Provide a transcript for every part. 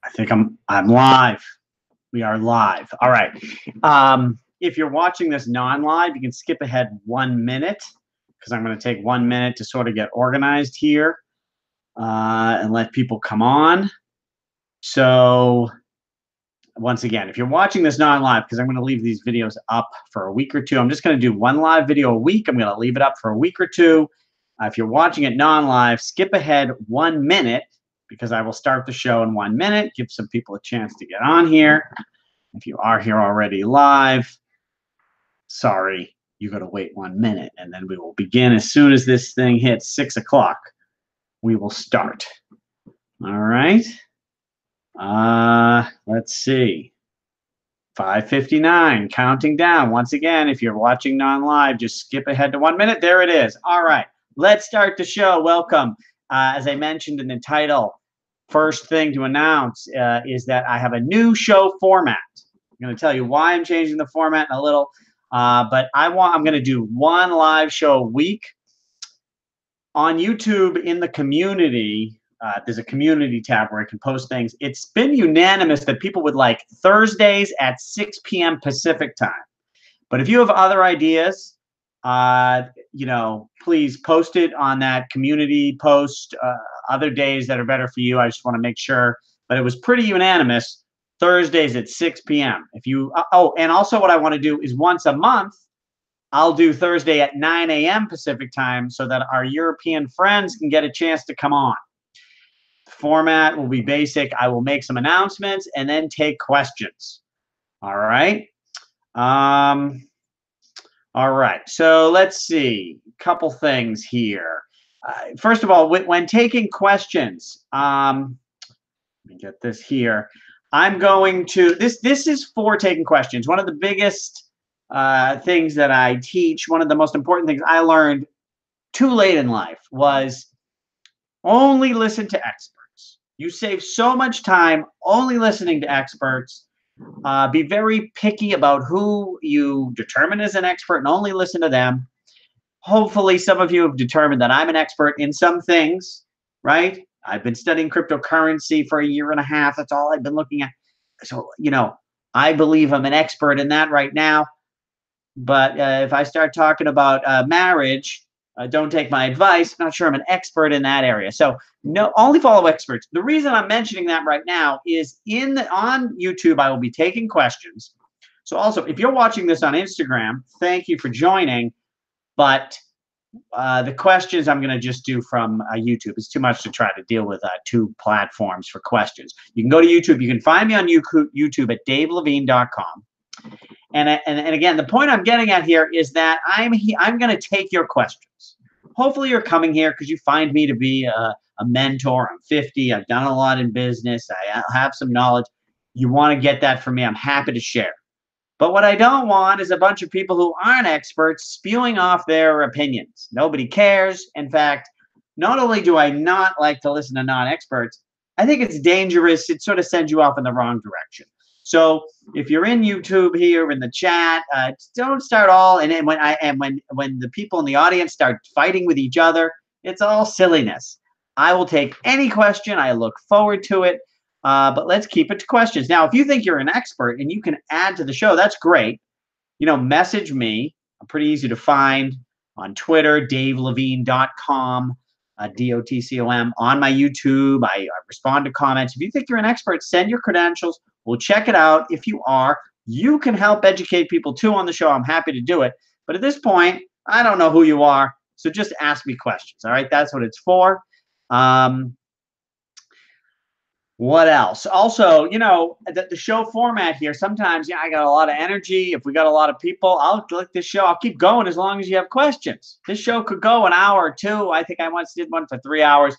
I think I'm live. We are live. All right. If you're watching this non-live, you can skip ahead 1 minute because I'm going to take 1 minute to sort of get organized here and let people come on. So once again, if you're watching this non-live, because I'm going to leave these videos up for a week or two, I'm just going to do one live video a week. I'm going to leave it up for a week or two. If you're watching it non-live, skip ahead 1 minute because I will start the show in 1 minute, give some people a chance to get on here. If you are here already live, sorry, you got to wait 1 minute, and then we will begin as soon as this thing hits 6 o'clock. We will start. All right. Let's see. 5:59, counting down. Once again, if you're watching non-live, just skip ahead to 1 minute. There it is. All right, let's start the show. Welcome. As I mentioned in the title, first thing to announce is that I have a new show format. I'm going to tell you why I'm changing the format in a little, but I'm going to do one live show a week on YouTube in the community. There's a community tab where I can post things. It's been unanimous that people would like Thursdays at 6 p.m. Pacific time. But if you have other ideas, please post it on that community post. Other days that are better for you. I just want to make sure. But it was pretty unanimous. Thursdays at 6 p.m. If you and also what I want to do is once a month, I'll do Thursday at 9 a.m. Pacific time so that our European friends can get a chance to come on. The format will be basic. I will make some announcements and then take questions. All right. All right. So let's see. A couple things here. First of all, when taking questions, let me get this here. I'm going to this is for taking questions. One of the biggest things that I teach, one of the most important things I learned too late in life was only listen to experts. You save so much time only listening to experts. Be very picky about who you determine as an expert and only listen to them. Hopefully, some of you have determined that I'm an expert in some things, right? I've been studying cryptocurrency for 1.5 years. That's all I've been looking at. So, I believe I'm an expert in that right now. But if I start talking about marriage, don't take my advice. I'm not sure I'm an expert in that area. So no, only follow experts. The reason I'm mentioning that right now is on YouTube, I will be taking questions. So also, if you're watching this on Instagram, thank you for joining. But the questions I'm going to just do from YouTube. It's too much to try to deal with two platforms for questions. You can go to YouTube. You can find me on YouTube at davelevine.com. And again, the point I'm getting at here is that I'm going to take your questions. Hopefully you're coming here because you find me to be a mentor. I'm 50. I've done a lot in business. I have some knowledge. You want to get that from me. I'm happy to share. But what I don't want is a bunch of people who aren't experts spewing off their opinions. Nobody cares. In fact, not only do I not like to listen to non-experts, I think it's dangerous. It sort of sends you off in the wrong direction. So if you're in YouTube here in the chat, don't start all. And when the people in the audience start fighting with each other, it's all silliness. I will take any question. I look forward to it. But let's keep it to questions. Now, if you think you're an expert and you can add to the show, that's great. Message me. I'm pretty easy to find on Twitter, davelevine.com, DOTCOM, on my YouTube. I respond to comments. If you think you're an expert, send your credentials. We'll check it out. If you are, you can help educate people too on the show. I'm happy to do it. But at this point, I don't know who you are. So just ask me questions. All right. That's what it's for. What else? Also, the show format here, sometimes, I got a lot of energy. If we got a lot of people, I'll click this show. I'll keep going as long as you have questions. This show could go an hour or two. I think I once did one for 3 hours.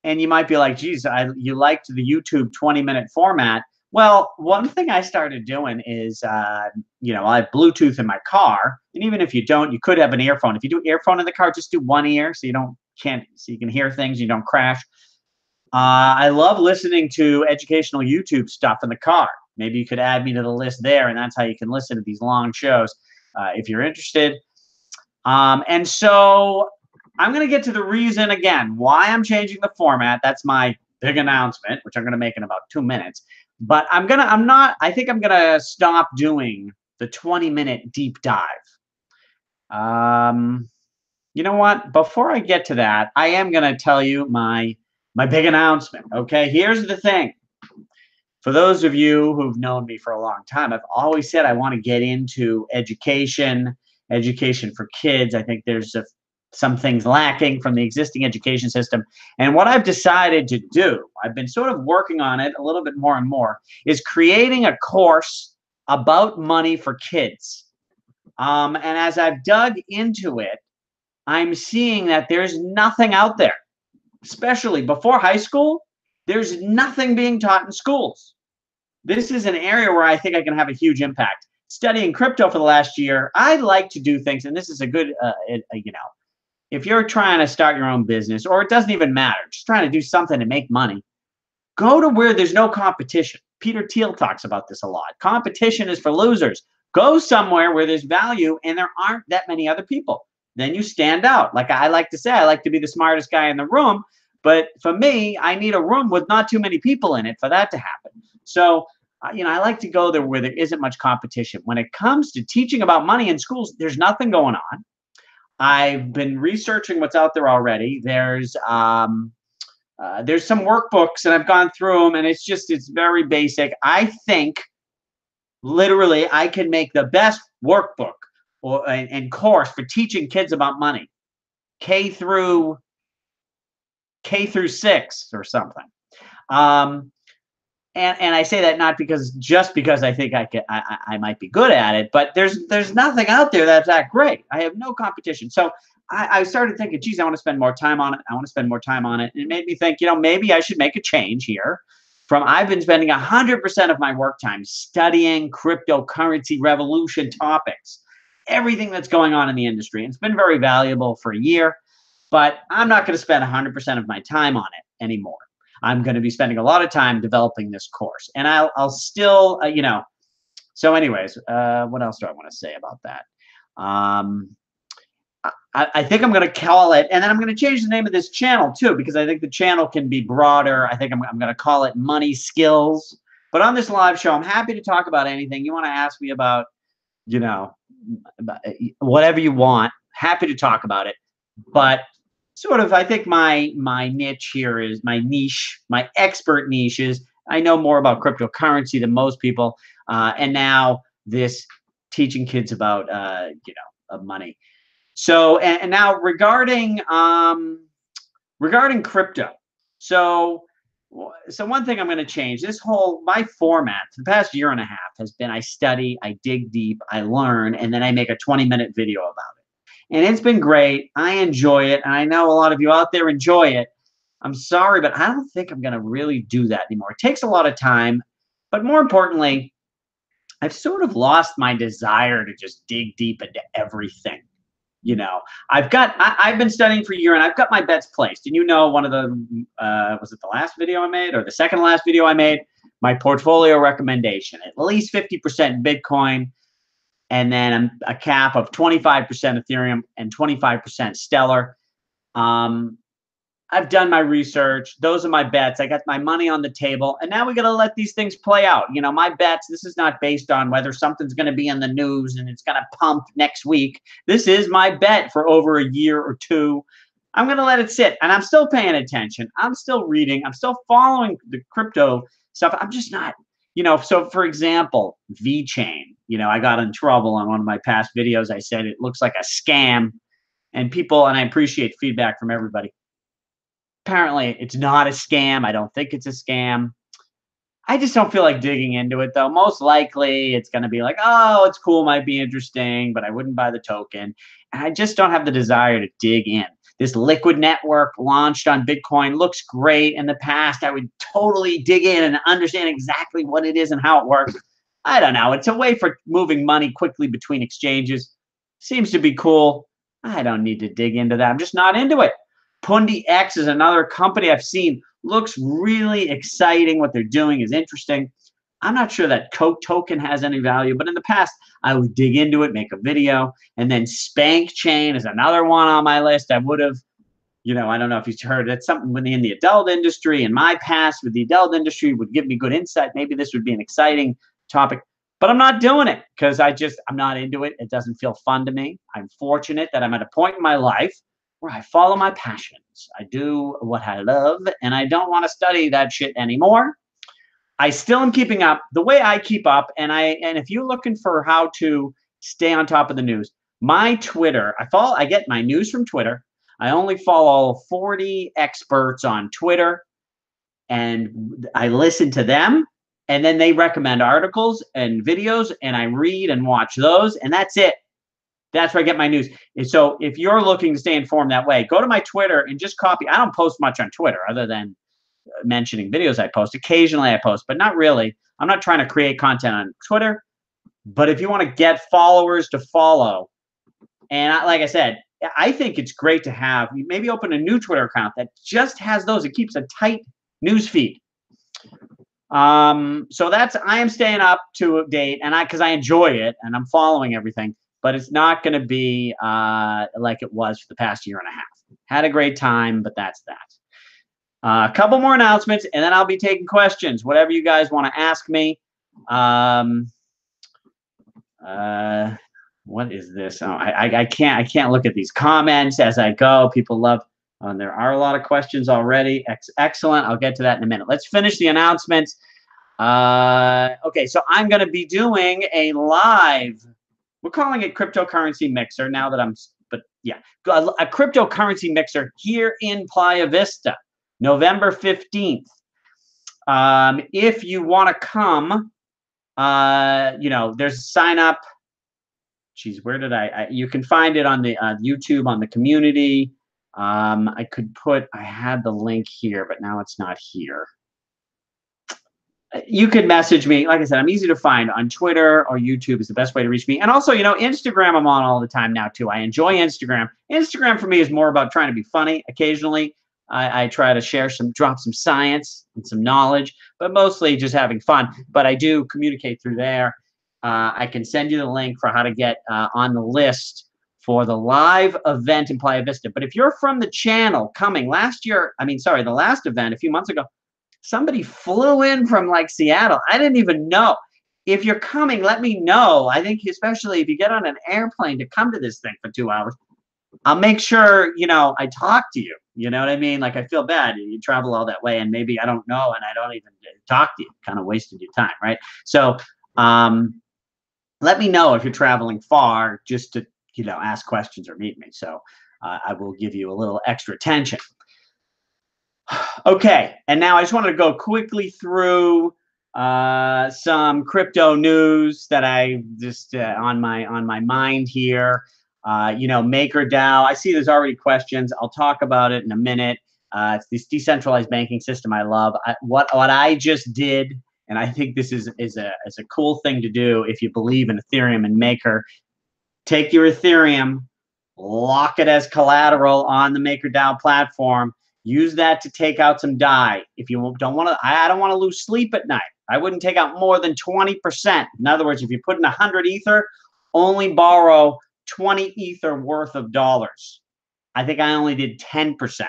And you might be like, geez, you liked the YouTube 20-minute format. Well, one thing I started doing is, I have Bluetooth in my car. And even if you don't, you could have an earphone. If you do earphone in the car, just do one ear so you can hear things, you don't crash. I love listening to educational YouTube stuff in the car. Maybe you could add me to the list there, and that's how you can listen to these long shows if you're interested. And so I'm going to get to the reason, again, why I'm changing the format. That's my big announcement, which I'm going to make in about 2 minutes. But I think I'm going to stop doing the 20-minute deep dive. Um, you know what? Before I get to that, I am going to tell you my big announcement. Okay, here's the thing. For those of you who've known me for a long time, I've always said I want to get into education, education for kids. I think there's some things lacking from the existing education system. And what I've decided to do, I've been sort of working on it a little bit more and more, is creating a course about money for kids. And as I've dug into it, I'm seeing that there's nothing out there, especially before high school. There's nothing being taught in schools. This is an area where I think I can have a huge impact. Studying crypto for the last year, I like to do things, and this is a good, if you're trying to start your own business, or it doesn't even matter, just trying to do something to make money, go to where there's no competition. Peter Thiel talks about this a lot. Competition is for losers. Go somewhere where there's value and there aren't that many other people. Then you stand out. Like I like to say, I like to be the smartest guy in the room. But for me, I need a room with not too many people in it for that to happen. So, I like to go there where there isn't much competition. When it comes to teaching about money in schools, there's nothing going on. I've been researching what's out there already. There's some workbooks, and I've gone through them, and it's very basic. I think literally I can make the best workbook and course for teaching kids about money, K through 6 or something. And I say that not just because I think I might be good at it, but there's nothing out there that's that great. I have no competition. So I started thinking, geez, I want to spend more time on it. I want to spend more time on it. And it made me think, maybe I should make a change here. I've been spending 100% of my work time studying cryptocurrency revolution topics, everything that's going on in the industry. It's been very valuable for a year, but I'm not going to spend 100% of my time on it anymore. I'm going to be spending a lot of time developing this course, and I'll still, So anyways, what else do I want to say about that? I think I'm going to call it, and then I'm going to change the name of this channel too, because I think the channel can be broader. I think I'm going to call it Money Skills. But on this live show, I'm happy to talk about anything you want to ask me about, whatever you want. Happy to talk about it. But sort of, I think my niche here is my expert niche is I know more about cryptocurrency than most people, and now this teaching kids about money. So and now regarding crypto, so one thing I'm going to change, my format for the past year and a half has been I study, I dig deep, I learn, and then I make a 20-minute video about it. And it's been great. I enjoy it. And I know a lot of you out there enjoy it. I'm sorry, but I don't think I'm going to really do that anymore. It takes a lot of time. But more importantly, I've sort of lost my desire to just dig deep into everything. I've been studying for a year, and I've got my bets placed. And one of the, was it the last video I made or the second last video I made? My portfolio recommendation, at least 50% Bitcoin, and then a cap of 25% Ethereum and 25% Stellar. I've done my research. Those are my bets. I got my money on the table, and now we got to let these things play out. My bets, this is not based on whether something's going to be in the news and it's going to pump next week. This is my bet for over a year or two. I'm going to let it sit, and I'm still paying attention. I'm still reading. I'm still following the crypto stuff. I'm just not, so for example, vechain, I got in trouble on one of my past videos. I said it looks like a scam, and I appreciate feedback from everybody. Apparently, it's not a scam. I don't think it's a scam. I just don't feel like digging into it, though. Most likely, it's going to be like, oh, it's cool, might be interesting, but I wouldn't buy the token. And I just don't have the desire to dig in. This liquid network launched on Bitcoin looks great. In the past, I would totally dig in and understand exactly what it is and how it works. I don't know. It's a way for moving money quickly between exchanges. Seems to be cool. I don't need to dig into that. I'm just not into it. Pundi X is another company I've seen. Looks really exciting. What they're doing is interesting. I'm not sure that token has any value, but in the past, I would dig into it, make a video. And then Spank chain is another one on my list. I would have, I don't know if you've heard that's something within the adult industry, and my past with the adult industry would give me good insight. Maybe this would be an exciting topic, but I'm not doing it because I'm not into it. It doesn't feel fun to me. I'm fortunate that I'm at a point in my life where I follow my passions. I do what I love, and I don't want to study that shit anymore. I still am keeping up the way I keep up, and if you're looking for how to stay on top of the news, my Twitter, I get my news from Twitter. I only follow 40 experts on Twitter, and I listen to them, and then they recommend articles and videos, and I read and watch those, and that's it. That's where I get my news. And so if you're looking to stay informed that way, go to my Twitter and just copy. I don't post much on Twitter other than mentioning videos I post. Occasionally I post, but not really. I'm not trying to create content on Twitter. But if you want to get followers to follow, and like I said, I think it's great to have, maybe open a new Twitter account that just has those. It keeps a tight news feed. So I am staying up to date, and because I enjoy it and I'm following everything, but it's not going to be like it was for the past year and a half. Had a great time, but that's that. A couple more announcements, and then I'll be taking questions, whatever you guys want to ask me. What is this? Oh, I can't look at these comments as I go. People love. There are a lot of questions already. Excellent. I'll get to that in a minute. Let's finish the announcements. Okay, so I'm going to be doing a live. We're calling it cryptocurrency mixer now that but yeah, a cryptocurrency mixer here in Playa Vista, November 15th. If you want to come, there's a sign up. Geez, where did you can find it on the YouTube on the community. I had the link here, but now it's not here. You could message me. Like I said, I'm easy to find on Twitter or YouTube is the best way to reach me. And also, Instagram I'm on all the time now too. I enjoy Instagram. Instagram for me is more about trying to be funny. Occasionally, I try to drop some science and some knowledge, but mostly just having fun. But I do communicate through there. I can send you the link for how to get on the list for the live event in Playa Vista. But if you're from the channel coming the last event a few months ago, somebody flew in from like Seattle. I didn't even know. If you're coming, let me know. I think especially if you get on an airplane to come to this thing for 2 hours, I'll make sure, I talk to you. You know what I mean? Like, I feel bad. You travel all that way and maybe I don't know and I don't even talk to you. Kind of wasted your time, right? So let me know if you're traveling far just to, ask questions or meet me. So I will give you a little extra attention. Okay, and now I just wanted to go quickly through some crypto news that I just on my mind here. MakerDAO. I see there's already questions. I'll talk about it in a minute. It's this decentralized banking system I love. What I just did, and I think this is a cool thing to do if you believe in Ethereum and Maker. Take your Ethereum, lock it as collateral on the MakerDAO platform. Use that to take out some DAI. If you don't want to, I don't want to lose sleep at night. I wouldn't take out more than 20%. In other words, if you put in 100 Ether, only borrow 20 Ether worth of dollars. I think I only did 10%.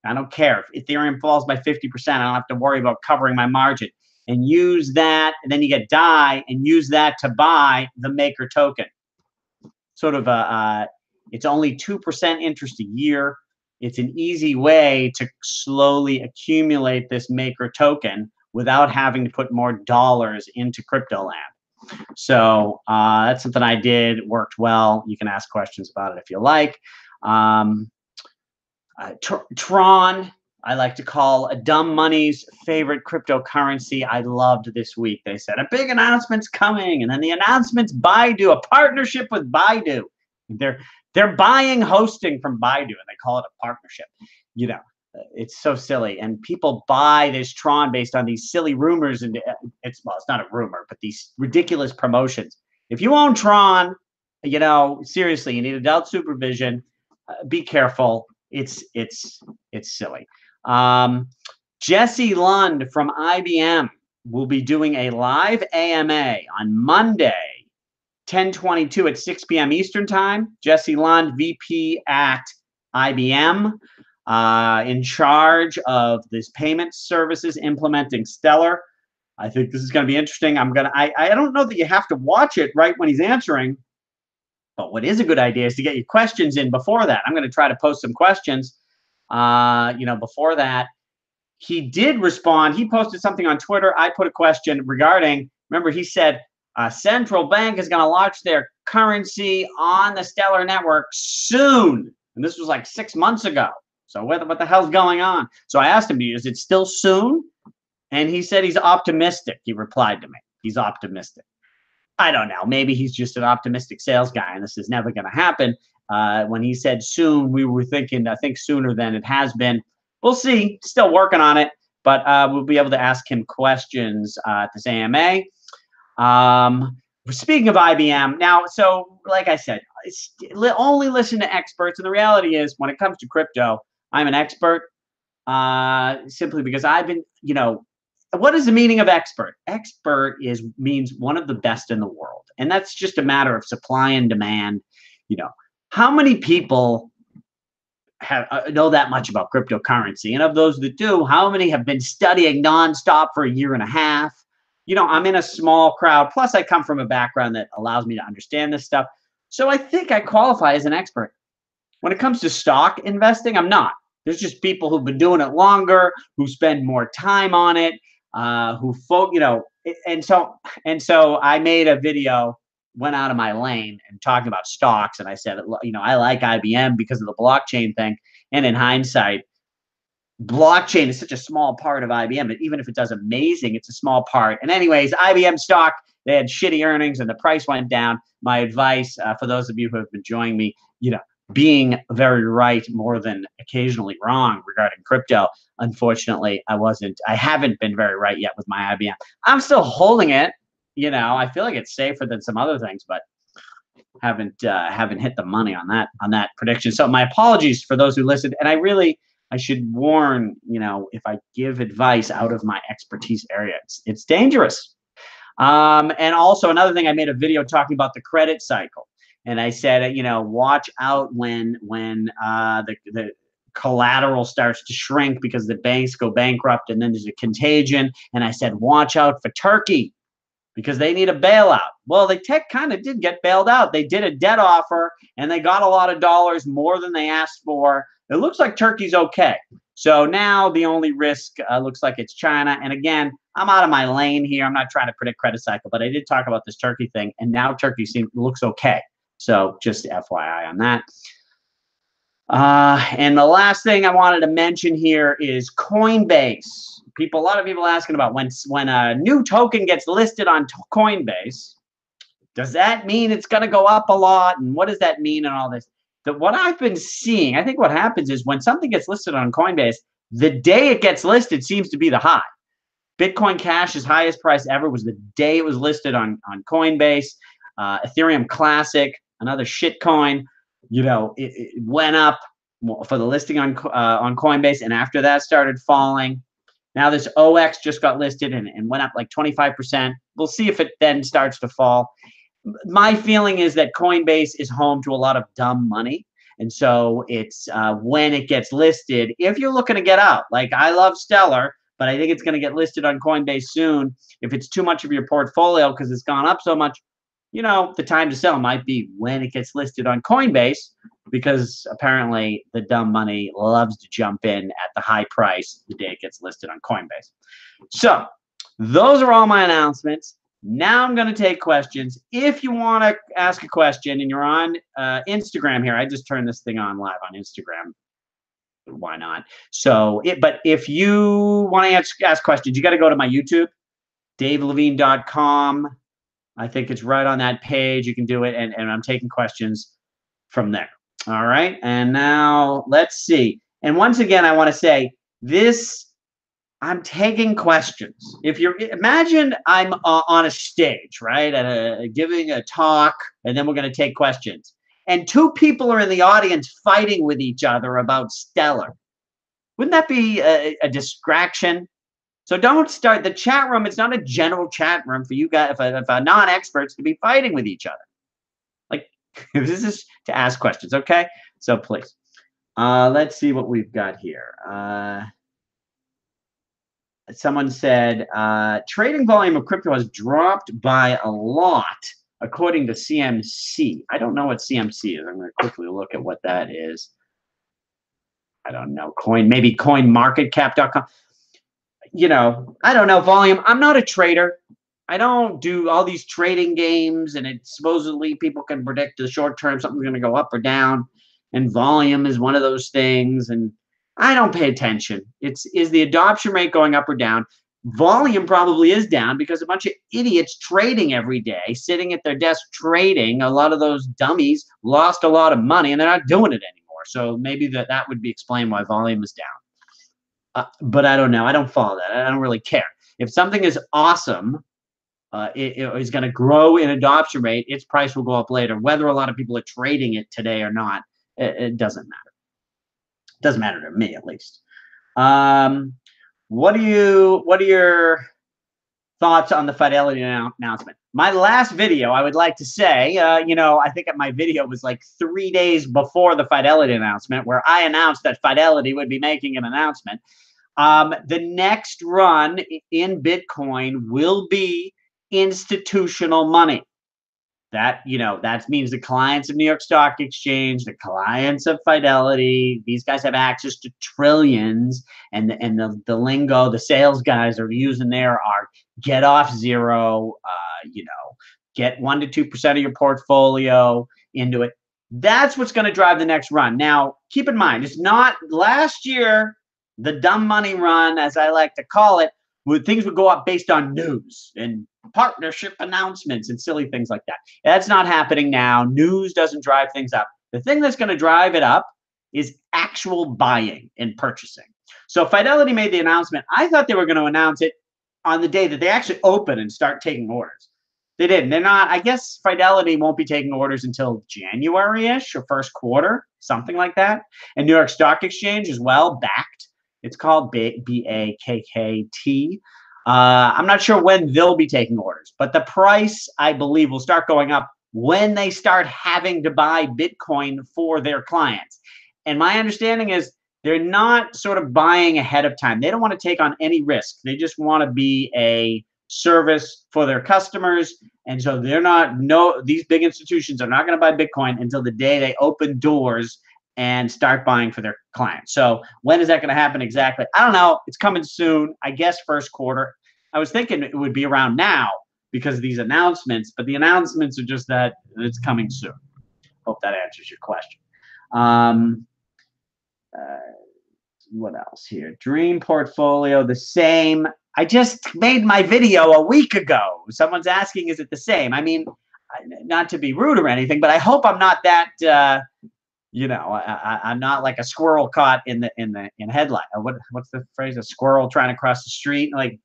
I don't care. If Ethereum falls by 50%, I don't have to worry about covering my margin. And use that, and then you get DAI, and use that to buy the Maker token. Sort of it's only 2% interest a year. It's an easy way to slowly accumulate this Maker token without having to put more dollars into crypto land. So that's something I did. It worked well. You can ask questions about it if you like. Tron, I like to call a dumb money's favorite cryptocurrency. I loved this week. They said a big announcement's coming, and then the announcement's Baidu, a partnership with Baidu. They're buying hosting from Baidu, and they call it a partnership. It's so silly, and people buy this Tron based on these silly rumors, and it's not a rumor, but these ridiculous promotions. If you own Tron, seriously, you need adult supervision. Be careful. It's silly. Jesse Lund from IBM will be doing a live AMA on Monday, 10/22 at 6 p.m. Eastern time. Jesse Lund, VP at IBM. in charge of this payment services implementing Stellar. I think this is going to be interesting. I don't know that you have to watch it right when he's answering, but what is a good idea is to get your questions in before that. I'm going to try to post some questions, before that. He did respond. He posted something on Twitter. I put a question regarding, remember, he said, central bank is going to launch their currency on the Stellar network soon. And this was like 6 months ago. So what the hell's going on? So I asked him, is it still soon? And he said he's optimistic. He replied to me. He's optimistic. I don't know. Maybe he's just an optimistic sales guy, and this is never going to happen. When he said soon, we were thinking, I think, sooner than it has been. We'll see. Still working on it, but we'll be able to ask him questions at this AMA. Speaking of IBM, now, so like I said, only listen to experts. And the reality is, when it comes to crypto, I'm an expert simply because I've been, what is the meaning of expert? Expert means one of the best in the world. And that's just a matter of supply and demand. How many people know that much about cryptocurrency? And of those that do, how many have been studying nonstop for a year and a half? I'm in a small crowd. Plus, I come from a background that allows me to understand this stuff. So I think I qualify as an expert. When it comes to stock investing, I'm not. There's just people who've been doing it longer, who spend more time on it, and so I made a video, went out of my lane and talking about stocks, and I said, I like IBM because of the blockchain thing. And in hindsight, blockchain is such a small part of IBM, but even if it does amazing, it's a small part. And anyways, IBM stock, they had shitty earnings and the price went down. My advice for those of you who have been joining me, being very right more than occasionally wrong regarding crypto. Unfortunately, I haven't been very right yet with my IBM. I'm still holding it. I feel like it's safer than some other things, but haven't hit the money on that prediction. So my apologies for those who listened. And I should warn, if I give advice out of my expertise area, it's dangerous. And also another thing, I made a video talking about the credit cycle. And I said, watch out when the collateral starts to shrink because the banks go bankrupt and then there's a contagion. And I said, watch out for Turkey because they need a bailout. Well, they kind of did get bailed out. They did a debt offer and they got a lot of dollars, more than they asked for. It looks like Turkey's okay. So now the only risk looks like it's China. And again, I'm out of my lane here. I'm not trying to predict credit cycle, but I did talk about this Turkey thing. And now Turkey looks okay. So just FYI on that. And the last thing I wanted to mention here is Coinbase. A lot of people asking about when a new token gets listed on Coinbase, does that mean it's going to go up a lot? And what does that mean and all this? What I've been seeing, I think what happens is when something gets listed on Coinbase, the day it gets listed seems to be the high. Bitcoin Cash's highest price ever was the day it was listed on Coinbase. Ethereum Classic, another shit coin, it went up for the listing on Coinbase, and after that started falling. Now this OX just got listed and went up like 25%. We'll see if it then starts to fall. My feeling is that Coinbase is home to a lot of dumb money. And so it's when it gets listed, if you're looking to get out, like I love Stellar, but I think it's going to get listed on Coinbase soon. If it's too much of your portfolio because it's gone up so much, the time to sell might be when it gets listed on Coinbase, because apparently the dumb money loves to jump in at the high price the day it gets listed on Coinbase. So those are all my announcements. Now I'm going to take questions. If you want to ask a question and you're on Instagram here, I just turned this thing on live on Instagram. Why not? But if you want to ask questions, you got to go to my YouTube, davelevine.com. I think it's right on that page. You can do it, and I'm taking questions from there. All right, and now let's see. And once again, I want to say this, I'm taking questions. Imagine I'm on a stage, right, giving a talk, and then we're going to take questions. And two people are in the audience fighting with each other about Stellar. Wouldn't that be a distraction? So don't start the chat room. It's not a general chat room for you guys, for non-experts to be fighting with each other. Like, this is to ask questions, okay? So please. Let's see what we've got here. Someone said trading volume of crypto has dropped by a lot, according to CMC. I don't know what CMC is. I'm going to quickly look at what that is. I don't know. Maybe coinmarketcap.com. I don't know volume. I'm not a trader. I don't do all these trading games, and it's supposedly people can predict the short term something's going to go up or down, and volume is one of those things. And I don't pay attention. Is the adoption rate going up or down? Volume probably is down because a bunch of idiots trading every day, sitting at their desk trading. A lot of those dummies lost a lot of money, and they're not doing it anymore. So maybe that would be explained why volume is down. But I don't know. I don't follow that. I don't really care. If something is awesome, it is going to grow in adoption rate, its price will go up later. Whether a lot of people are trading it today or not, it doesn't matter. It doesn't matter to me, at least. What are your thoughts on the Fidelity announcement? My last video, I would like to say, I think my video was like 3 days before the Fidelity announcement, where I announced that Fidelity would be making an announcement. The next run in Bitcoin will be institutional money. That means the clients of New York Stock Exchange, the clients of Fidelity, these guys have access to trillions, and the lingo the sales guys are using there are get off zero, get 1 to 2% of your portfolio into it. That's what's going to drive the next run. Now, keep in mind, it's not last year, the dumb money run, as I like to call it, things would go up based on news and partnership announcements and silly things like that. That's not happening now. News doesn't drive things up. The thing that's going to drive it up is actual buying and purchasing. So Fidelity made the announcement. I thought they were going to announce it on the day that they actually open and start taking orders. They didn't. They're not. I guess Fidelity won't be taking orders until January-ish or first quarter, something like that. And New York Stock Exchange as well, backed. It's called BAKKT. I'm not sure when they'll be taking orders, but the price, I believe, will start going up when they start having to buy Bitcoin for their clients. And my understanding is they're not sort of buying ahead of time. They don't want to take on any risk. They just want to be a service for their customers. And so these big institutions are not going to buy Bitcoin until the day they open doors and start buying for their clients. So when is that going to happen exactly? I don't know. It's coming soon. I guess first quarter. I was thinking it would be around now because of these announcements, but the announcements are just that it's coming soon. Hope that answers your question. What else here? Dream portfolio, the same. I just made my video a week ago. Someone's asking, is it the same? I mean, not to be rude or anything, but I hope I'm not that I'm not like a squirrel caught in headlight. What's the phrase? A squirrel trying to cross the street. Like,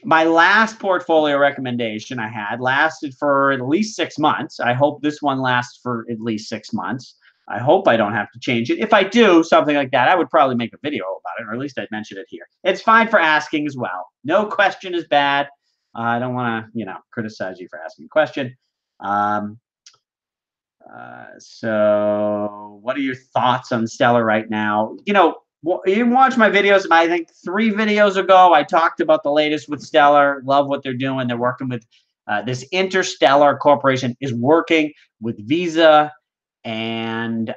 my last portfolio recommendation I had lasted for at least 6 months. I hope this one lasts for at least 6 months. I hope I don't have to change it. If I do something like that, I would probably make a video about it, or at least I'd mention it here. It's fine for asking as well. No question is bad. I don't want to, criticize you for asking a question. So what are your thoughts on Stellar right now? You watch my videos. I think 3 videos ago, I talked about the latest with Stellar. Love what they're doing. They're working with this Interstellar Corporation is working with Visa and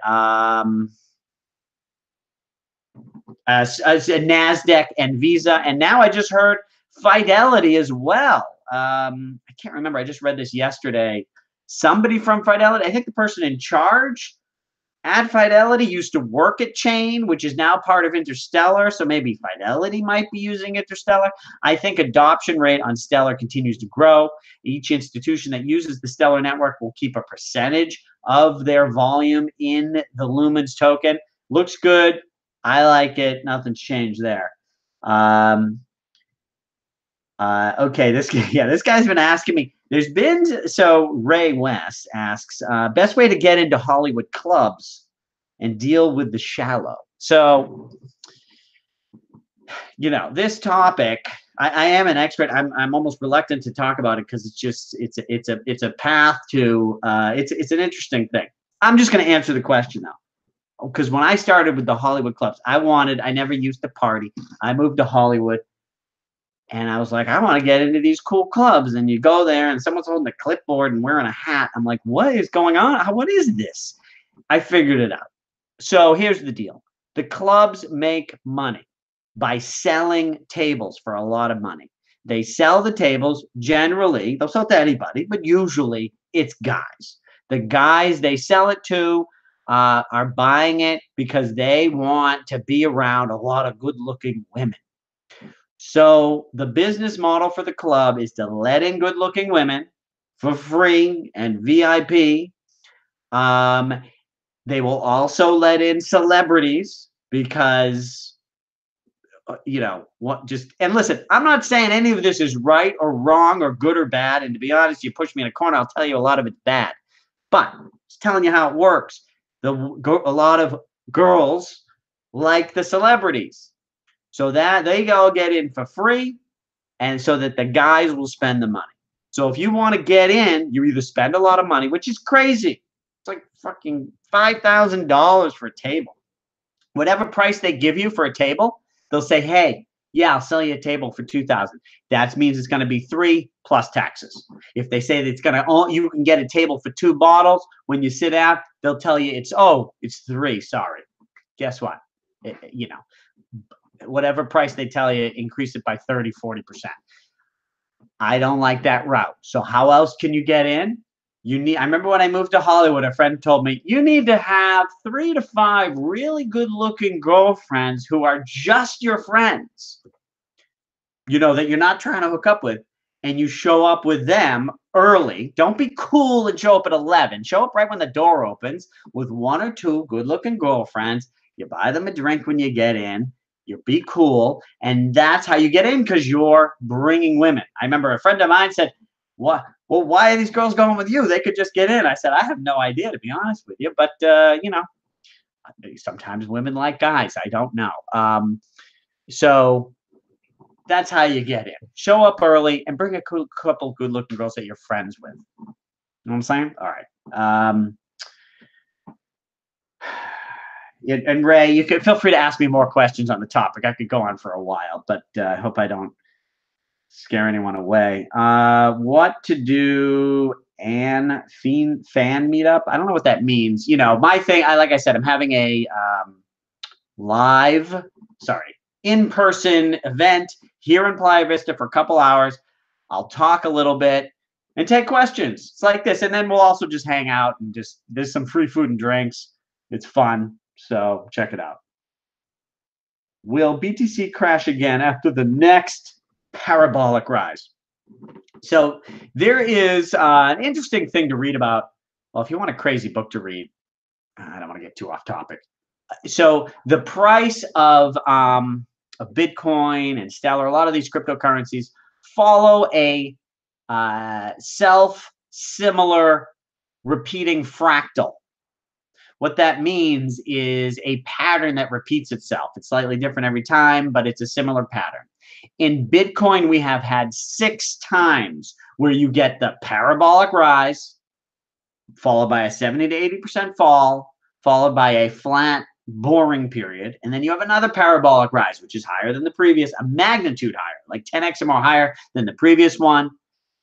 NASDAQ and Visa. And now I just heard Fidelity as well. I can't remember. I just read this yesterday. Somebody from Fidelity, I think the person in charge at Fidelity used to work at Chain, which is now part of Interstellar. So maybe Fidelity might be using Interstellar. I think adoption rate on Stellar continues to grow. Each institution that uses the Stellar network will keep a percentage of their volume in the Lumens token. Looks good. I like it. Nothing's changed there. Okay, this guy's been asking me. Ray West asks, best way to get into Hollywood clubs and deal with the shallow. So, this topic, I am an expert. I'm almost reluctant to talk about it because it's a path to it's an interesting thing. I'm just going to answer the question though. because when I started with the Hollywood clubs, I never used to party. I moved to Hollywood and I was like, I want to get into these cool clubs. And you go there and someone's holding a clipboard and wearing a hat. I'm like, what is going on? What is this? I figured it out. So here's the deal. The clubs make money by selling tables for a lot of money. They sell the tables generally, they'll sell to anybody, but usually it's guys. The guys they sell it to are buying it because they want to be around a lot of good looking women. So the business model for the club is to let in good looking women for free and VIP. Um, they will also let in celebrities because what just and listen, I'm not saying any of this is right or wrong or good or bad. And to be honest, you push me in a corner, I'll tell you a lot of it's bad. But just telling you how it works. A lot of girls like the celebrities. So that they all get in for free, and so that the guys will spend the money. So if you want to get in, you either spend a lot of money, which is crazy. It's like fucking $5,000 for a table. Whatever price they give you for a table, they'll say, "Hey, yeah, I'll sell you a table for 2,000." That means it's going to be 3 plus taxes. If they say that you can get a table for 2 bottles, when you sit down, they'll tell you it's 3. Sorry. Guess what? Whatever price they tell you, increase it by 30, 40%. I don't like that route. So how else can you get in? I remember when I moved to Hollywood, a friend told me, you need to have 3 to 5 really good looking girlfriends who are just your friends, that you're not trying to hook up with. And you show up with them early. Don't be cool and show up at 11. Show up right when the door opens with 1 or 2 good looking girlfriends. You buy them a drink when you get in. You be cool. And that's how you get in, because you're bringing women. I remember a friend of mine said, "What? Well, why are these girls going with you? They could just get in." I said, "I have no idea, to be honest with you. But, sometimes women like guys. I don't know." So that's how you get in. Show up early and bring a couple good looking girls that you're friends with. You know what I'm saying? All right. And Ray, you can feel free to ask me more questions on the topic. I could go on for a while, but I hope I don't scare anyone away. What to do and fan meetup? I don't know what that means. My thing, like I said, I'm having a in-person event here in Playa Vista for a couple hours. I'll talk a little bit and take questions. It's like this. And then we'll also just hang out and there's some free food and drinks. It's fun. So check it out. Will BTC crash again after the next parabolic rise? So there is an interesting thing to read about. Well, if you want a crazy book to read, I don't want to get too off topic. So the price of Bitcoin and Stellar, a lot of these cryptocurrencies follow a similar repeating fractal. What that means is a pattern that repeats itself. It's slightly different every time, but it's a similar pattern. In Bitcoin, we have had 6 times where you get the parabolic rise, followed by a 70 to 80% fall, followed by a flat, boring period. And then you have another parabolic rise, which is higher than the previous, a magnitude higher, like 10x or more higher than the previous one.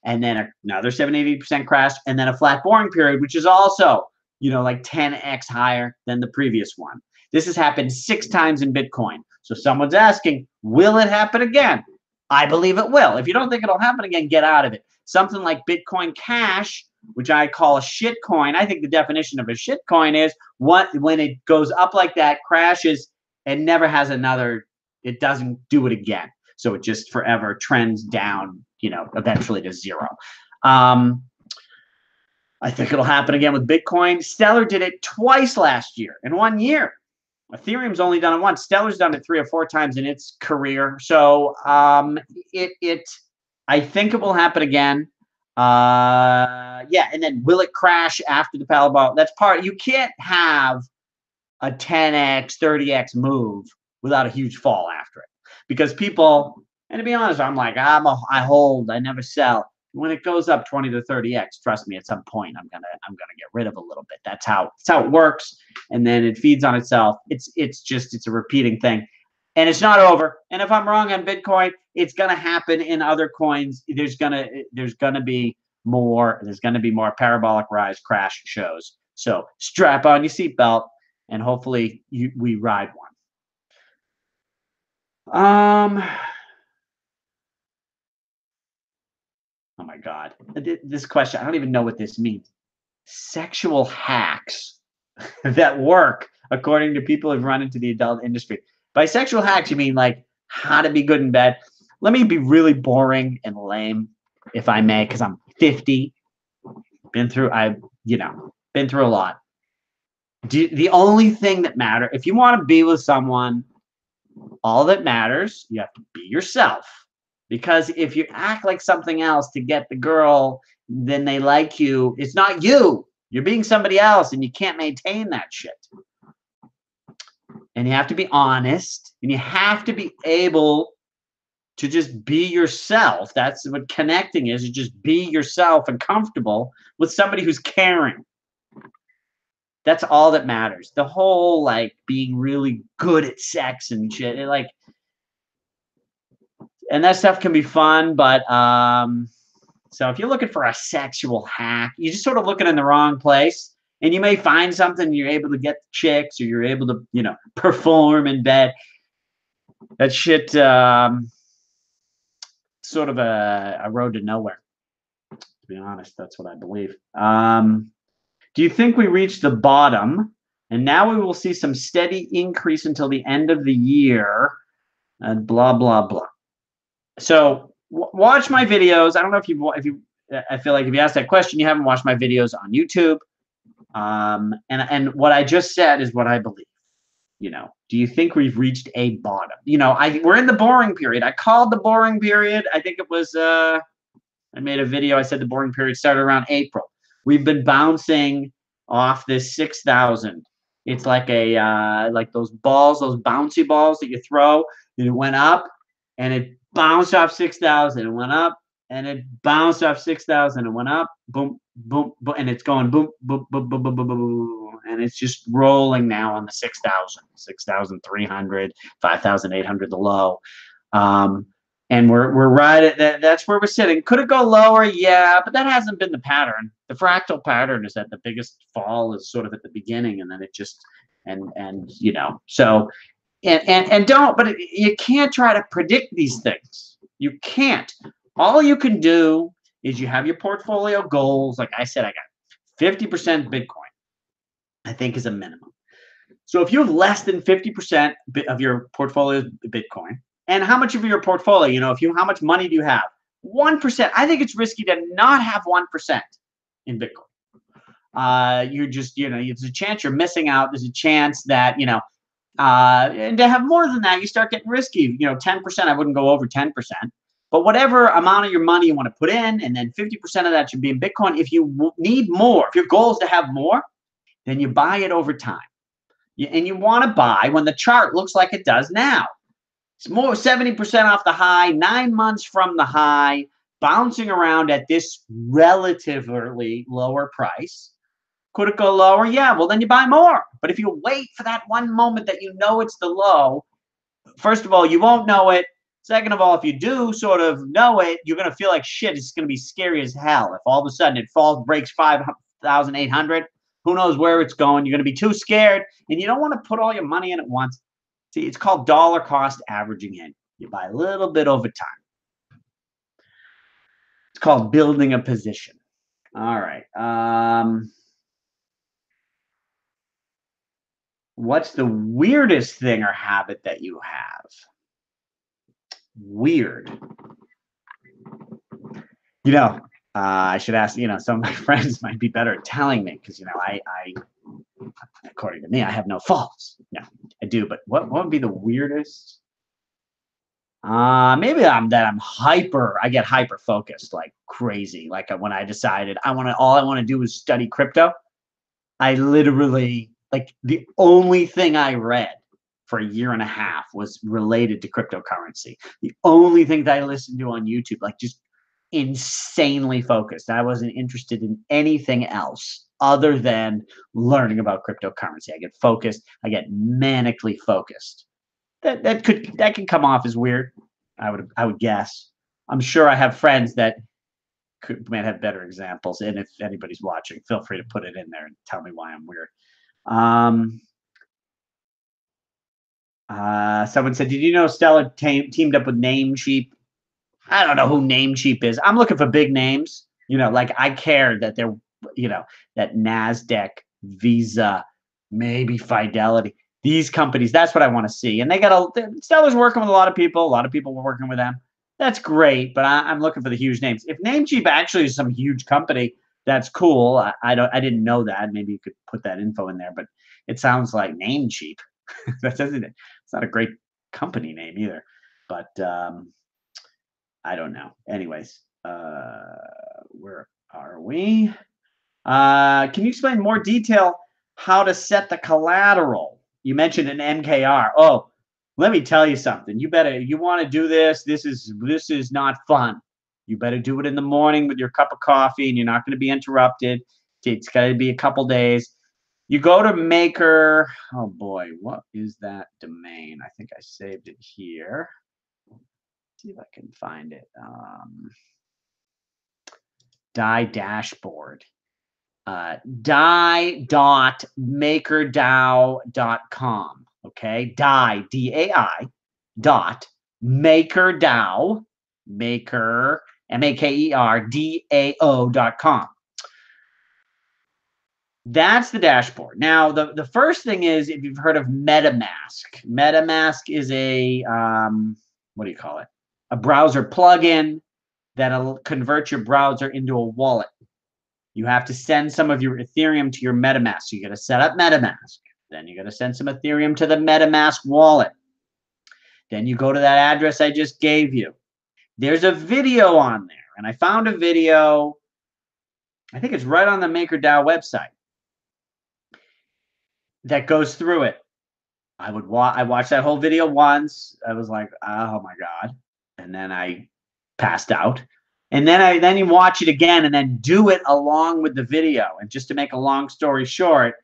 And then another 70, 80% crash, and then a flat, boring period, which is also like 10x higher than the previous one. This has happened 6 times in Bitcoin. So someone's asking, will it happen again? I believe it will. If you don't think it'll happen again, get out of it. Something like Bitcoin Cash, which I call a shit coin. I think the definition of a shit coin is when it goes up like that, crashes, and never has it doesn't do it again. So it just forever trends down, eventually to 0. I think it'll happen again with Bitcoin. Stellar did it twice last year in 1 year. Ethereum's only done it once. Stellar's done it 3 or 4 times in its career. So I think it will happen again. And then will it crash after the parabolic? That's part. You can't have a 10x, 30x move without a huge fall after it, because people. And to be honest, I'm like, I hold, I never sell. when it goes up 20 to 30x, trust me, at some point I'm gonna get rid of a little bit. That's how it works, and then it feeds on itself. It's a repeating thing, and it's not over. And if I'm wrong on Bitcoin, it's gonna happen in other coins. There's gonna be more. There's gonna be more parabolic rise crash shows. So strap on your seatbelt, and hopefully we ride one. Oh my God. This question, I don't even know what this means. Sexual hacks that work according to people who've run into the adult industry. By sexual hacks, you mean like how to be good in bed. Let me be really boring and lame, if I may, because I'm 50. Been through, been through a lot. The only thing that matters, if you want to be with someone, all that matters, you have to be yourself. Because if you act like something else to get the girl, then they like you. It's not you. You're being somebody else, and you can't maintain that shit. And you have to be honest, and you have to be able to just be yourself. That's what connecting is. You just be yourself and comfortable with somebody who's caring. That's all that matters. The whole like being really good at sex and shit, and that stuff can be fun, but so if you're looking for a sexual hack, you're just sort of looking in the wrong place, and you may find something you're able to get chicks, or you're able to, perform in bed. That shit, sort of a road to nowhere. To be honest, that's what I believe. Do you think we reached the bottom, and now we will see some steady increase until the end of the year? And blah blah blah. So watch my videos. I don't know if you. I feel like if you asked that question, you haven't watched my videos on YouTube. And what I just said is what I believe. Do you think we've reached a bottom? We're in the boring period. I called the boring period. I think it was. I made a video. I said the boring period started around April. We've been bouncing off this 6,000. It's like like those balls, those bouncy balls that you throw. And it went up, and it bounced off 6,000 and went up, and it bounced off 6,000 and went up, boom, boom, boom, and it's going boom, boom, boom, boom, boom, boom, boom, boom, and it's just rolling now on the 6,000, 6,300, 5,800, the low. And we're right at that. That's where we're sitting. Could it go lower? Yeah, but that hasn't been the pattern. The fractal pattern is that the biggest fall is sort of at the beginning, and then it just so. And don't, but you can't try to predict these things. You can't. All you can do is you have your portfolio goals. Like I said, I got 50% Bitcoin, I think, is a minimum. So if you have less than 50% of your portfolio Bitcoin, and how much of your portfolio, how much money do you have? 1%. I think it's risky to not have 1% in Bitcoin. You're just, there's a chance you're missing out. There's a chance that, and to have more than that, you start getting risky. 10%, I wouldn't go over 10%. But whatever amount of your money you want to put in, and then 50% of that should be in Bitcoin. If you need more, if your goal is to have more, then you buy it over time. And you want to buy when the chart looks like it does now. It's more 70% off the high, 9 months from the high, bouncing around at this relatively lower price. Could it go lower? Yeah, well, then you buy more. But if you wait for that one moment that it's the low, first of all, you won't know it. Second of all, if you do sort of know it, you're going to feel like shit. It's going to be scary as hell. If all of a sudden it falls, breaks 5,800, who knows where it's going? You're going to be too scared, and you don't want to put all your money in at once. See, it's called dollar cost averaging in. You buy a little bit over time. It's called building a position. All right. What's the weirdest thing or habit that you have? Weird. I should ask, some of my friends might be better at telling me because, I according to me, I have no faults. No, I do. But what would be the weirdest? Maybe I'm hyper. I get hyper focused like crazy. Like when I decided all I want to do is study crypto. I literally, like, the only thing I read for a year and a half was related to cryptocurrency. The only thing that I listened to on YouTube, like, just insanely focused. I wasn't interested in anything else other than learning about cryptocurrency. I get focused. I get manically focused. That can come off as weird. I would guess. I'm sure I have friends that might have better examples. And if anybody's watching, feel free to put it in there and tell me why I'm weird. Um, Someone said, "Did you know Stella teamed up with Namecheap?" I don't know who Namecheap is. I'm looking for big names. Like I care that they're, that Nasdaq, Visa, maybe Fidelity. These companies, that's what I want to see. And Stella's working with a lot of people. A lot of people were working with them. That's great, but I'm looking for the huge names. If Namecheap actually is some huge company, that's cool. I didn't know that. Maybe you could put that info in there, but it sounds like Namecheap. That doesn't. It's not a great company name either. But I don't know. Anyways, where are we? Can you explain more detail how to set the collateral? You mentioned an MKR. Oh, let me tell you something. You want to do this. This is not fun. You better do it in the morning with your cup of coffee, and you're not going to be interrupted. It's got to be a couple days. You go to Maker. Oh boy, what is that domain? I think I saved it here. See if I can find it. Die dashboard. Die.makerdao.com. Okay, die DAI dot makerdao maker MAKERDAO.com. That's the dashboard. Now, the first thing is, if you've heard of MetaMask. MetaMask is a what do you call it? A browser plugin that'll convert your browser into a wallet. You have to send some of your Ethereum to your MetaMask. So you got to set up MetaMask. Then you got to send some Ethereum to the MetaMask wallet. Then you go to that address I just gave you. There's a video on there, and I found a video. I think it's right on the MakerDAO website that goes through it. I watched that whole video once. I was like, oh my God. And then I passed out. And then you watch it again and then do it along with the video. And just to make a long story short,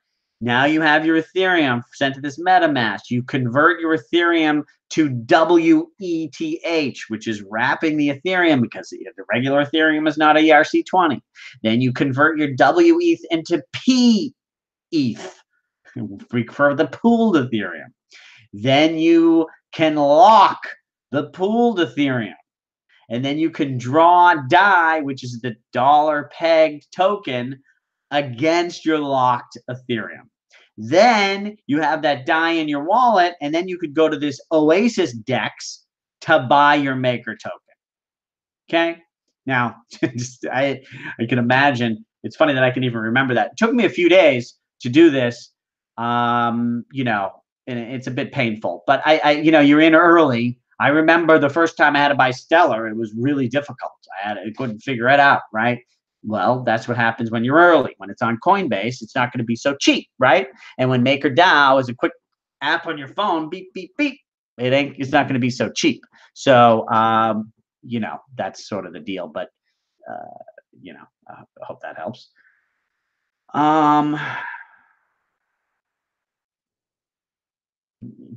now you have your Ethereum sent to this MetaMask. You convert your Ethereum to WETH, which is wrapping the Ethereum, because the regular Ethereum is not a ERC20. Then you convert your WETH into PETH for the pooled Ethereum. Then you can lock the pooled Ethereum. And then you can draw DAI, which is the dollar pegged token, against your locked Ethereum. Then you have that DAI in your wallet, and then you could go to this Oasis DEX to buy your Maker token. Okay? Now, I can imagine. It's funny that I can even remember that. It took me a few days to do this. And it's a bit painful. But you're in early. I remember the first time I had to buy Stellar, it was really difficult. I couldn't figure it out, right? Well, that's what happens when you're early. When it's on Coinbase, it's not going to be so cheap, right? And when MakerDAO is a quick app on your phone, beep, beep, beep, it's not going to be so cheap. So, that's sort of the deal. But, I hope that helps.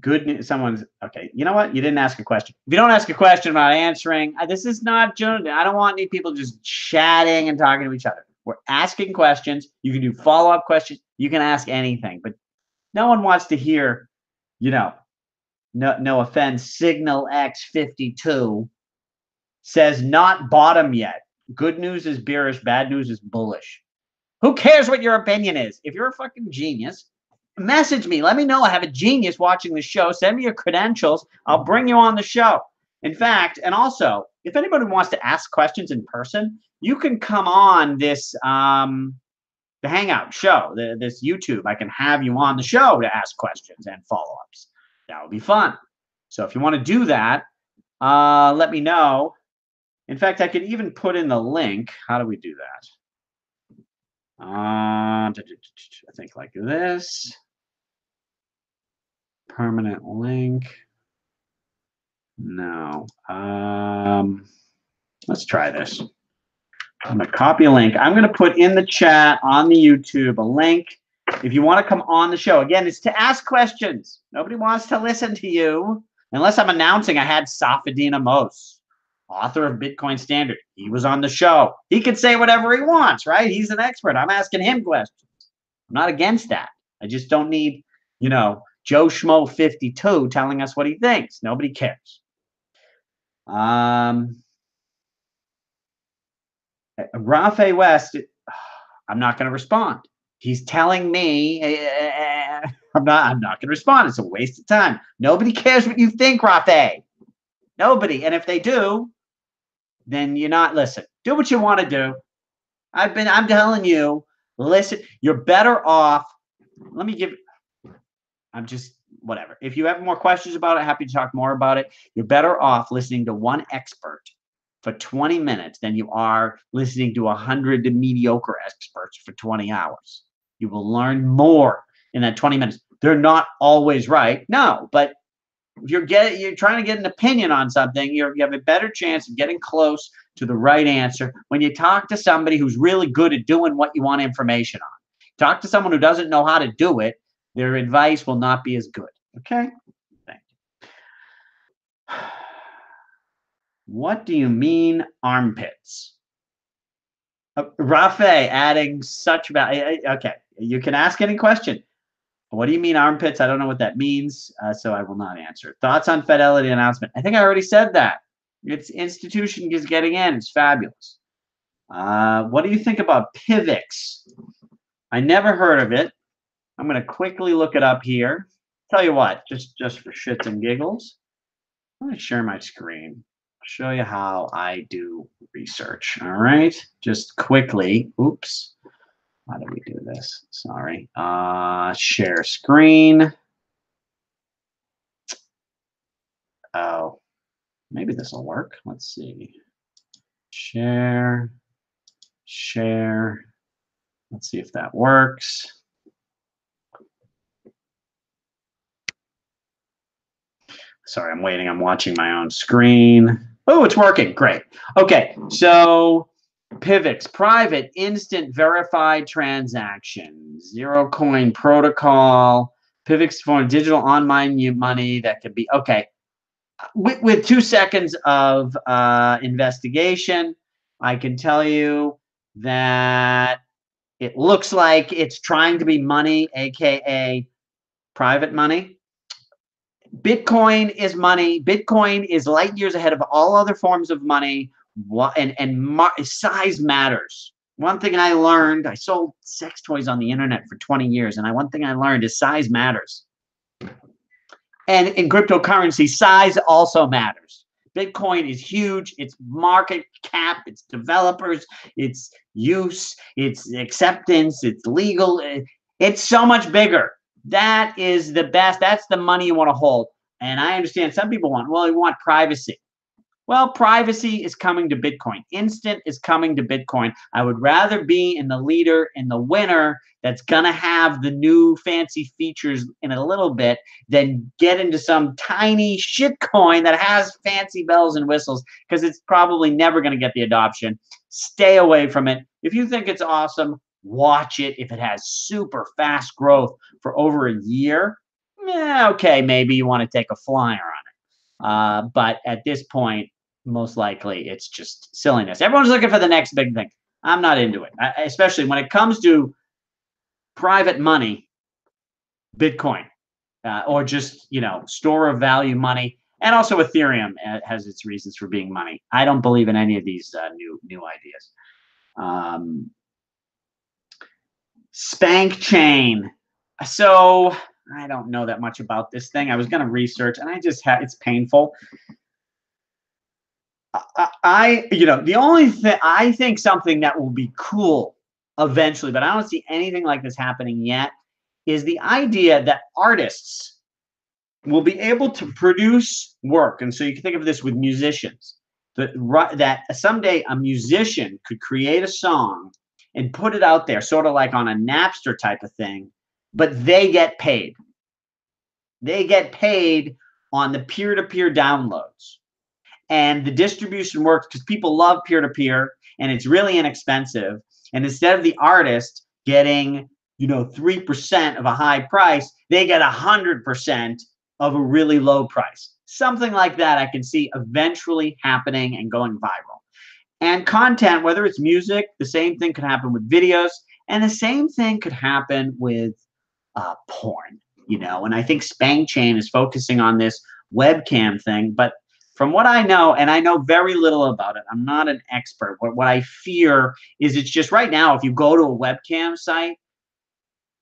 Good news. Someone's okay. You know what? You didn't ask a question. If you don't ask a question about answering, this is not journalism. I don't want any people just chatting and talking to each other. We're asking questions. You can do follow-up questions. You can ask anything, but no one wants to hear, no offense, Signal X52 says not bottom yet. Good news is bearish, bad news is bullish. Who cares what your opinion is? If you're a fucking genius, message me. Let me know I have a genius watching the show. Send me your credentials. I'll bring you on the show. In fact, and also, if anybody wants to ask questions in person, you can come on this the Hangout show, this YouTube. I can have you on the show to ask questions and follow-ups. That would be fun. So if you want to do that, let me know. In fact, I could even put in the link. How do we do that? I think like this. Permanent link. No. Let's try this. I'm going to copy a link. I'm going to put in the chat on the YouTube a link. If you want to come on the show, again, it's to ask questions. Nobody wants to listen to you unless I'm announcing I had Safedin Amos, author of Bitcoin Standard. He was on the show. He can say whatever he wants, right? He's an expert. I'm asking him questions. I'm not against that. I just don't need, Joe Schmo 52 telling us what he thinks. Nobody cares. Rafe West, I'm not going to respond. He's telling me I'm not going to respond. It's a waste of time. Nobody cares what you think, Rafe. Nobody. And if they do, then you're not listen. Do what you want to do. I'm telling you, listen, you're better off. I'm just whatever. If you have more questions about it, happy to talk more about it. You're better off listening to one expert for 20 minutes than you are listening to 100 mediocre experts for 20 hours. You will learn more in that 20 minutes. They're not always right. No, but if you're trying to get an opinion on something, you have a better chance of getting close to the right answer when you talk to somebody who's really good at doing what you want information on. Talk to someone who doesn't know how to do it, their advice will not be as good. Okay? Thank you. What do you mean armpits? Rafe adding such value. Okay, you can ask any question. What do you mean armpits? I don't know what that means, so I will not answer. Thoughts on Fidelity announcement? I think I already said that. Its institution is getting in. It's fabulous. What do you think about PIVX? I never heard of it. I'm going to quickly look it up here. Tell you what, just for shits and giggles, I'm going to share my screen. Show you how I do research. All right, just quickly. Oops. How do we do this? Sorry. Share screen. Oh, maybe this will work. Let's see. Share. Let's see if that works. Sorry, I'm waiting. I'm watching my own screen. Oh, it's working. Great. Okay, so PIVX, private, instant, verified transactions, zero coin protocol. PIVX for digital online money that could be okay. With 2 seconds of investigation, I can tell you that it looks like it's trying to be money, aka private money. Bitcoin is money. Bitcoin is light years ahead of all other forms of money, and size matters. One thing I learned, I sold sex toys on the internet for 20 years, and one thing I learned is size matters. And in cryptocurrency, size also matters. Bitcoin is huge. It's market cap, it's developers, it's use, it's acceptance, it's legal. It's so much bigger. That is the best. That's the money you want to hold. And I understand some people want privacy. Well, privacy is coming to Bitcoin. Instant is coming to Bitcoin. I would rather be in the leader, in the winner, that's going to have the new fancy features in a little bit than get into some tiny shit coin that has fancy bells and whistles, because it's probably never going to get the adoption. Stay away from it. If you think it's awesome, watch it. If it has super fast growth for over a year, okay, maybe you want to take a flyer on it. But at this point, most likely it's just silliness. Everyone's looking for the next big thing. I'm not into it, especially when it comes to private money, Bitcoin, or just store of value money, and also Ethereum has its reasons for being money. I don't believe in any of these new ideas. Spank chain. So I don't know that much about this thing. I was going to research, and it's painful. The only thing I think something that will be cool eventually, but I don't see anything like this happening yet, is the idea that artists will be able to produce work. And so you can think of this with musicians, that someday a musician could create a song and put it out there, sort of like on a Napster type of thing, but they get paid. They get paid on the peer-to-peer downloads. And the distribution works because people love peer-to-peer, and it's really inexpensive. And instead of the artist getting, 3% of a high price, they get 100% of a really low price. Something like that I can see eventually happening and going viral. And content, whether it's music, the same thing could happen with videos, and the same thing could happen with porn. And I think Spank Chain is focusing on this webcam thing, but from what I know, and I know very little about it, I'm not an expert. What I fear is it's just right now, if you go to a webcam site,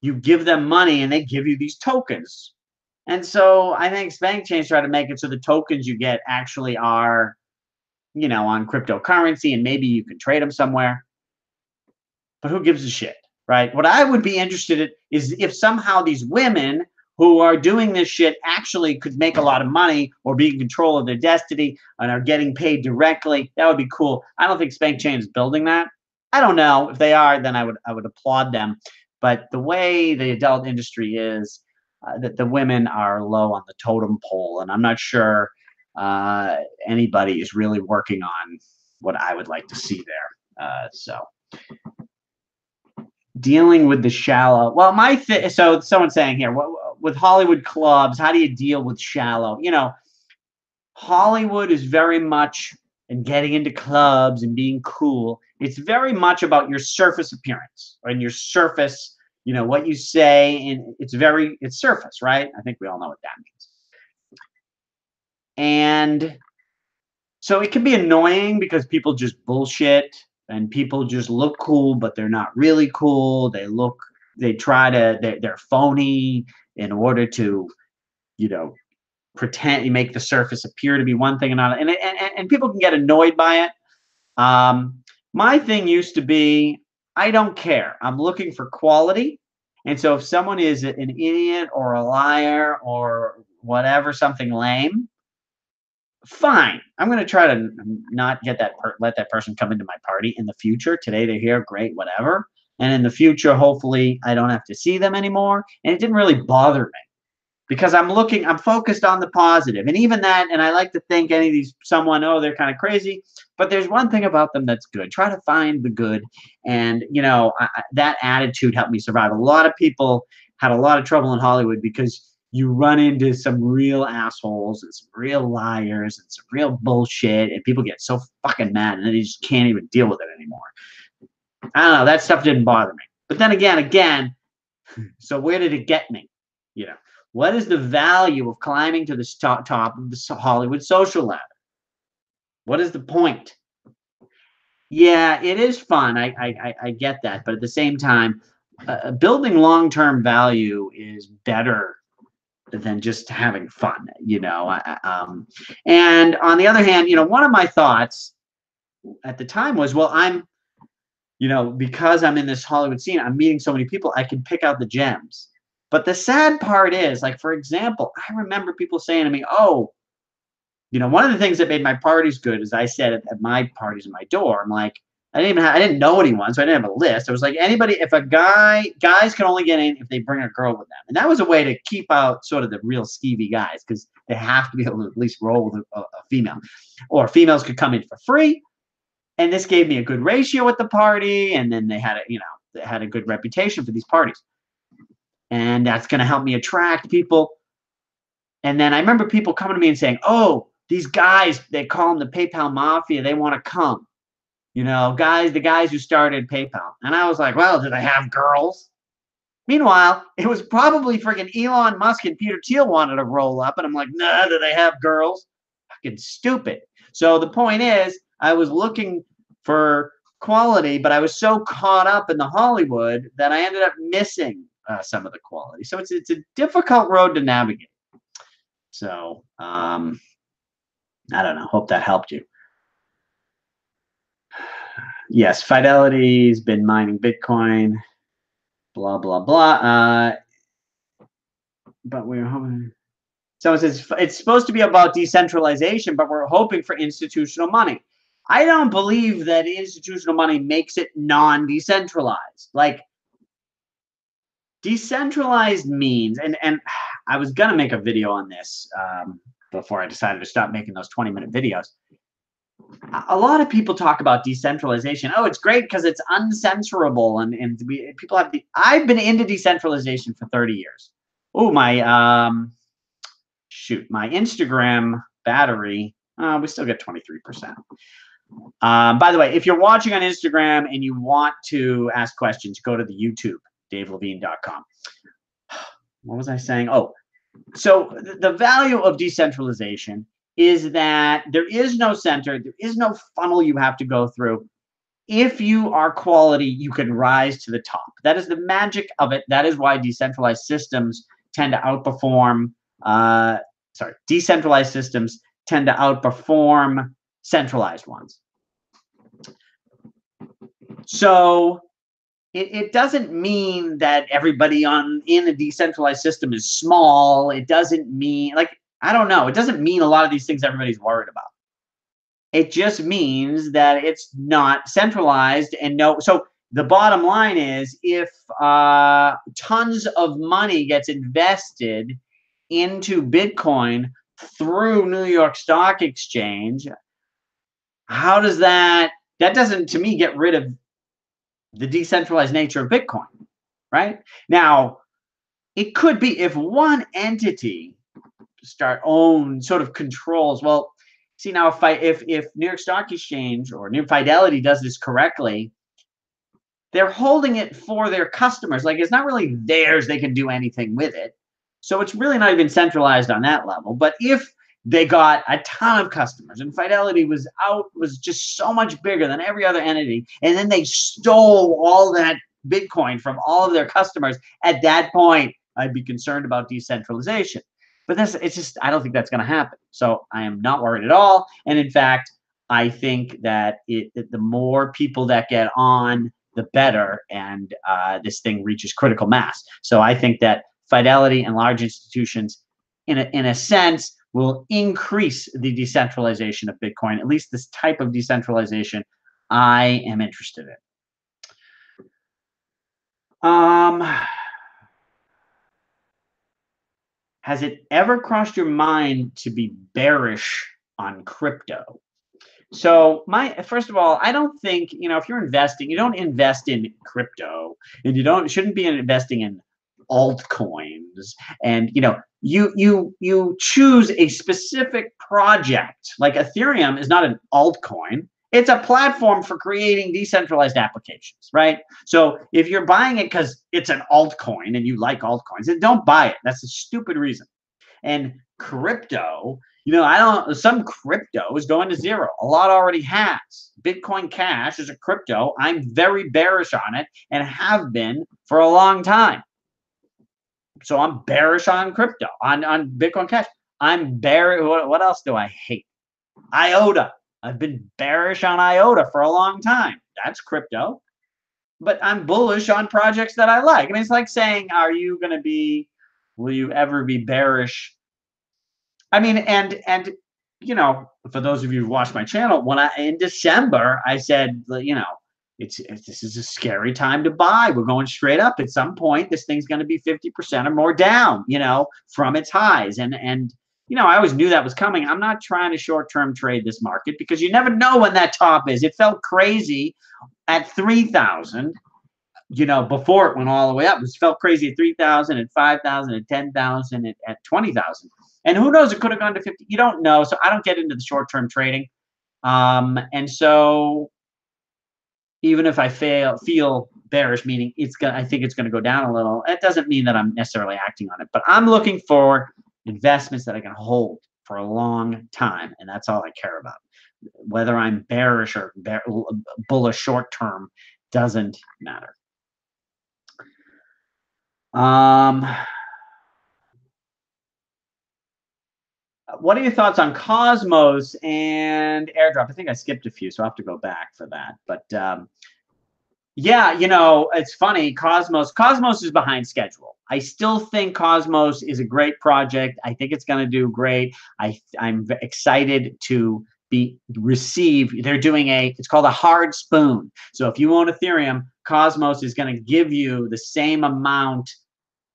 you give them money and they give you these tokens. And so I think Spank Chain's trying to make it so the tokens you get actually are, on cryptocurrency, and maybe you can trade them somewhere. But who gives a shit, right? What I would be interested in is if somehow these women who are doing this shit actually could make a lot of money or be in control of their destiny and are getting paid directly. That would be cool. I don't think Spank Chain is building that. I don't know. If they are, then I would applaud them. But the way the adult industry is, that the women are low on the totem pole, and I'm not sure anybody is really working on what I would like to see there. So dealing with the shallow. Well, so someone's saying here, with Hollywood clubs, how do you deal with shallow? Hollywood is very much, and getting into clubs and being cool. It's very much about your surface appearance and your surface, what you say, and it's surface, right? I think we all know what that means. And so it can be annoying because people just bullshit and people just look cool, but they're not really cool. They're phony in order to, pretend, you make the surface appear to be one thing and not, and people can get annoyed by it. My thing used to be, I don't care. I'm looking for quality. And so if someone is an idiot or a liar or whatever, something lame, fine. I'm going to try to not let that person come into my party in the future. Today they're here, great, whatever. And in the future, hopefully I don't have to see them anymore. And it didn't really bother me because I'm focused on the positive. And even that, and I like to think any of these, they're kind of crazy, but there's one thing about them that's good. Try to find the good. And, that attitude helped me survive. A lot of people had a lot of trouble in Hollywood because you run into some real assholes and some real liars and some real bullshit, and people get so fucking mad and they just can't even deal with it anymore. I don't know. That stuff didn't bother me. But then again, so where did it get me? What is the value of climbing to the top of the Hollywood social ladder? What is the point? Yeah, it is fun. I get that. But at the same time, building long-term value is better than just having fun, and on the other hand, one of my thoughts at the time was, well, because I'm in this Hollywood scene, I'm meeting so many people, I can pick out the gems. But the sad part is, like, for example, I remember people saying to me, oh, one of the things that made my parties good is I said at my parties in my dorm, like, I didn't know anyone, so I didn't have a list. I was like, guys can only get in if they bring a girl with them. And that was a way to keep out sort of the real skeevy guys, because they have to be able to at least roll with a female. Or females could come in for free. And this gave me a good ratio at the party. And then they had a good reputation for these parties. And that's going to help me attract people. And then I remember people coming to me and saying, oh, these guys, they call them the PayPal Mafia, they want to come. The guys who started PayPal. And I was like, well, do they have girls? Meanwhile, it was probably freaking Elon Musk and Peter Thiel wanted to roll up. And I'm like, nah, do they have girls? Fucking stupid. So the point is, I was looking for quality, but I was so caught up in the Hollywood that I ended up missing some of the quality. So it's a difficult road to navigate. So I don't know. Hope that helped you. Yes, Fidelity's been mining Bitcoin, blah, blah, blah. But we're hoping. Someone says it's supposed to be about decentralization, but we're hoping for institutional money. I don't believe that institutional money makes it non-decentralized. Like, decentralized means, and I was going to make a video on this before I decided to stop making those 20-minute videos. A lot of people talk about decentralization. Oh, it's great because it's uncensorable, and people have the. I've been into decentralization for 30 years. Oh, my shoot, my Instagram battery. We still get 23%. By the way, if you're watching on Instagram and you want to ask questions, go to the YouTube, davelevine.com. What was I saying? Oh, so the value of decentralization is that there is no center, there is no funnel you have to go through. If you are quality, you can rise to the top. That is the magic of it. That is why decentralized systems tend to outperform. Decentralized systems tend to outperform centralized ones. So it doesn't mean that everybody in a decentralized system is small. It doesn't mean, like, I don't know. It doesn't mean a lot of these things everybody's worried about. It just means that it's not centralized and no. So the bottom line is, if tons of money gets invested into Bitcoin through New York Stock Exchange, how does that doesn't, to me, get rid of the decentralized nature of Bitcoin, right? Now, it could be if one entity sort of controls. Well, see, now if New York Stock Exchange or New Fidelity does this correctly, they're holding it for their customers. Like, it's not really theirs. They can do anything with it. So it's really not even centralized on that level. But if they got a ton of customers and Fidelity was just so much bigger than every other entity, and then they stole all that Bitcoin from all of their customers, at that point, I'd be concerned about decentralization. But it's just, I don't think that's going to happen. So I am not worried at all. And in fact, I think that the more people that get on, the better, and this thing reaches critical mass. So I think that Fidelity and large institutions, in a sense, will increase the decentralization of Bitcoin. At least this type of decentralization I am interested in. Has it ever crossed your mind to be bearish on crypto? So first of all, I don't think, if you're investing, you don't invest in crypto, and shouldn't be investing in altcoins, and you choose a specific project. Like Ethereum is not an altcoin. It's a platform for creating decentralized applications, right? So if you're buying it because it's an altcoin and you like altcoins, then don't buy it. That's a stupid reason. And crypto, some crypto is going to zero. A lot already has. Bitcoin Cash is a crypto. I'm very bearish on it and have been for a long time. So I'm bearish on crypto, on Bitcoin Cash. I'm bearish. What else do I hate? IOTA. I've been bearish on IOTA for a long time. That's crypto. But I'm bullish on projects that I like. I mean, it's like saying, will you ever be bearish? I mean, and for those of you who watch my channel, in December, I said, this is a scary time to buy. We're going straight up. At some point, this thing's going to be 50% or more down, from its highs. And I always knew that was coming. I'm not trying to short-term trade this market because you never know when that top is. It felt crazy at 3,000. Before it went all the way up. It felt crazy at 3,000, at 5,000, at 10,000, at 20,000. And who knows, it could have gone to 50. You don't know. So I don't get into the short-term trading. And so even if I feel bearish, meaning I think it's going to go down a little, it doesn't mean that I'm necessarily acting on it. But I'm looking for investments that I can hold for a long time. And that's all I care about. Whether I'm bearish or bullish short-term doesn't matter. What are your thoughts on Cosmos and airdrop? I think I skipped a few, so I'll have to go back for that. But yeah, it's funny. Cosmos is behind schedule. I still think Cosmos is a great project. I think it's going to do great. I'm excited to receive. They're doing it's called a hard spoon. So if you own Ethereum, Cosmos is going to give you the same amount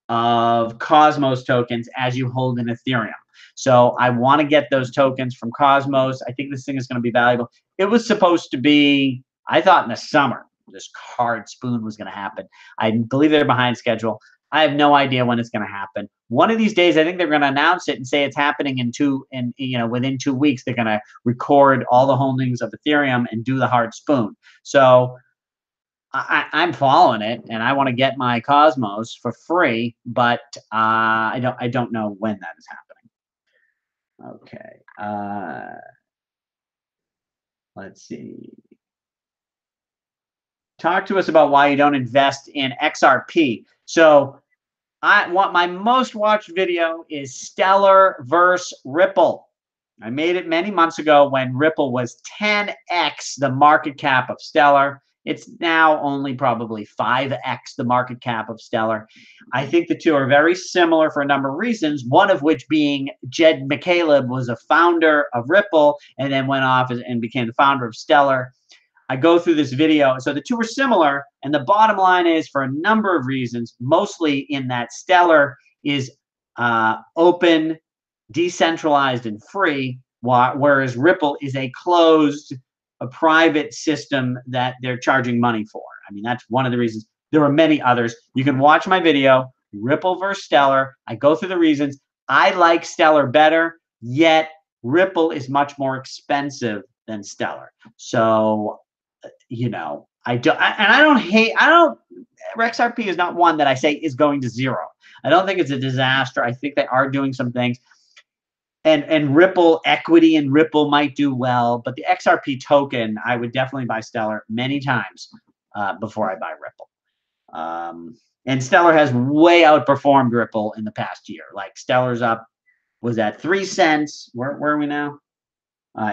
of Cosmos tokens as you hold in Ethereum. So I want to get those tokens from Cosmos. I think this thing is going to be valuable. It was supposed to be, I thought in the summer, this card spoon was going to happen. I believe they're behind schedule. I have no idea when it's going to happen. One of these days, I think they're going to announce it and say it's happening within 2 weeks. They're going to record all the holdings of Ethereum and do the hard spoon. So I'm following it, and I want to get my Cosmos for free, but I don't know when that is happening. Okay, let's see. Talk to us about why you don't invest in XRP. So my most watched video is Stellar versus Ripple. I made it many months ago when Ripple was 10x the market cap of Stellar. It's now only probably 5x the market cap of Stellar. I think the two are very similar for a number of reasons, one of which being Jed McCaleb was a founder of Ripple and then went off and became the founder of Stellar. I go through this video. So the two are similar, and the bottom line is for a number of reasons, mostly in that Stellar is open, decentralized, and free, whereas Ripple is a closed, a private system that they're charging money for. I mean, that's one of the reasons. There are many others. You can watch my video, Ripple versus Stellar. I go through the reasons. I like Stellar better, yet Ripple is much more expensive than Stellar. So, XRP is not one that I say is going to zero. I don't think it's a disaster. I think they are doing some things. And Ripple equity and Ripple might do well, but the XRP token, I would definitely buy Stellar many times before I buy Ripple. And Stellar has way outperformed Ripple in the past year. Like Stellar's up, was at 3 cents. Where are we now?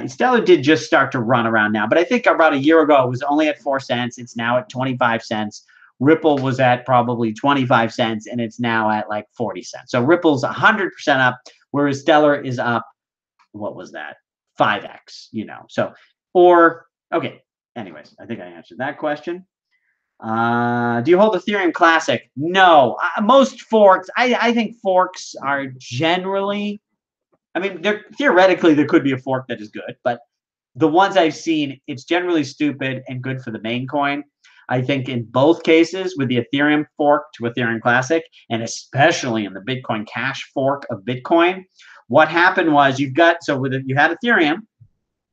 Stellar did just start to run around now, but I think about a year ago it was only at 4 cents. It's now at 25 cents. Ripple was at probably 25 cents, and it's now at like 40 cents. So Ripple's 100% up, whereas Stellar is up, what was that? 5x, So, okay. Anyways, I think I answered that question. Do you hold Ethereum Classic? No. Most forks, I think forks are generally, I mean, theoretically, there could be a fork that is good, but the ones I've seen, it's generally stupid and good for the main coin. I think in both cases, with the Ethereum fork to Ethereum Classic, and especially in the Bitcoin Cash fork of Bitcoin, what happened was you had Ethereum,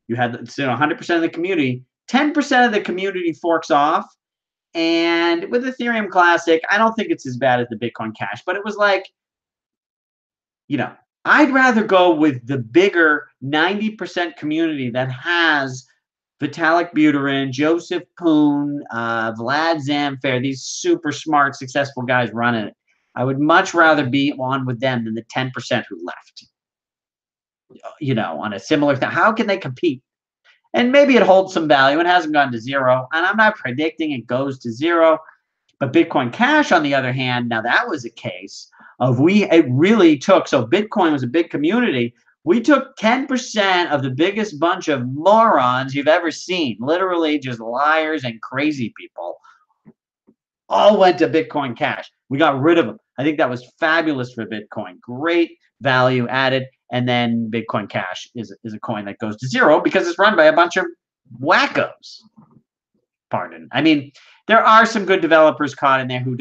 you had 100% of the community, 10% of the community forks off, and with Ethereum Classic, I don't think it's as bad as the Bitcoin Cash, but it was like, I'd rather go with the bigger 90% community that has Vitalik Buterin, Joseph Poon, Vlad Zamfir, these super smart, successful guys running it. I would much rather be on with them than the 10% who left. On a similar thing. How can they compete? And maybe it holds some value. It hasn't gone to zero. And I'm not predicting it goes to zero. But Bitcoin Cash, on the other hand, now that was a case of it really took, so Bitcoin was a big community. We took 10% of the biggest bunch of morons you've ever seen, literally just liars and crazy people, all went to Bitcoin Cash. We got rid of them. I think that was fabulous for Bitcoin. Great value added. And then Bitcoin Cash is a coin that goes to zero because it's run by a bunch of wackos. Pardon. I mean, there are some good developers caught in there who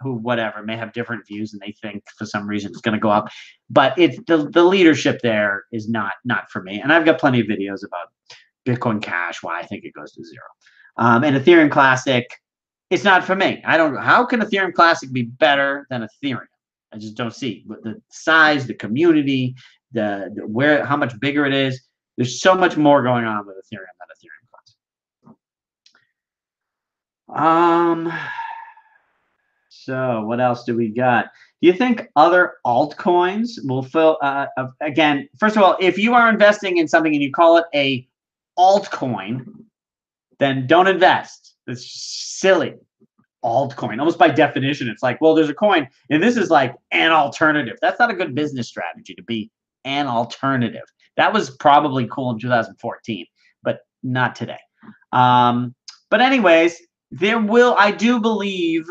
whatever, may have different views and they think for some reason it's going to go up. But it's the leadership there is not for me. And I've got plenty of videos about Bitcoin Cash, why I think it goes to zero. And Ethereum Classic, it's not for me. How can Ethereum Classic be better than Ethereum? I just don't see the size, the community, how much bigger it is. There's so much more going on with Ethereum than Ethereum Classic. So what else do we got? Do you think other altcoins will fill? Again, first of all, if you are investing in something and you call it a altcoin, then don't invest. It's silly. Altcoin, almost by definition, it's like, well, there's a coin, and this is like an alternative. That's not a good business strategy to be an alternative. That was probably cool in 2014, but not today. But anyways, I do believe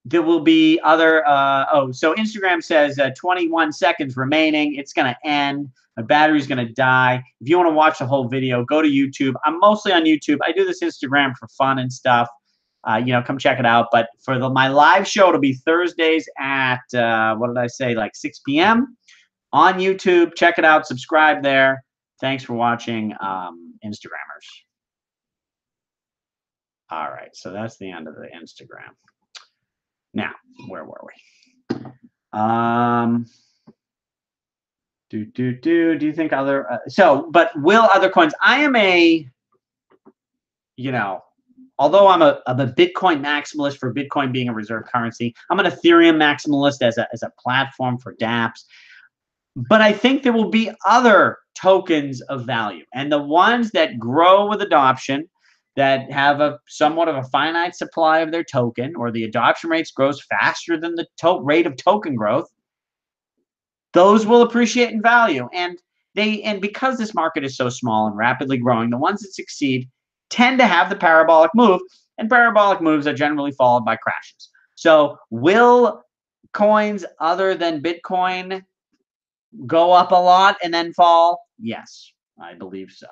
there will be other, oh, so Instagram says 21 seconds remaining. It's going to end. My battery's going to die. If you want to watch the whole video, go to YouTube. I'm mostly on YouTube. I do this Instagram for fun and stuff. You know, come check it out. But for my live show, it'll be Thursdays at, what did I say, like 6 p.m. on YouTube. Check it out. Subscribe there. Thanks for watching, Instagrammers. All right, so that's the end of the Instagram. Now, where were we? Do you think other, but will other coins, I am a, you know, although I'm a Bitcoin maximalist for Bitcoin being a reserve currency, I'm an Ethereum maximalist as a platform for dApps. But I think there will be other tokens of value, and the ones that grow with adoption, that have a somewhat of a finite supply of their token, or the adoption rates grows faster than the rate of token growth, those will appreciate in value. And because this market is so small and rapidly growing, the ones that succeed tend to have the parabolic move, and parabolic moves are generally followed by crashes. So will coins other than Bitcoin go up a lot and then fall? Yes, I believe so.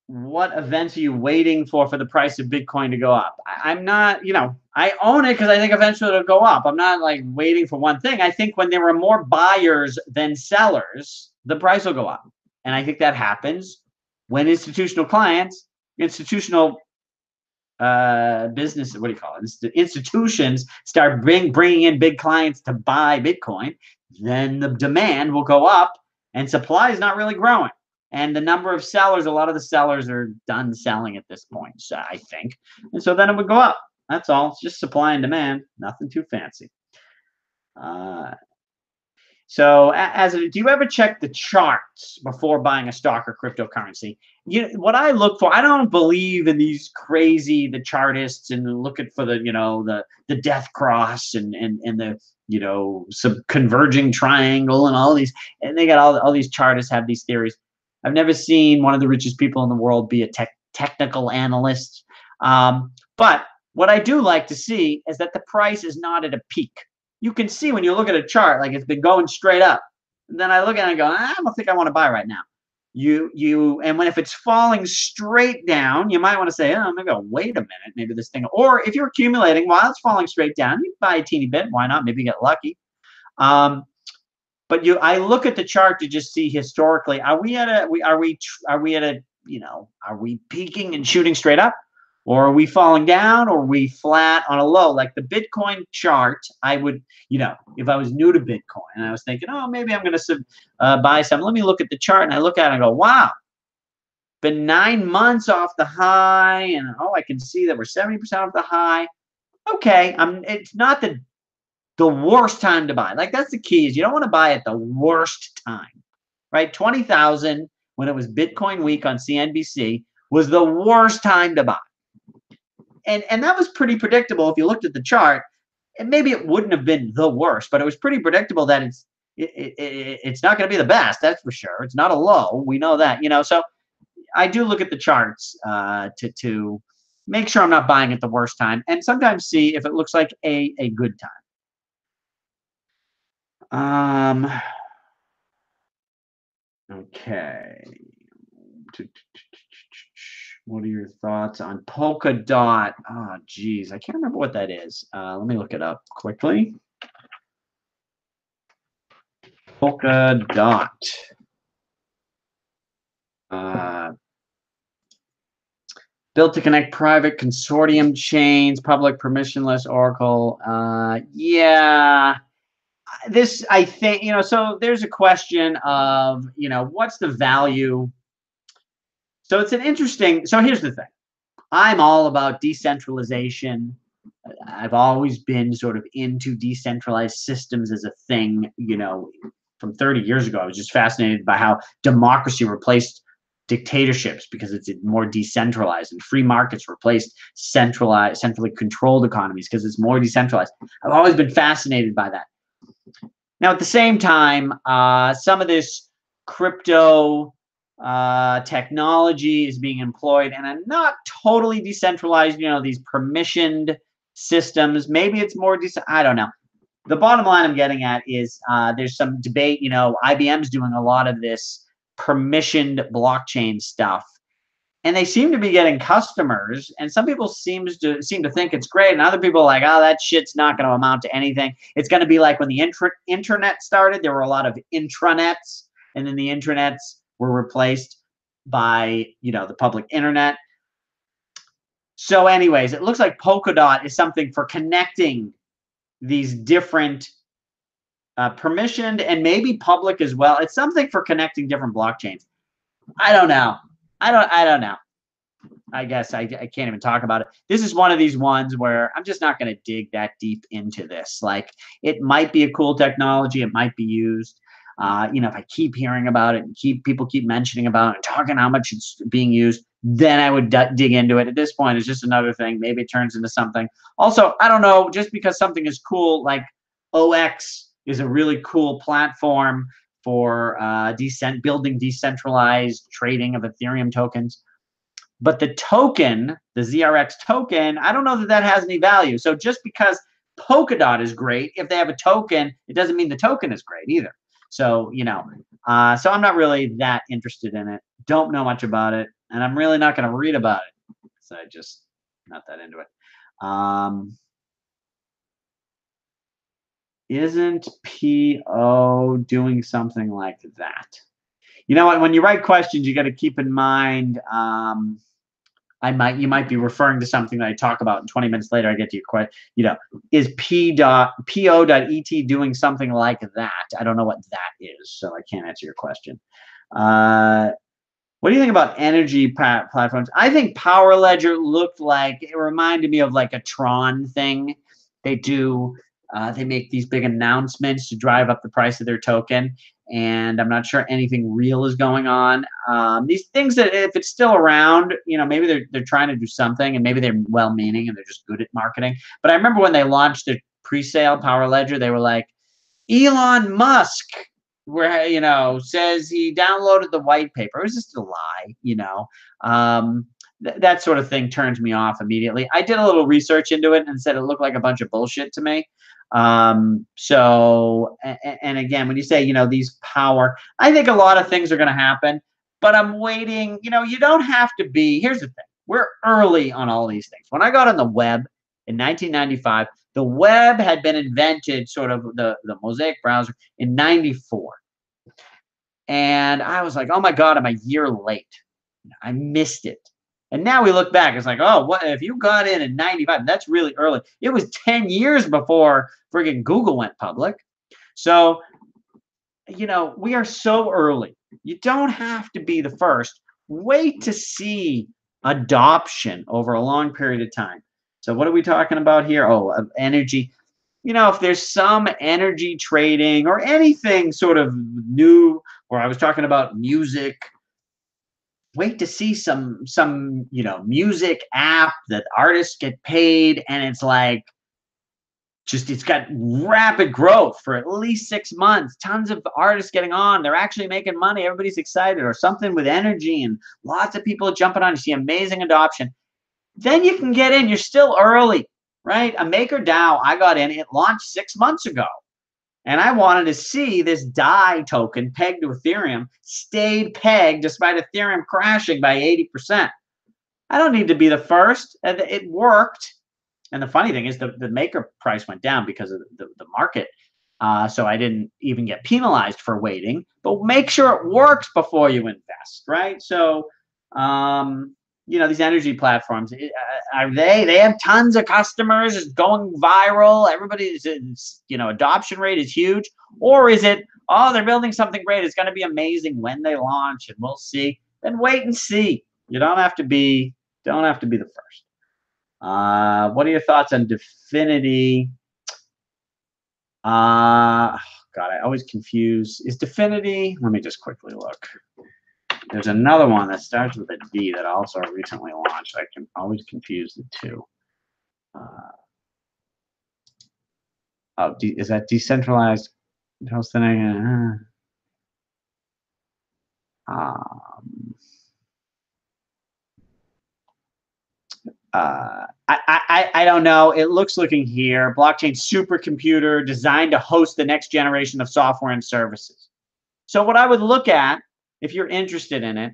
What events are you waiting for the price of Bitcoin to go up? I'm not, you know, I own it because I think eventually it'll go up. I'm not like waiting for one thing. I think when there are more buyers than sellers, the price will go up. And I think that happens when institutional clients, institutional business, what do you call it? Institutions start bringing in big clients to buy Bitcoin, then the demand will go up and supply is not really growing. And the number of sellers, a lot of the sellers are done selling at this point, so I think. And so then it would go up. That's all. It's just supply and demand. Nothing too fancy. So do you ever check the charts before buying a stock or cryptocurrency? What I look for, I don't believe in these crazy, the chartists and looking for the, you know, the death cross and the, you know, some converging triangle and all these, and they got all these chartists have these theories. I've never seen one of the richest people in the world be a technical analyst. But what I do like to see is that the price is not at a peak. You can see when you look at a chart, like it's been going straight up. And then I look at it and go, I don't think I want to buy right now. And if it's falling straight down, you might want to say, oh, I'm going to go, wait a minute, maybe this thing. Or if you're accumulating while it's falling straight down, you buy a teeny bit. Why not? Maybe get lucky. But I look at the chart to just see historically, are we peaking and shooting straight up, or are we falling down, or are we flat on a low? Like the Bitcoin chart, I would, you know, if I was new to Bitcoin and I was thinking, oh, maybe I'm going to buy some, let me look at the chart, and I look at it and I go, wow, been 9 months off the high, and I can see that we're 70% off the high. Okay, it's not the worst time to buy. Like that's the key, is you don't want to buy at the worst time, right? 20,000 when it was Bitcoin week on CNBC was the worst time to buy. And that was pretty predictable if you looked at the chart. And maybe it wouldn't have been the worst, but it was pretty predictable that it's not going to be the best. That's for sure. It's not a low. We know that, you know. So I do look at the charts to make sure I'm not buying at the worst time, and sometimes see if it looks like a good time. Okay. What are your thoughts on Polkadot? Oh, geez, I can't remember what that is. Let me look it up quickly. Polkadot. Built to connect private consortium chains, public permissionless Oracle. Yeah. This, I think, you know, so there's a question of, you know, what's the value? So it's an interesting, so here's the thing. I'm all about decentralization. I've always been sort of into decentralized systems as a thing, you know, from 30 years ago. I was just fascinated by how democracy replaced dictatorships because it's more decentralized, and free markets replaced centrally controlled economies because it's more decentralized. I've always been fascinated by that. Now, at the same time, some of this crypto technology is being employed and a not totally decentralized, these permissioned systems. Maybe it's more decent. I don't know. The bottom line I'm getting at is there's some debate. IBM's doing a lot of this permissioned blockchain stuff, and they seem to be getting customers. And some people seem to think it's great, and other people are like, oh, that shit's not going to amount to anything. It's going to be like when the internet started. There were a lot of intranets, and then the intranets were replaced by the public internet. So, anyways, it looks like Polkadot is something for connecting these different permissioned and maybe public as well. It's something for connecting different blockchains. I don't know. I don't know. I guess I can't even talk about it. This is one of these ones where I'm just not going to dig that deep into this. Like, it might be a cool technology. It might be used. If I keep hearing about it and people keep mentioning about it and talking how much it's being used, then I would dig into it. At this point, it's just another thing. Maybe it turns into something. Also, I don't know, just because something is cool, like OX is a really cool platform for building decentralized trading of Ethereum tokens. But the token, the ZRX token, I don't know that has any value. So just because Polkadot is great, if they have a token, it doesn't mean the token is great either. So, so I'm not really that interested in it. Don't know much about it. And I'm really not going to read about it. So I just not that into it. Isn't PO doing something like that? You know what? When you write questions, you got to keep in mind. You might be referring to something that I talk about, and 20 minutes later I get to your question. Is po.et doing something like that? I don't know what that is, so I can't answer your question. What do you think about energy platforms? I think Power Ledger looked like, it reminded me of like a Tron thing. They make these big announcements to drive up the price of their token, and I'm not sure anything real is going on. These things that, if it's still around, maybe they're trying to do something, and maybe they're well-meaning and they're just good at marketing. But I remember when they launched the pre-sale Power Ledger, they were like, Elon Musk, says he downloaded the white paper. It was just a lie. That sort of thing turns me off immediately. I did a little research into it and said it looked like a bunch of bullshit to me. So, and again, when you say, these power, I think a lot of things are going to happen, but I'm waiting. You don't have to be. Here's the thing. We're early on all these things. When I got on the web in 1995, the web had been invented, sort of the Mosaic browser, in 94. And I was like, oh my God, I'm a year late. I missed it. And now we look back, it's like, oh, what if you got in 95? That's really early. It was 10 years before friggin' Google went public. So, we are so early. You don't have to be the first. Wait to see adoption over a long period of time. So what are we talking about here? Oh, energy. If there's some energy trading or anything sort of new, or I was talking about music, wait to see some music app that artists get paid, and it's like, it's got rapid growth for at least 6 months. Tons of artists getting on. They're actually making money. Everybody's excited, or something with energy and lots of people jumping on. You see amazing adoption. Then you can get in. You're still early, right? A MakerDAO, I got in. It launched 6 months ago. And I wanted to see this DAI token pegged to Ethereum stayed pegged despite Ethereum crashing by 80%. I don't need to be the first. It worked. And the funny thing is the maker price went down because of the market. So I didn't even get penalized for waiting. But make sure it works before you invest, right? So, these energy platforms, they have tons of customers. It's going viral. Everybody's, adoption rate is huge. Or is it, oh, they're building something great. It's going to be amazing when they launch, and we'll see. Then wait and see. You don't have to be the first. What are your thoughts on Definity? God, I always confuse. Is Definity? Let me just quickly look. There's another one that starts with a D that also recently launched. I can always confuse the two. Is that decentralized hosting? Um, I don't know. It looks looking here. Blockchain supercomputer designed to host the next generation of software and services. So what I would look at, if you're interested in it,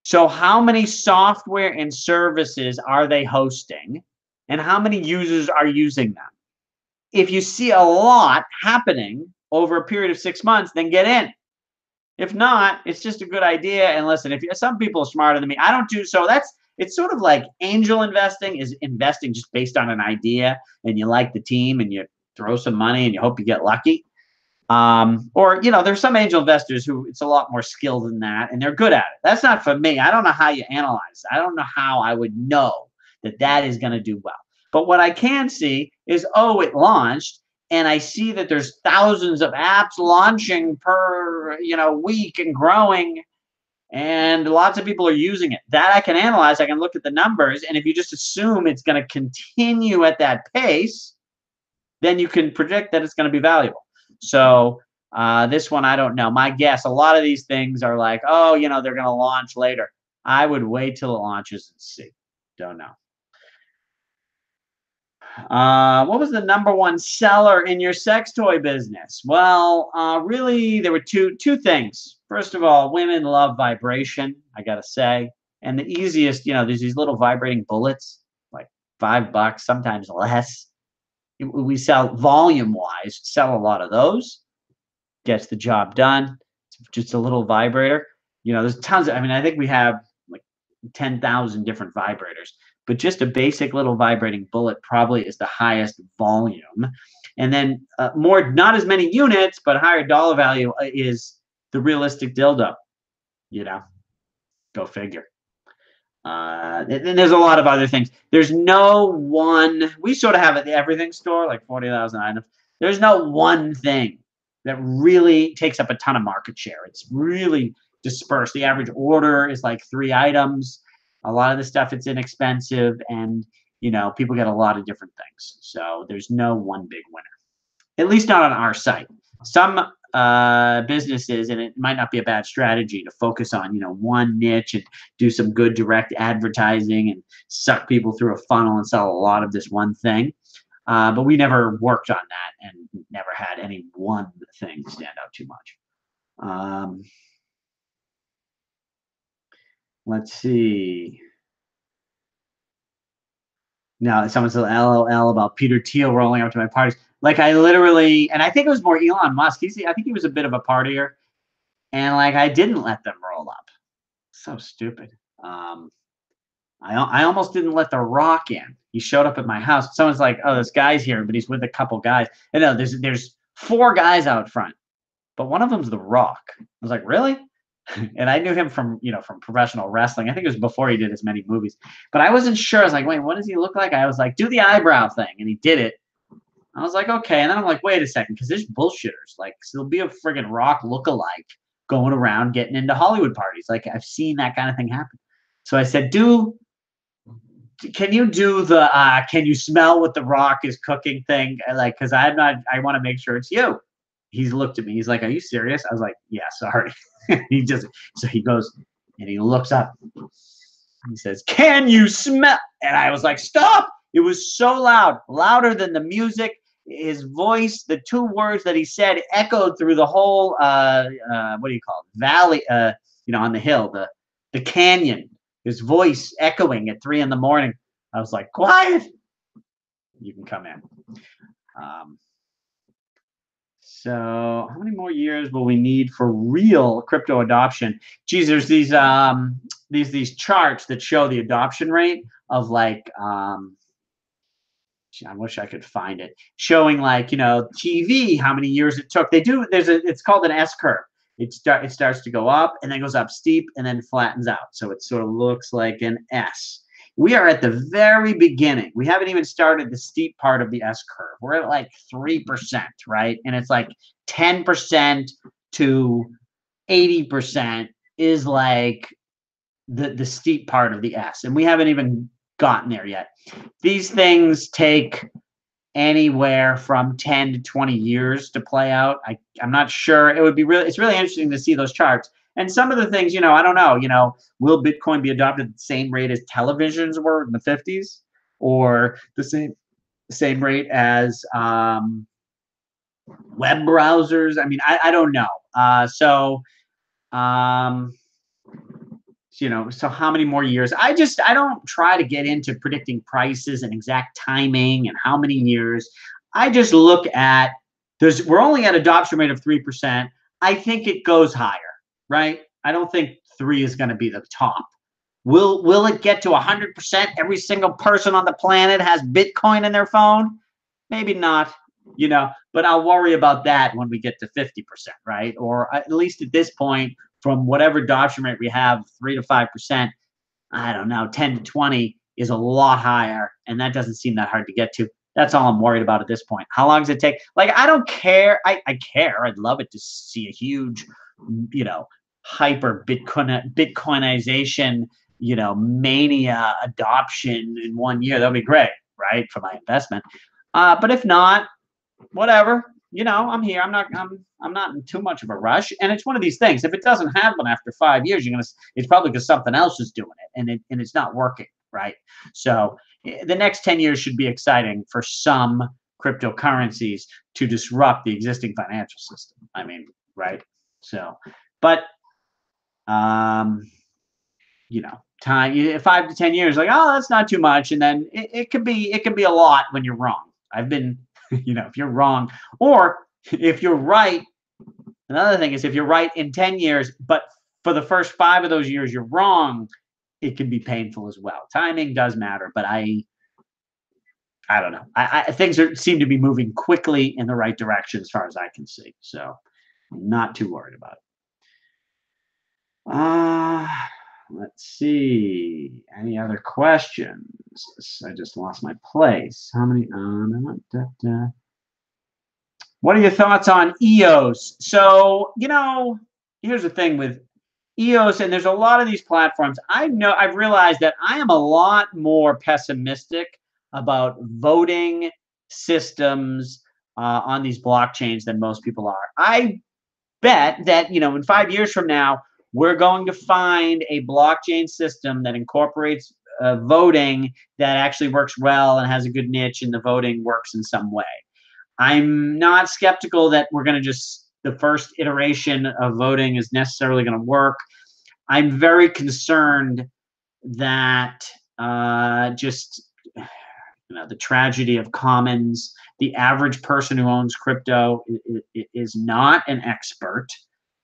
so how many software and services are they hosting, and how many users are using them? If you see a lot happening over a period of 6 months, then get in. If not, it's just a good idea. And listen, if some people are smarter than me, I don't do so. It's sort of like angel investing is investing just based on an idea, and you like the team and you throw some money and you hope you get lucky. Or there's some angel investors who it's a lot more skill than that, and they're good at it. That's not for me. I don't know how you analyze. I don't know how I would know that that is going to do well. But what I can see is, oh, it launched, and I see that there's thousands of apps launching per week and growing, and lots of people are using it. That I can analyze. I can look at the numbers, and if you just assume it's going to continue at that pace, then you can predict that it's going to be valuable. So this one, I don't know. My guess, a lot of these things are like, oh, they're going to launch later. I would wait till it launches and see. Don't know. What was the number one seller in your sex toy business? Well, really, there were two things. First of all, women love vibration, I gotta say. And the easiest, there's these little vibrating bullets, like $5, sometimes less. We sell volume wise, sell a lot of those. Gets the job done. It's just a little vibrator. There's tons of, I think we have like 10,000 different vibrators, but just a basic little vibrating bullet probably is the highest volume. And then not as many units, but higher dollar value is the realistic dildo. Go figure. And there's a lot of other things. There's no one, we sort of have at the everything store, like 40,000 items. There's no one thing that really takes up a ton of market share. It's really dispersed. The average order is like 3 items. A lot of the stuff, it's inexpensive, and people get a lot of different things. So there's no one big winner, at least not on our site. Some businesses, and it might not be a bad strategy to focus on one niche and do some good direct advertising and suck people through a funnel and sell a lot of this one thing. But we never worked on that and never had any one thing stand out too much. Let's see. Now, someone said LOL about Peter Thiel rolling up to my parties. Like, I literally, and I think it was more Elon Musk. I think he was a bit of a partier, and like I didn't let them roll up. So stupid. I almost didn't let The Rock in. He showed up at my house. Someone's like, "Oh, this guy's here," but he's with a couple guys. And no, there's 4 guys out front, but one of them's The Rock. I was like, "Really?" And I knew him from professional wrestling. I think it was before he did as many movies, but I wasn't sure. I was like, "Wait, what does he look like?" I was like, "Do the eyebrow thing," and he did it. I was like, okay. And then I'm like, wait a second, because there's bullshitters. Like, so there'll be a friggin' Rock lookalike going around getting into Hollywood parties. Like, I've seen that kind of thing happen. So I said, can you do the can you smell what The Rock is cooking thing? Like, because I want to make sure it's you. He's looked at me. He's like, are you serious? I was like, yeah, sorry. So he goes and he looks up. He says, can you smell? And I was like, stop. It was so loud, louder than the music. His voice, the 2 words that he said echoed through the whole, what do you call it? Valley, on the hill, the canyon. His voice echoing at 3 a.m. I was like, quiet. You can come in. So how many more years will we need for real crypto adoption? Geez, there's these charts that show the adoption rate of like, I wish I could find it, showing like, TV, how many years it took. It's called an S curve. It starts to go up and then goes up steep and then flattens out. So it sort of looks like an S. We are at the very beginning. We haven't even started the steep part of the S curve. We're at like 3%, right? And it's like 10% to 80% is like the steep part of the S. And we haven't even gotten there yet. These things take anywhere from 10 to 20 years to play out. I'm not sure. It's really interesting to see those charts. And some of the things, I don't know, will Bitcoin be adopted at the same rate as televisions were in the 50s, or the same rate as web browsers? I mean, I don't know. Um, so how many more years? I don't try to get into predicting prices and exact timing and how many years. I just look at we're only at adoption rate of 3%. I think it goes higher, right? I don't think 3 is going to be the top. Will it get to 100%? Every single person on the planet has Bitcoin in their phone? Maybe not, but I'll worry about that when we get to 50%, right? Or at least at this point, from whatever adoption rate we have, 3 to 5%, I don't know, 10 to 20 is a lot higher, and that doesn't seem that hard to get to. That's all I'm worried about at this point. How long does it take? Like, I don't care. I care. I'd love it to see a huge, hyper Bitcoinization, mania adoption in 1 year. That'd be great, right, for my investment. But if not, whatever. I'm here. I'm not in too much of a rush. And it's one of these things. If it doesn't happen after 5 years, it's probably because something else is doing it, and it's not working, right? So the next 10 years should be exciting for some cryptocurrencies to disrupt the existing financial system. I mean, right? So, but time 5 to 10 years, like, oh, that's not too much, and then it could be a lot when you're wrong. I've been, if you're wrong, or if you're right. Another thing is, if you're right in 10 years, but for the first 5 of those years you're wrong, it can be painful as well. Timing does matter, but I don't know. Things seem to be moving quickly in the right direction as far as I can see. So I'm not too worried about it. Let's see. Any other questions? I just lost my place. How many? What are your thoughts on EOS? So, here's the thing with EOS, and there's a lot of these platforms. I've realized that I am a lot more pessimistic about voting systems on these blockchains than most people are. I bet that, in 5 years from now, we're going to find a blockchain system that incorporates voting that actually works well and has a good niche, and the voting works in some way. I'm not skeptical that we're going to the first iteration of voting is necessarily going to work. I'm very concerned that the tragedy of commons, the average person who owns crypto is not an expert.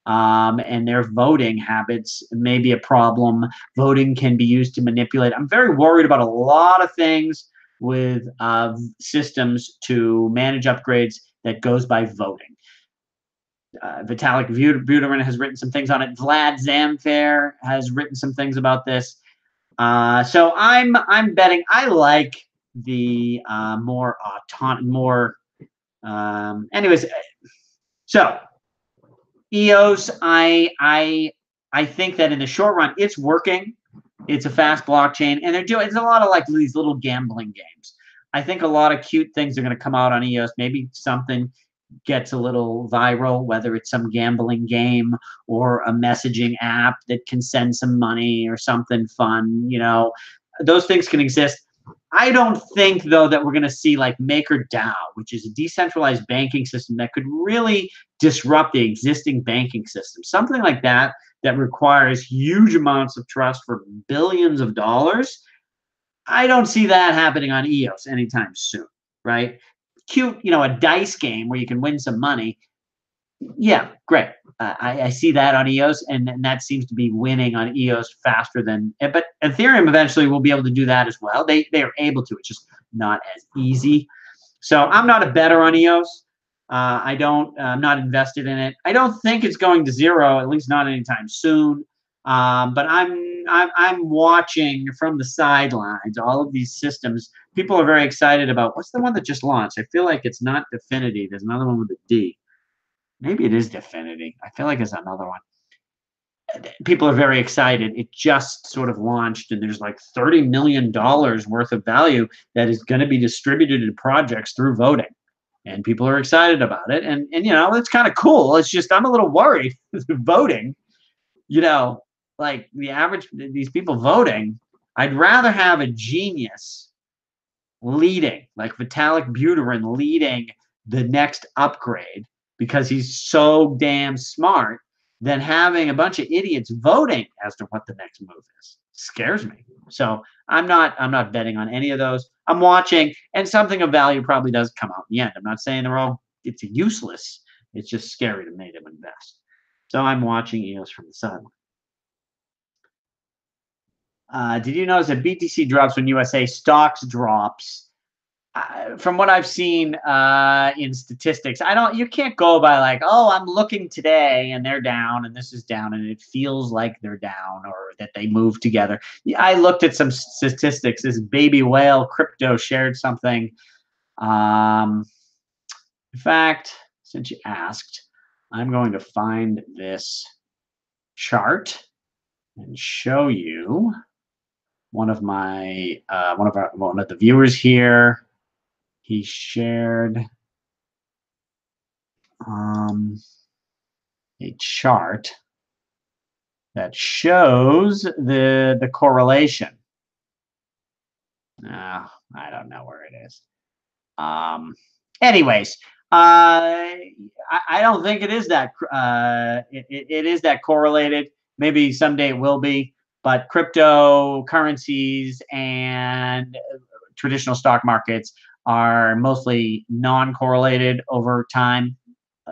And their voting habits may be a problem. Voting can be used to manipulate. I'm very worried about a lot of things with systems to manage upgrades that goes by voting. Vitalik Buterin has written some things on it. Vlad Zamfir has written some things about this. So I'm betting. I like the more autonomous, anyways. So EOS, I think that in the short run, it's working. It's a fast blockchain, and it's a lot of like these little gambling games. I think a lot of cute things are going to come out on EOS. Maybe something gets a little viral, whether it's some gambling game or a messaging app that can send some money or something fun. Those things can exist. I don't think, though, that we're going to see like MakerDAO, which is a decentralized banking system that could really disrupt the existing banking system. Something like that requires huge amounts of trust for billions of dollars. I don't see that happening on EOS anytime soon, right? Cute, a dice game where you can win some money. Yeah, great. I see that on EOS, and that seems to be winning on EOS faster than. But Ethereum eventually will be able to do that as well. They are able to. It's just not as easy. So I'm not a bettor on EOS. I'm not invested in it. I don't think it's going to zero, at least not anytime soon. But I'm watching from the sidelines all of these systems. People are very excited about. What's the one that just launched? I feel like it's not Definity. There's another one with a D. Maybe it is Definity. I feel like it's another one. People are very excited. It just sort of launched, and there's like $30 million worth of value that is going to be distributed to projects through voting. And people are excited about it. And it's kind of cool. It's just I'm a little worried with voting. you know, like the average, these people voting, I'd rather have a genius leading, like Vitalik Buterin leading the next upgrade because he's so damn smart than having a bunch of idiots voting as to what the next move is. Scares me. So I'm not betting on any of those. I'm watching, and something of value probably does come out in the end. I'm not saying they're all it's useless. It's just scary to me to invest. So I'm watching EOS from the sideline. Did you notice that BTC drops when USA stocks drops? From what I've seen in statistics, you can't go by like, oh, I'm looking today and they're down and this is down and it feels like they're down or that they move together. Yeah, I looked at some statistics. This baby whale crypto shared something. In fact, since you asked, I'm going to find this chart and show you one of the viewers here. He shared a chart that shows the correlation. I don't know where it is. Anyways, I don't think it is that it is that correlated. Maybe someday it will be, but cryptocurrencies and traditional stock markets are mostly non-correlated over time,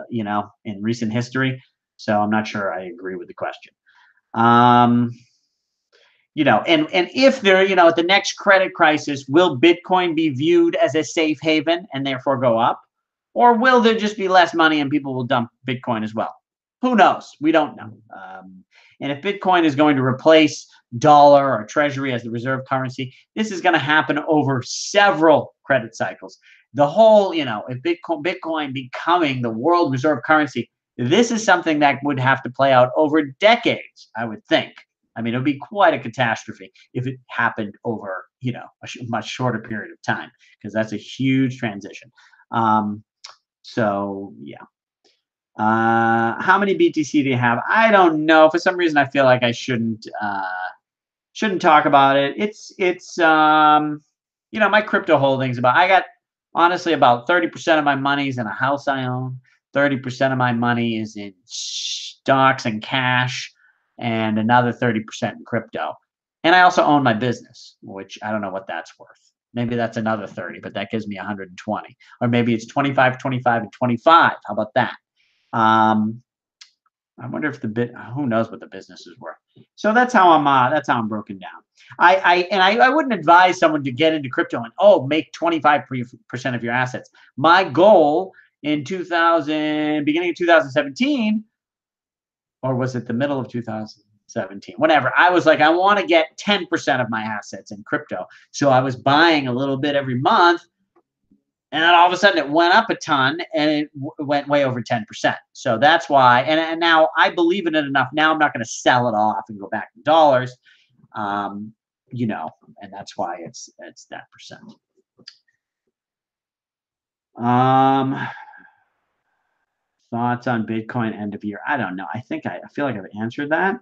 in recent history. So I'm not sure I agree with the question. And if there, at the next credit crisis, will Bitcoin be viewed as a safe haven and therefore go up? Or will there just be less money and people will dump Bitcoin as well? Who knows? We don't know. And if Bitcoin is going to replace dollar or treasury as the reserve currency, this is going to happen over several credit cycles. The whole, if Bitcoin becoming the world reserve currency, this is something that would have to play out over decades, I would think. I mean, it would be quite a catastrophe if it happened over, a much shorter period of time, because that's a huge transition. So yeah. How many BTC do you have? I don't know. For some reason, I feel like I shouldn't talk about it. It's my crypto holdings. I got honestly about 30% of my money is in a house I own. 30% of my money is in stocks and cash, and another 30% in crypto. And I also own my business, which I don't know what that's worth. Maybe that's another 30, but that gives me 120. Or maybe it's 25, 25, and 25. How about that? I wonder if who knows what the business is worth. So that's how I'm broken down. I wouldn't advise someone to get into crypto and make 25% of your assets. My goal in beginning of 2017, or was it the middle of 2017? Whenever, I was like, I want to get 10% of my assets in crypto. So I was buying a little bit every month. And then all of a sudden it went up a ton and it went way over 10%. So that's why, and now I believe in it enough. Now I'm not going to sell it off and go back to dollars, and that's why it's that percent. Thoughts on Bitcoin end of year? I don't know. I feel like I've answered that.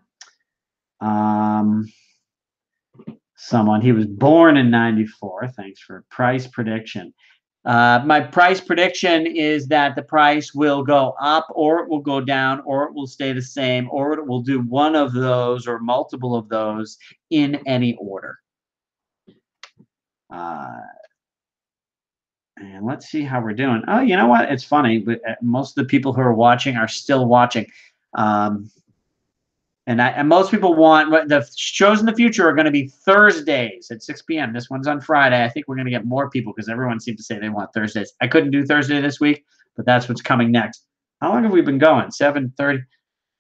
Someone, he was born in 94. Thanks for price prediction. My price prediction is that the price will go up, or it will go down, or it will stay the same, or it will do one of those or multiple of those in any order. And let's see how we're doing. Oh, you know what? It's funny, but most of the people who are watching are still watching. And most people want the shows in the future are going to be Thursdays at 6 p.m. This one's on Friday. I think we're going to get more people because everyone seems to say they want Thursdays. I couldn't do Thursday this week, but that's what's coming next. How long have we been going? 7:30,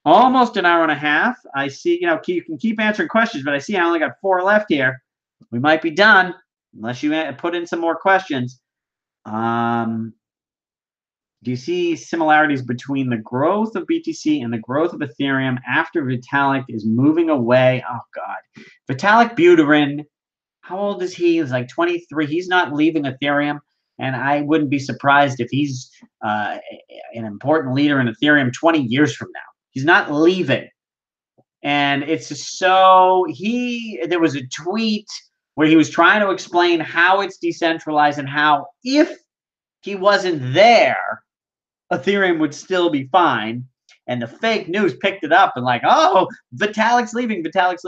almost an hour and a half. I see. You can keep answering questions, but I see I only got 4 left here. We might be done unless you put in some more questions. Do you see similarities between the growth of BTC and the growth of Ethereum after Vitalik is moving away? Oh, God. Vitalik Buterin, how old is he? He's like 23. He's not leaving Ethereum. And I wouldn't be surprised if he's an important leader in Ethereum 20 years from now. He's not leaving. And it's so there was a tweet where he was trying to explain how it's decentralized and how if he wasn't there, Ethereum would still be fine. And the fake news picked it up and like, oh, Vitalik's leaving, Vitalik's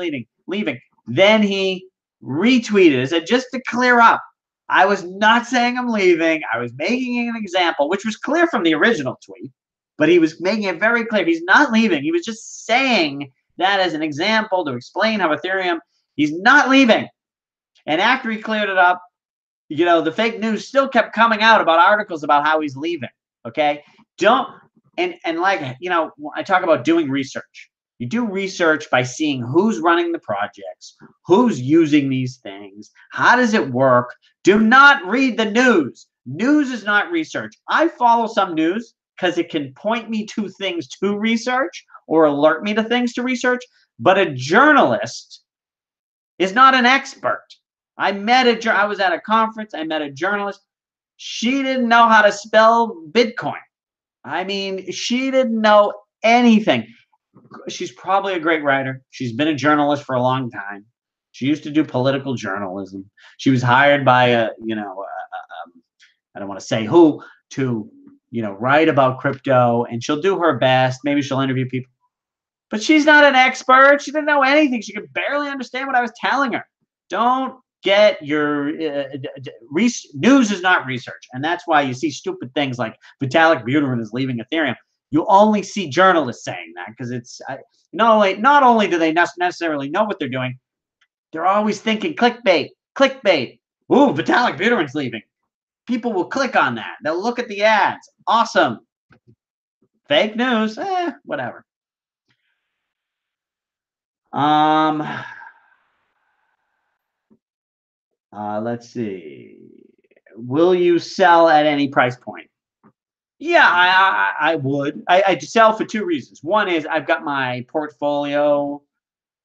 leaving. Then he retweeted it, said, just to clear up, I was not saying I'm leaving. I was making an example, which was clear from the original tweet, but he was making it very clear he's not leaving. He was just saying that as an example to explain how Ethereum, he's not leaving. And after he cleared it up, the fake news still kept coming out about articles about how he's leaving. Okay. Don't, and like, I talk about doing research. You do research by seeing who's running the projects, who's using these things, how does it work. Do not read the news. News is not research. I follow some news because it can point me to things to research or alert me to things to research. But a journalist is not an expert. I was at a conference. I met a journalist. She didn't know how to spell Bitcoin. I mean, she didn't know anything. She's probably a great writer. She's been a journalist for a long time. She used to do political journalism. She was hired by I don't want to say who, to, write about crypto, and she'll do her best. Maybe she'll interview people, but she's not an expert. She didn't know anything. She could barely understand what I was telling her. Don't get your news is not research, and that's why you see stupid things like Vitalik Buterin is leaving Ethereum. You only see journalists saying that because it's not only do they necessarily know what they're doing, they're always thinking clickbait. Ooh, Vitalik Buterin's leaving. People will click on that. They'll look at the ads. Awesome. Fake news. Whatever. Let's see. Will you sell at any price point? Yeah, I would. I sell for two reasons. One is I've got my portfolio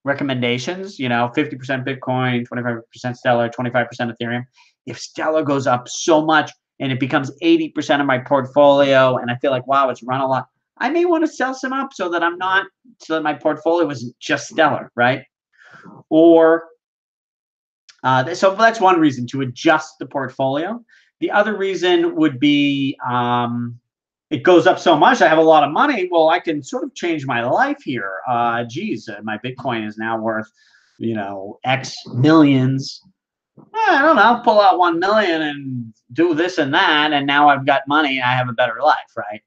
recommendations, 50% Bitcoin, 25% Stellar, 25% Ethereum. If Stellar goes up so much and it becomes 80% of my portfolio and I feel like, wow, it's run a lot, I may want to sell some up so that my portfolio isn't just Stellar, right? Or so that's one reason, to adjust the portfolio. The other reason would be it goes up so much, I have a lot of money. Well, I can sort of change my life here. My Bitcoin is now worth, X millions. I don't know, pull out 1 million and do this and that, and now I've got money and I have a better life, right?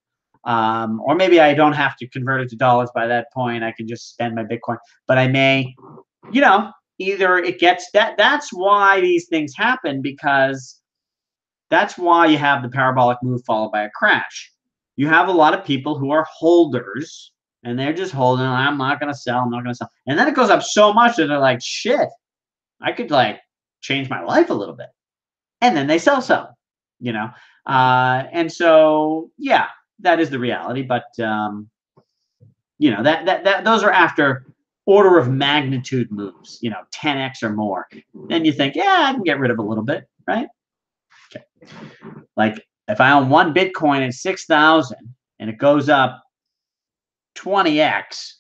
Or maybe I don't have to convert it to dollars by that point. I can just spend my Bitcoin, but I may, either it gets that's why these things happen, because that's why you have the parabolic move followed by a crash. You have a lot of people who are holders and they're just holding. I'm not going to sell. I'm not going to sell. And then it goes up so much that they're like, shit, I could change my life a little bit. And then they sell some, and so, yeah, that is the reality. But, that those are after order of magnitude moves, 10x or more. Then you think, yeah, I can get rid of a little bit, right? Okay. Like if I own one Bitcoin at 6,000 and it goes up 20x,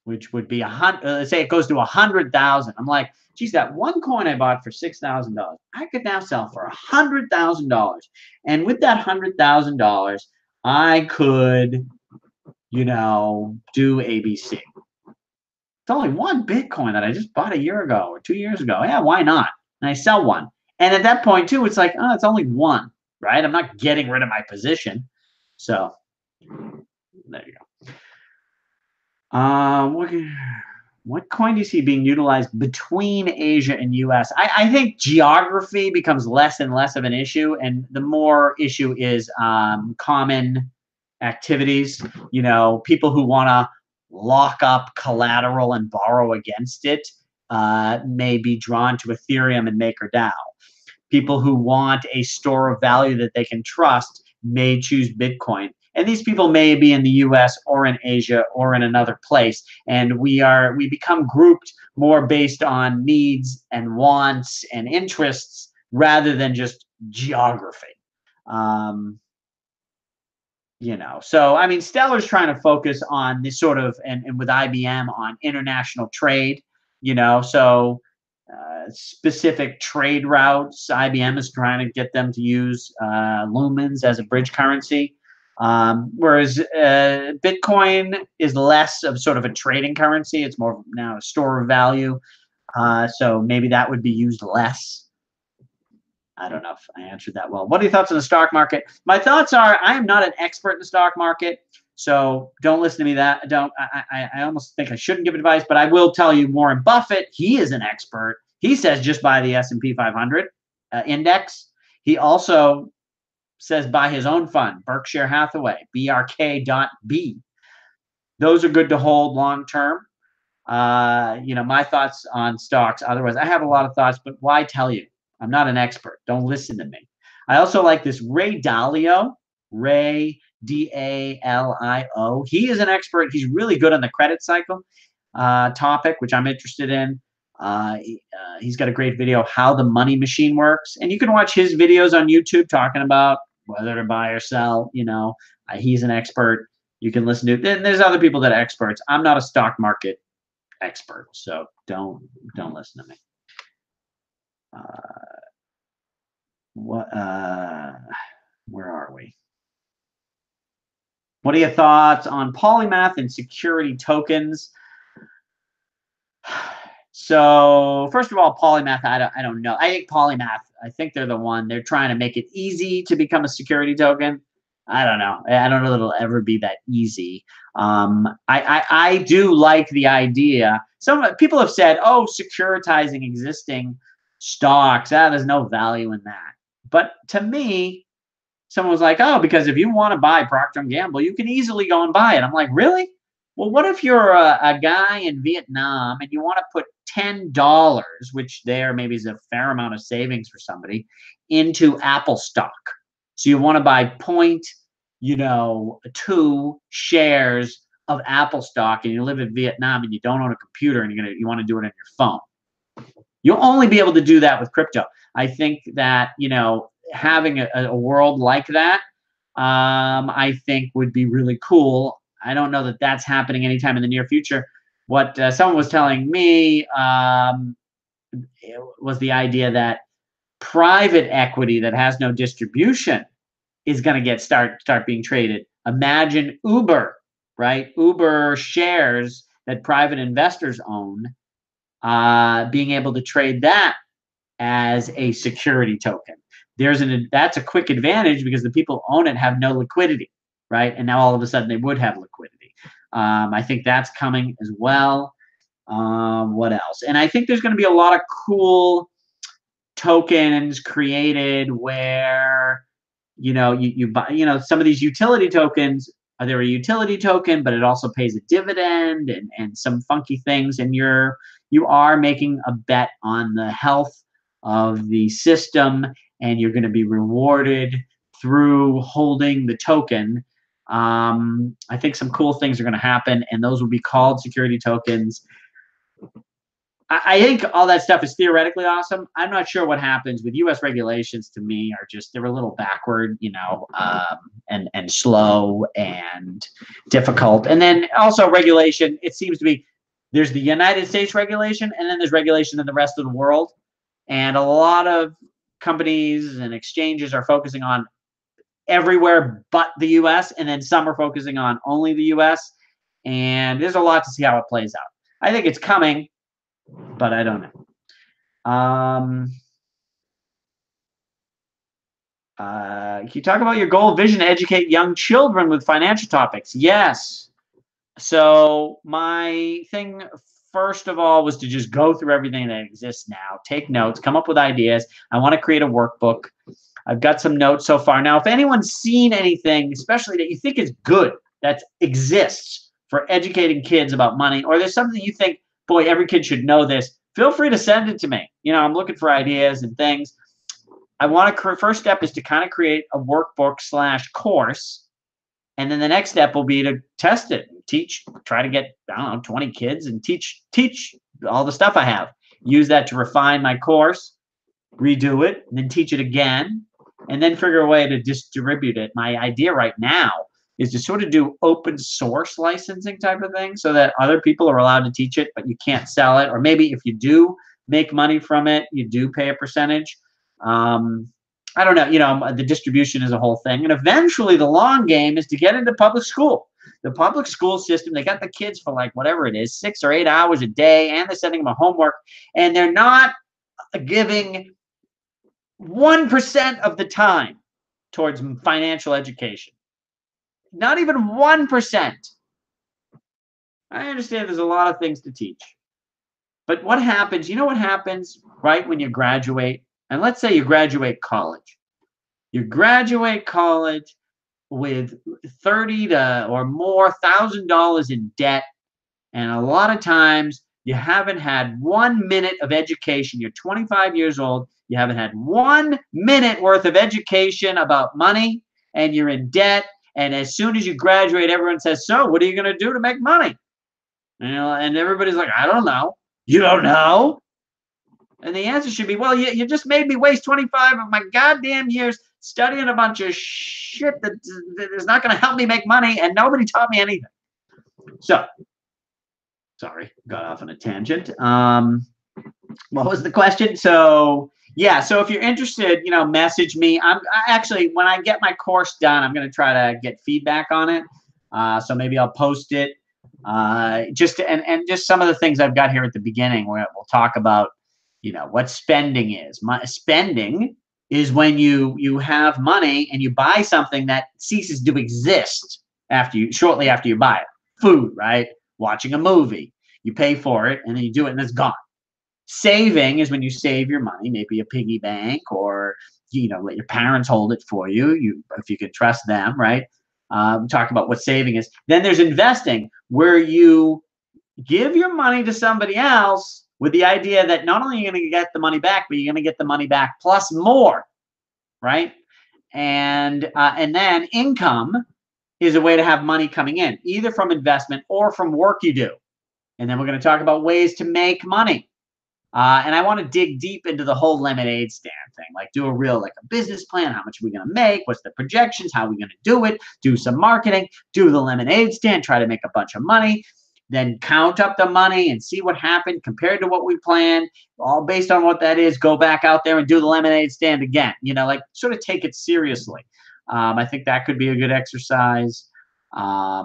which would be let's say it goes to 100,000. I'm like, geez, that one coin I bought for $6,000, I could now sell for $100,000. And with that $100,000, I could, do ABC. It's only one Bitcoin that I just bought a year ago or 2 years ago. Yeah, why not? And I sell one. And at that point, too, it's like, oh, it's only one, right? I'm not getting rid of my position. So there you go. What coin do you see being utilized between Asia and US? I think geography becomes less and less of an issue, and the more issue is common activities. People who want to lock up collateral and borrow against it may be drawn to Ethereum and MakerDAO. People who want a store of value that they can trust may choose Bitcoin. And these people may be in the US or in Asia or in another place. And we become grouped more based on needs and wants and interests rather than just geography. So I mean, Stellar's trying to focus on this sort of, and with IBM on international trade, so specific trade routes. IBM is trying to get them to use lumens as a bridge currency, whereas Bitcoin is less of sort of a trading currency. It's more now a store of value. So maybe that would be used less. I don't know if I answered that well. What are your thoughts on the stock market? My thoughts are I am not an expert in the stock market, so don't listen to me. I almost think I shouldn't give advice, but I will tell you Warren Buffett, he is an expert. He says just buy the S&P 500 index. He also says buy his own fund, Berkshire Hathaway, BRK.B. Those are good to hold long term. My thoughts on stocks. Otherwise, I have a lot of thoughts, but why tell you? I'm not an expert. Don't listen to me. I also like this Ray Dalio. Ray, D-A-L-I-O. He is an expert. He's really good on the credit cycle topic, which I'm interested in. He's got a great video, How the Money Machine Works. And you can watch his videos on YouTube talking about whether to buy or sell. He's an expert. You can listen to. Then there's other people that are experts. I'm not a stock market expert, so don't listen to me. Where are we? What are your thoughts on polymath and security tokens? So first of all, polymath, I don't know. I think polymath, I think they're the one. They're trying to make it easy to become a security token. I don't know. I don't know that it'll ever be that easy. I do like the idea. Some people have said, oh, securitizing existing stocks, there's no value in that. But to me, someone was like, oh, because if you want to buy Procter & Gamble, you can easily go and buy it. I'm like, really? Well, what if you're a guy in Vietnam and you want to put $10, which there maybe is a fair amount of savings for somebody, into Apple stock? So you want to buy 0.2 shares of Apple stock, and you live in Vietnam and you don't own a computer and you want to do it on your phone. You'll only be able to do that with crypto. I think that, having a world like that, I think would be really cool. I don't know that that's happening anytime in the near future. What someone was telling me was the idea that private equity that has no distribution is going to start being traded. Imagine Uber, right? Uber shares that private investors own, being able to trade that as a security token. That's a quick advantage because the people who own it have no liquidity, right? And now all of a sudden they would have liquidity. I think that's coming as well. What else? And I think there's going to be a lot of cool tokens created where you buy, some of these utility tokens. They're a utility token, but it also pays a dividend and some funky things. And you are making a bet on the health of the system, and you're going to be rewarded through holding the token. I think some cool things are going to happen, and those will be called security tokens. I think all that stuff is theoretically awesome. I'm not sure what happens with U.S. regulations. To me, they're a little backward, and slow and difficult. And then also regulation. It seems to be there's the United States regulation, and then there's regulation in the rest of the world. And a lot of companies and exchanges are focusing on everywhere but the U.S., and then some are focusing on only the U.S. And there's a lot to see how it plays out. I think it's coming, but I don't know. Can you talk about your goal, vision to educate young children with financial topics? Yes. So my thing, first of all, was to just go through everything that exists now, take notes, come up with ideas. I want to create a workbook. I've got some notes so far. Now, if anyone's seen anything, especially that you think is good, that exists for educating kids about money, or there's something you think, boy, every kid should know this, feel free to send it to me. I'm looking for ideas and things. I want to, first step is to kind of create a workbook / course. And then the next step will be to test it, try to get, 20 kids and teach all the stuff I have. Use that to refine my course, redo it, and then teach it again, and then figure a way to distribute it. My idea right now is to sort of do open source licensing type of thing so that other people are allowed to teach it, but you can't sell it. Or maybe if you do make money from it, you do pay a percentage. Um, I don't know. The distribution is a whole thing. And eventually, the long game is to get into public school. The public school system, they got the kids for like whatever it is, 6 or 8 hours a day, and they're sending them a homework, and they're not giving 1% of the time towards financial education. Not even 1%. I understand there's a lot of things to teach. But what happens, what happens right when you graduate? And let's say you graduate college. You graduate college with 30 to or more $1,000 in debt, and a lot of times you haven't had 1 minute of education. You're 25 years old. You haven't had 1 minute worth of education about money, and you're in debt. And as soon as you graduate, everyone says, "So, what are you going to do to make money?" And everybody's like, "I don't know." You don't know? And the answer should be, well, you just made me waste 25 of my goddamn years studying a bunch of shit that is not going to help me make money, and nobody taught me anything. So, sorry, got off on a tangent. What was the question? So, yeah, so if you're interested, message me. I actually, when I get my course done, I'm going to try to get feedback on it. So maybe I'll post it. Just some of the things I've got here at the beginning where we'll talk about, what spending is. Spending is when you have money and you buy something that ceases to exist shortly after you buy it. Food, right? Watching a movie. You pay for it and then you do it and it's gone. Saving is when you save your money, maybe a piggy bank, or let your parents hold it for you. If you can trust them, right? Talk about what saving is. Then there's investing, where you give your money to somebody else with the idea that not only are you going to get the money back, but you're going to get the money back plus more, right? And then income is a way to have money coming in, either from investment or from work you do. And then we're going to talk about ways to make money. And I want to dig deep into the whole lemonade stand thing, like do a business plan. How much are we going to make? What's the projections? How are we going to do it? Do some marketing, do the lemonade stand, try to make a bunch of money, then count up the money and see what happened compared to what we planned. All based on what that is, go back out there and do the lemonade stand again. Sort of take it seriously. I think that could be a good exercise. I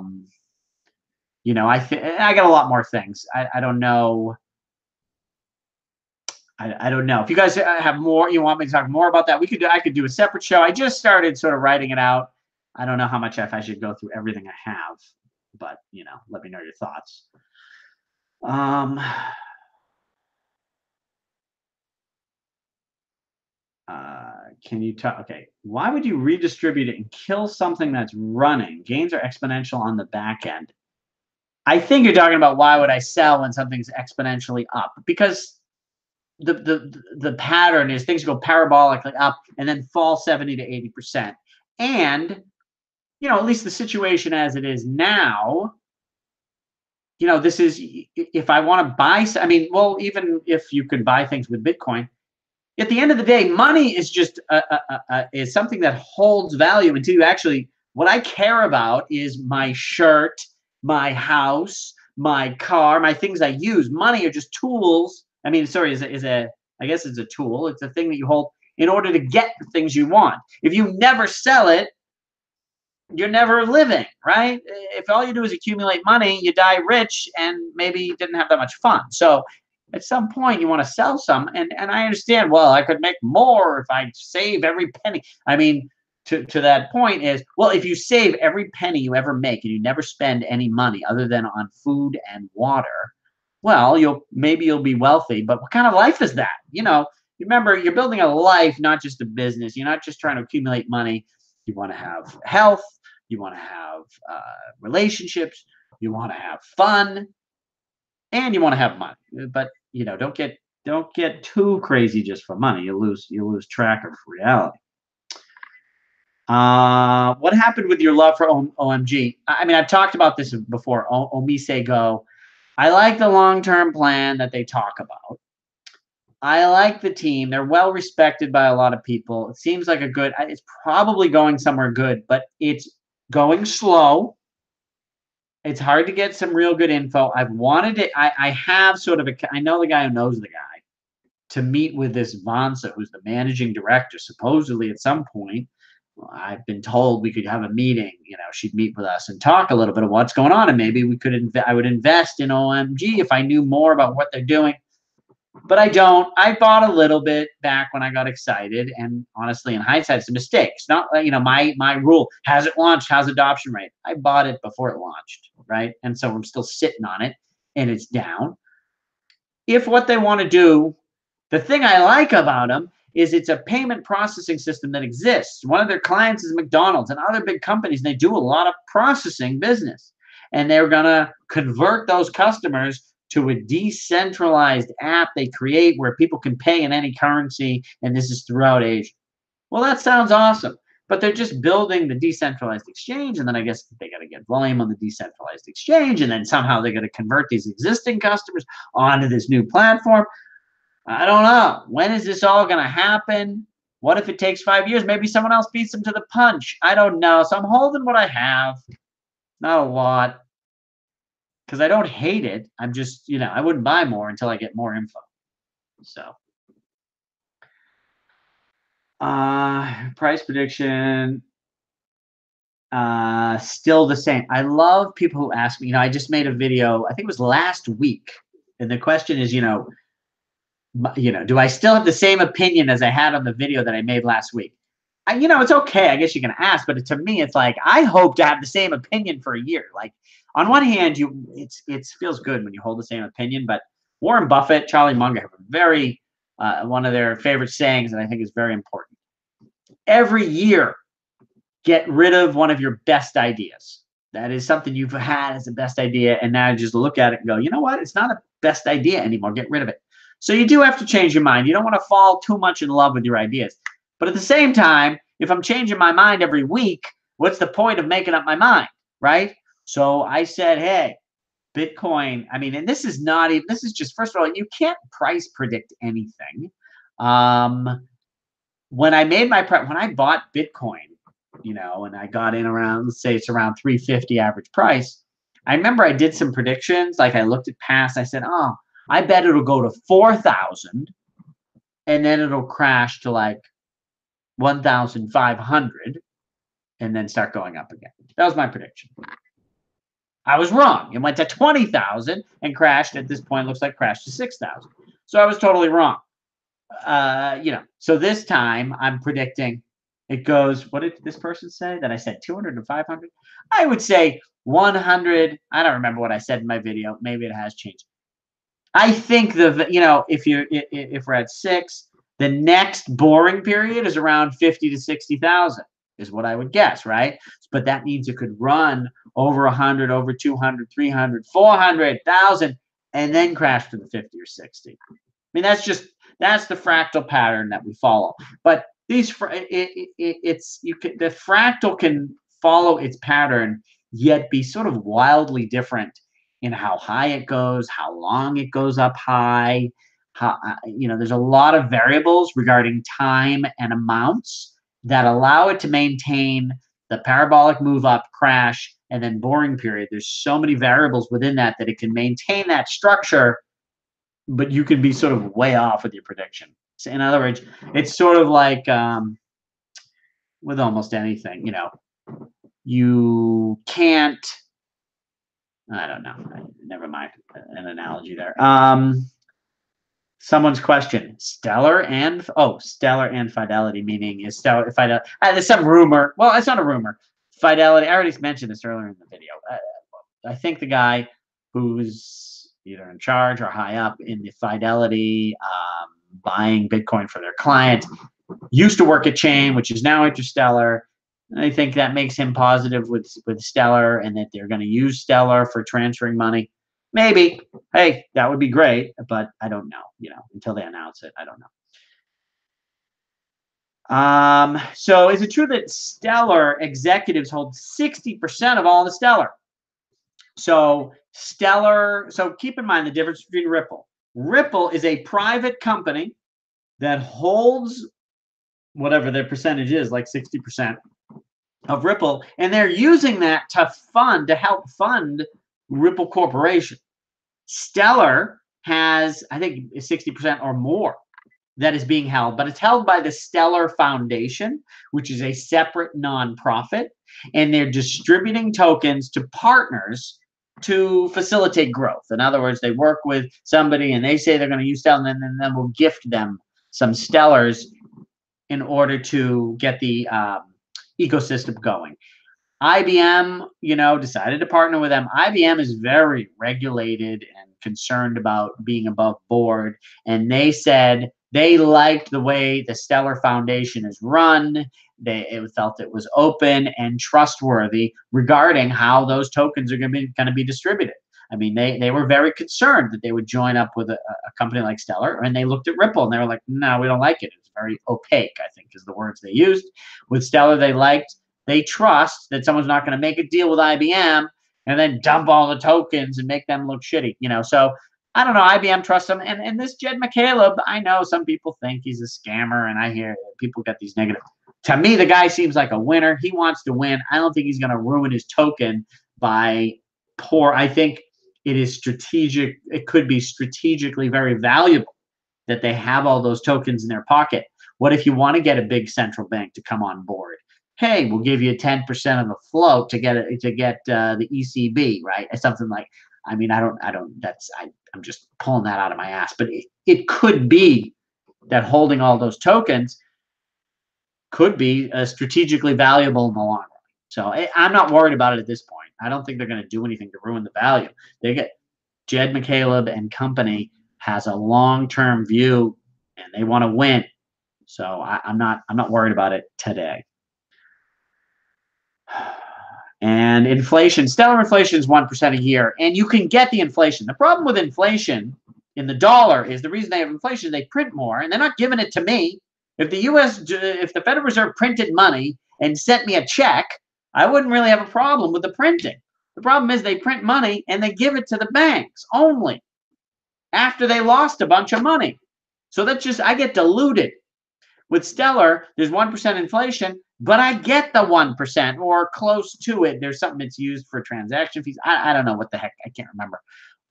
got a lot more things. I don't know. I don't know if you guys have more. You want me to talk more about that? I could do a separate show. I just started sort of writing it out. I don't know how much if I should go through everything I have, but let me know your thoughts. Can you talk? Okay, why would you redistribute it and kill something that's running? Gains are exponential on the back end. I think you're talking about why would I sell when something's exponentially up? Because the pattern is things go parabolically up and then fall 70 to 80%. And, at least the situation as it is now, this is, if I want to buy, even if you could buy things with Bitcoin, at the end of the day, money is just is something that holds value until you actually, what I care about is my shirt, my house, my car, my things I use. Money are just tools. I guess it's a tool. It's a thing that you hold in order to get the things you want. If you never sell it, you're never living, right? If all you do is accumulate money, you die rich and maybe you didn't have that much fun. So at some point you want to sell some, and I understand, well, I could make more if I save every penny. To that point is, well, if you save every penny you ever make and you never spend any money other than on food and water, well, you'll be wealthy, but what kind of life is that? Remember, you're building a life, not just a business. You're not just trying to accumulate money. You want to have health. You want to have relationships. You want to have fun, and you want to have money. But don't get too crazy just for money. You lose track of reality. What happened with your love for OMG? I've talked about this before. Omise Go. I like the long-term plan that they talk about. I like the team. They're well respected by a lot of people. It seems like it's probably going somewhere good, but it's going slow. It's hard to get some real good info. I've wanted it. I have sort of I know the guy who knows the guy to meet with this Vansa, who's the managing director. Supposedly, at some point, I've been told we could have a meeting. She'd meet with us and talk a little bit of what's going on, and maybe we could. I would invest in OMG if I knew more about what they're doing. But I don't. I bought a little bit back when I got excited, and honestly, in hindsight, it's a mistake. It's not my rule. Has it launched? How's adoption rate? I bought it before it launched, right? And so I'm still sitting on it, and it's down. If what they want to do, the thing I like about them is it's a payment processing system that exists. One of their clients is McDonald's and other big companies, and they do a lot of processing business, and they're gonna convert those customers to a decentralized app they create where people can pay in any currency, and this is throughout Asia. Well, that sounds awesome, but they're just building the decentralized exchange, and then I guess they got to get volume on the decentralized exchange, and then somehow they're going to convert these existing customers onto this new platform. I don't know. When is this all going to happen? What if it takes 5 years? Maybe someone else beats them to the punch. I don't know. So I'm holding what I have. Not a lot. Because I don't hate it. I'm just, I wouldn't buy more until I get more info. So, price prediction, still the same. I love people who ask me, I just made a video, I think it was last week. And the question is, do I still have the same opinion as I had on the video that I made last week? It's okay. I guess you can ask, but to me, it's like, I hope to have the same opinion for a year. Like, on one hand, it feels good when you hold the same opinion, but Warren Buffett, Charlie Munger have a very, one of their favorite sayings that I think is very important. Every year, get rid of one of your best ideas. That is something you've had as a best idea, and now just look at it and go, you know what? It's not a best idea anymore. Get rid of it. So you do have to change your mind. You don't want to fall too much in love with your ideas. But at the same time, if I'm changing my mind every week, what's the point of making up my mind, right? So I said, hey, Bitcoin, and this is not even, this is just, first of all, you can't price predict anything. When I bought Bitcoin, and I got in around, let's say it's around 350 average price. I remember I did some predictions. Like I looked at past, I said, oh, I bet it'll go to 4,000 and then it'll crash to like 1,500 and then start going up again. That was my prediction. I was wrong. It went to 20,000 and crashed. At this point, looks like crashed to 6,000. So I was totally wrong. So this time I'm predicting it goes, what did this person say? That I said 200 to 500? I would say 100. I don't remember what I said in my video. Maybe it has changed. I think if we're at 6, the next boring period is around 50 to 60,000 is what I would guess, right? But that means it could run over 100, over 200, 300, 400,000, and then crash to the 50 or 60. That's the fractal pattern that we follow. But the fractal can follow its pattern, yet be sort of wildly different in how high it goes, how long it goes up high. There's a lot of variables regarding time and amounts that allow it to maintain the parabolic move up, crash, and then boring period. There's so many variables within that it can maintain that structure, but you can be sort of way off with your prediction. So in other words, it's sort of like with almost anything, you can't, I don't know, never mind an analogy there. Someone's question, stellar and fidelity, meaning is stellar fidelity. There's some rumor. Well, it's not a rumor. Fidelity, I already mentioned this earlier in the video. I think the guy who's either in charge or high up in the Fidelity buying Bitcoin for their client used to work at Chain, which is now Interstellar. And I think that makes him positive with Stellar, and that they're going to use Stellar for transferring money. Maybe. Hey, that would be great, but I don't know. Until they announce it, I don't know. So is it true that Stellar executives hold 60% of all the Stellar? So keep in mind the difference between Ripple. Ripple is a private company that holds whatever their percentage is, like 60%. of Ripple, and they're using that to help fund Ripple Corporation. Stellar has, I think, 60% or more that is being held, but it's held by the Stellar Foundation, which is a separate nonprofit, and they're distributing tokens to partners to facilitate growth. In other words, they work with somebody and they say they're going to use Stellar, and then we'll gift them some Stellars in order to get the ecosystem going. IBM, decided to partner with them. IBM is very regulated and concerned about being above board. And they said they liked the way the Stellar Foundation is run. They felt it was open and trustworthy regarding how those tokens are going to be distributed. I mean, they were very concerned that they would join up with a company like Stellar, and they looked at Ripple and they were like, no, we don't like it. It's very opaque, I think is the words they used. With Stellar, they trust that someone's not going to make a deal with IBM and then dump all the tokens and make them look shitty, So I don't know. IBM trusts them. And this Jed McCaleb, I know some people think he's a scammer, and I hear people get these negative. To me, the guy seems like a winner. He wants to win. I don't think he's going to ruin his token by I think it is strategic. It could be strategically very valuable that they have all those tokens in their pocket. What if you want to get a big central bank to come on board? Hey, we'll give you 10% of the float to get the ECB, right? Something like, I mean, I'm just pulling that out of my ass, but it could be that holding all those tokens could be strategically valuable in the long run. So I'm not worried about it at this point. I don't think they're going to do anything to ruin the value. Jed McCaleb and company has a long-term view, and they want to win. So I'm not worried about it today. And inflation, Stellar inflation is 1% a year, and you can get the inflation. The problem with inflation in the dollar is the reason they have inflation, they print more, and they're not giving it to me. If the Federal Reserve printed money and sent me a check, I wouldn't really have a problem with the printing. The problem is they print money and they give it to the banks only after they lost a bunch of money. So I get diluted. With Stellar, there's 1% inflation, but I get the 1% or close to it. There's something that's used for transaction fees. I don't know what the heck. I can't remember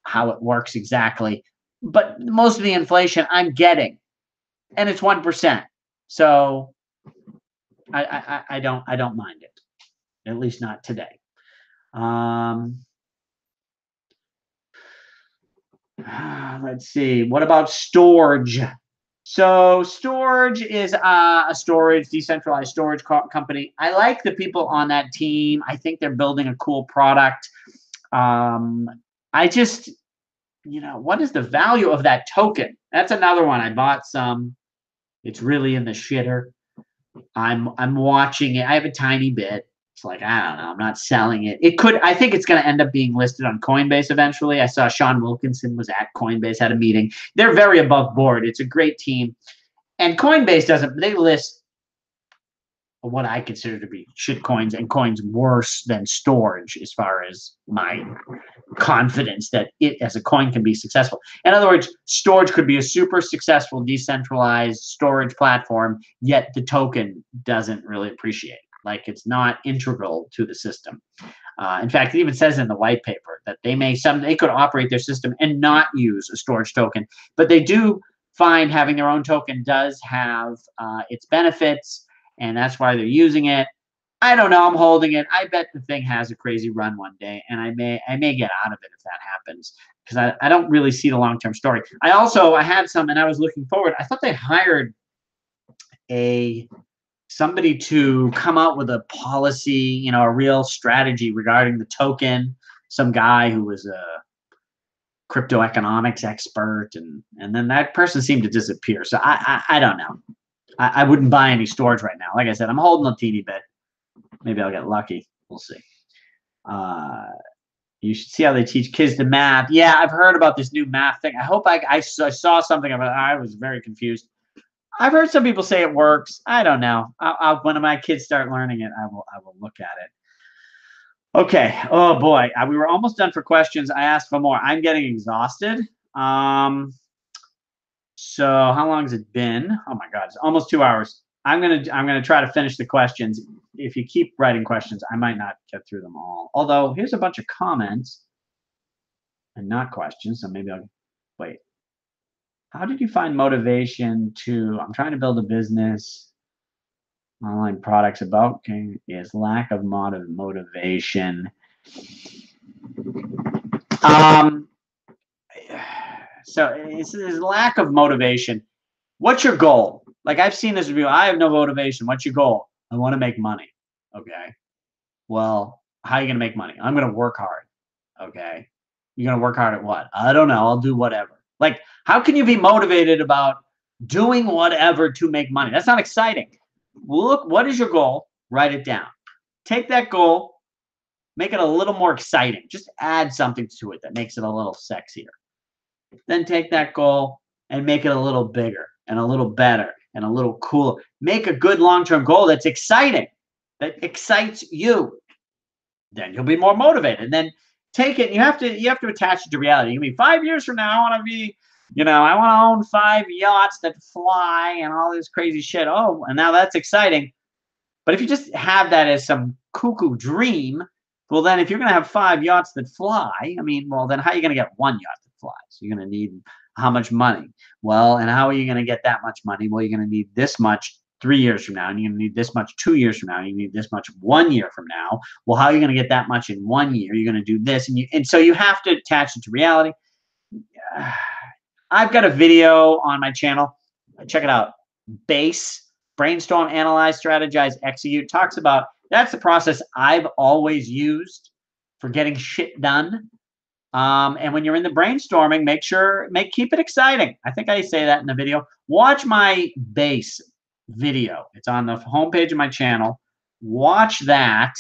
how it works exactly. But most of the inflation I'm getting, and it's 1%. So I don't mind it, at least not today. Let's see. What about Storage? So Storage is a decentralized storage company. I like the people on that team. I think they're building a cool product. I just, what is the value of that token? That's another one. I bought some. It's really in the shitter. I'm watching it. I have a tiny bit. It's like, I don't know. I'm not selling it. I think it's going to end up being listed on Coinbase eventually. I saw Sean Wilkinson was at Coinbase, had a meeting. They're very above board. It's a great team. And Coinbase they list what I consider to be shit coins and coins worse than Storage as far as my confidence that it as a coin can be successful. In other words, Storage could be a super successful decentralized storage platform, yet the token doesn't really appreciate. Like it's not integral to the system. In fact, it even says in the white paper that they could operate their system and not use a storage token, but they do find having their own token does have its benefits, and that's why they're using it. I don't know. I'm holding it. I bet the thing has a crazy run one day, and I may get out of it if that happens because I don't really see the long-term story. I had some, and I was looking forward. I thought they hired somebody to come out with a policy, a real strategy regarding the token. Some guy who was a crypto economics expert, and then that person seemed to disappear. So I don't know. I wouldn't buy any Storage right now. Like I said, I'm holding a teeny bit. Maybe I'll get lucky. We'll see. You should see how they teach kids the math. Yeah, I've heard about this new math thing. I hope I saw something about it. I was very confused. I've heard some people say it works. I don't know. When my kids start learning it, I will look at it. Okay. Oh boy, we were almost done for questions. I asked for more. I'm getting exhausted. So how long has it been? Oh my God, it's almost 2 hours. I'm gonna try to finish the questions. If you keep writing questions, I might not get through them all. Although here's a bunch of comments and not questions, so maybe I'll wait. How did you find motivation to? I'm trying to build a business, online products about is lack of motivation. Um, so it's lack of motivation. What's your goal? Like I've seen this review. I have no motivation. What's your goal? I want to make money. Okay. Well, how are you going to make money? I'm going to work hard. Okay. You're going to work hard at what? I don't know. I'll do whatever. Like, how can you be motivated about doing whatever to make money? That's not exciting. Look, what is your goal? Write it down. Take that goal, make it a little more exciting. Just add something to it that makes it a little sexier. Then take that goal and make it a little bigger and a little better and a little cooler. Make a good long-term goal that's exciting, that excites you. Then you'll be more motivated. And then take it. You have to attach it to reality. You mean 5 years from now, I want to be, I want to own 5 yachts that fly and all this crazy shit. Oh, and now that's exciting. But if you just have that as some cuckoo dream, well, then if you're going to have 5 yachts that fly, I mean, well, then how are you going to get 1 yacht that flies? You're going to need how much money? Well, and how are you going to get that much money? Well, you're going to need this much 3 years from now, and you're going to need this much 2 years from now, and you need this much 1 year from now. Well, how are you going to get that much in 1 year? You're going to do this, and so you have to attach it to reality. I've got a video on my channel. Check it out. BASE. Brainstorm, analyze, strategize, execute. Talks about that's the process I've always used for getting shit done. And when you're in the brainstorming, keep it exciting. I think I say that in the video. Watch my BASE video. It's on the homepage of my channel. Watch that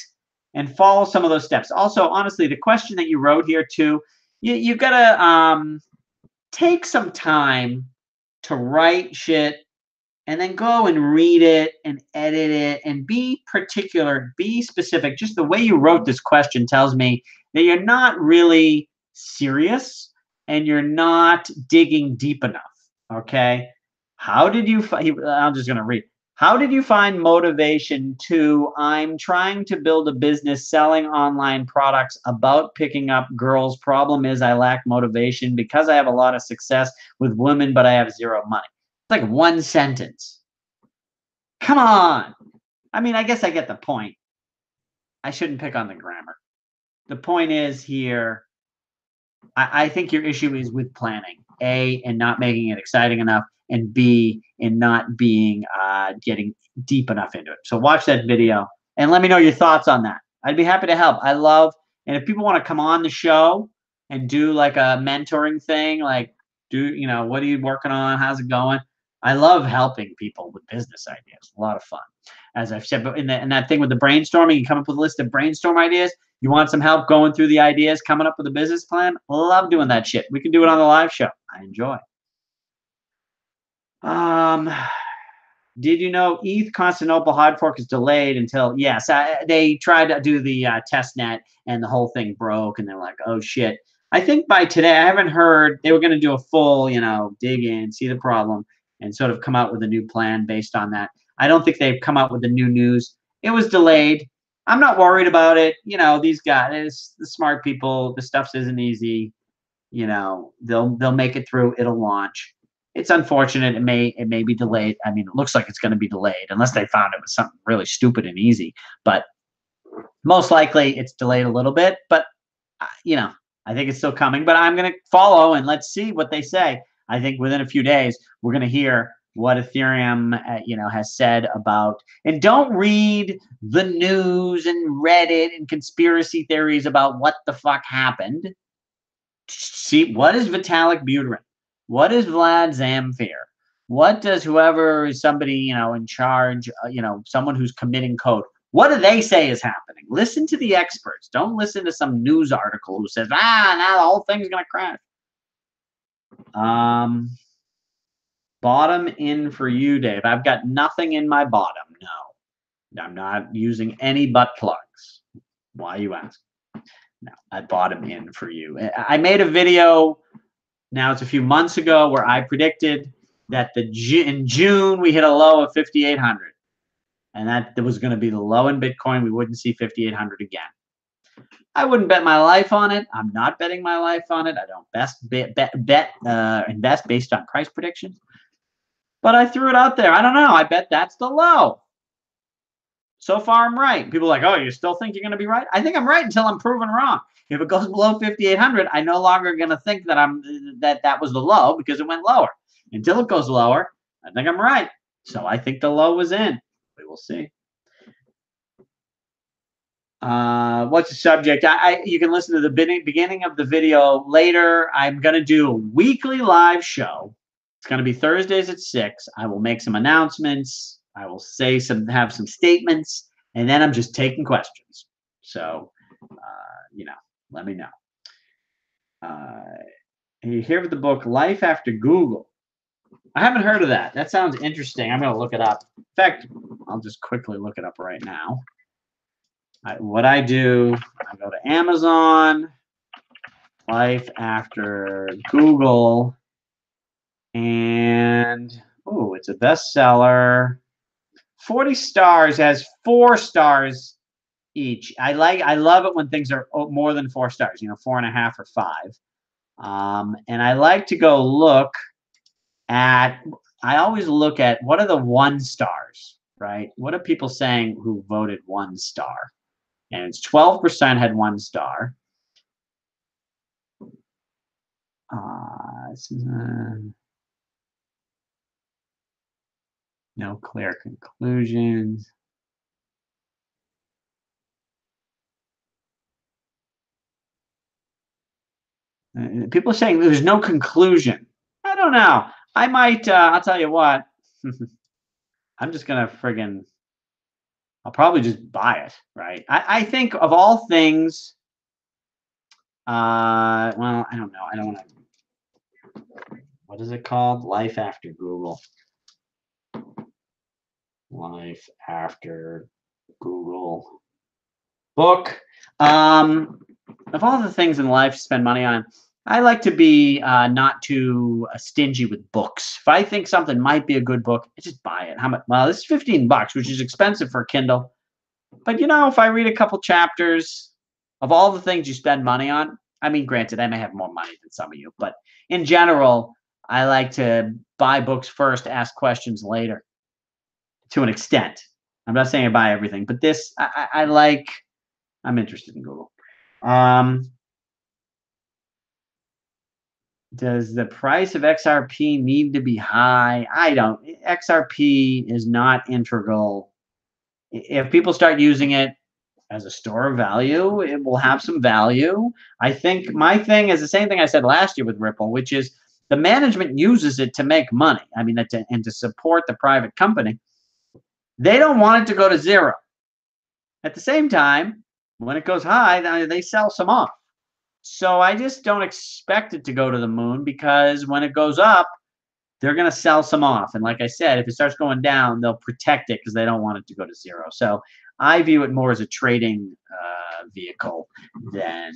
and follow some of those steps. Also, honestly, the question that you wrote here too, you've got to take some time to write shit and then go and read it and edit it and be particular, be specific. Just the way you wrote this question tells me that you're not really serious and you're not digging deep enough. Okay. How did you I'm just going to read. How did you find motivation to, I'm trying to build a business selling online products about picking up girls. Problem is I lack motivation because I have a lot of success with women, but I have 0 money. Like 1 sentence. Come on. I mean, I guess I get the point. I shouldn't pick on the grammar. The point is here, I think your issue is with planning. A, and not making it exciting enough, and B, in not being getting deep enough into it. So watch that video and let me know your thoughts on that. I'd be happy to help. I love, and if people want to come on the show and do like a mentoring thing, like what are you working on? How's it going? I love helping people with business ideas. A lot of fun. As I've said, but in that thing with the brainstorming, you come up with a list of brainstorm ideas. You want some help going through the ideas, coming up with a business plan? Love doing that shit. We can do it on the live show. I enjoy. Did you know ETH Constantinople hard fork is delayed until, yes, they tried to do the test net and the whole thing broke and they're like, oh shit. I think by today, I haven't heard, they were going to do a full, dig in, see the problem and sort of come out with a new plan based on that. I don't think they've come out with the new news. It was delayed. I'm not worried about it. These guys, the smart people, the stuff isn't easy. They'll make it through. It'll launch. It's unfortunate. It may be delayed. I mean, it looks like it's going to be delayed unless they found it was something really stupid and easy. But most likely it's delayed a little bit. But I think it's still coming. But I'm going to follow and let's see what they say. I think within a few days we're going to hear what Ethereum, has said about, and don't read the news and Reddit and conspiracy theories about what the fuck happened. See, what is Vitalik Buterin? What is Vlad Zamfir? What does whoever is somebody, in charge, someone who's committing code, what do they say is happening? Listen to the experts. Don't listen to some news article who says, now the whole thing's going to crash. Bottom in for you, Dave. I've got nothing in my bottom. No, I'm not using any butt plugs. Why you ask? No, I bottom in for you. I made a video, now it's a few months ago, where I predicted that in June we hit a low of 5,800, and that was going to be the low in Bitcoin. We wouldn't see 5,800 again. I wouldn't bet my life on it. I'm not betting my life on it. I don't invest based on price predictions. But I threw it out there. I don't know. I bet that's the low. So far, I'm right. People are like, oh, you still think you're going to be right? I think I'm right until I'm proven wrong. If it goes below 5,800, I'm no longer going to think that that was the low because it went lower. Until it goes lower, I think I'm right. So I think the low was in. We will see. What's the subject? You can listen to the beginning of the video later. I'm going to do a weekly live show. It's going to be Thursdays at 6. I will make some announcements. I will have some statements, and then I'm just taking questions. So, let me know. You hear of the book Life After Google? I haven't heard of that. That sounds interesting. I'm going to look it up. In fact, I'll just quickly look it up right now. What I do, I go to Amazon, Life After Google, and it's a bestseller. 40 stars, has 4 stars each. I love it when things are more than 4 stars, 4.5 or 5. And I like to go look at, I always look at what are the 1 stars, right? What are people saying who voted 1 star? And it's 12% had 1 star. No clear conclusions. People are saying there's no conclusion. I don't know. I might, I'll tell you what. I'm just going to I'll probably just buy it, right? I think of all things, well, I don't know. I don't want to, what is it called? Life After Google. Life After Google book. Of all the things in life to spend money on, I like to be not too stingy with books. If I think something might be a good book, I just buy it. How much? Well, this is $15, which is expensive for a Kindle. But if I read a couple chapters of all the things you spend money on, I mean, granted, I may have more money than some of you, but in general, I like to buy books first, ask questions later. To an extent. I'm not saying I buy everything, but this I'm interested in Google. Does the price of XRP need to be high? I don't. XRP is not integral. If people start using it as a store of value, it will have some value. I think my thing is the same thing I said last year with Ripple, which is the management uses it to make money. I mean, and to support the private company. They don't want it to go to zero. At the same time, when it goes high, they sell some off. So I just don't expect it to go to the moon because when it goes up, they're going to sell some off. And like I said, if it starts going down, they'll protect it because they don't want it to go to zero. So I view it more as a trading vehicle than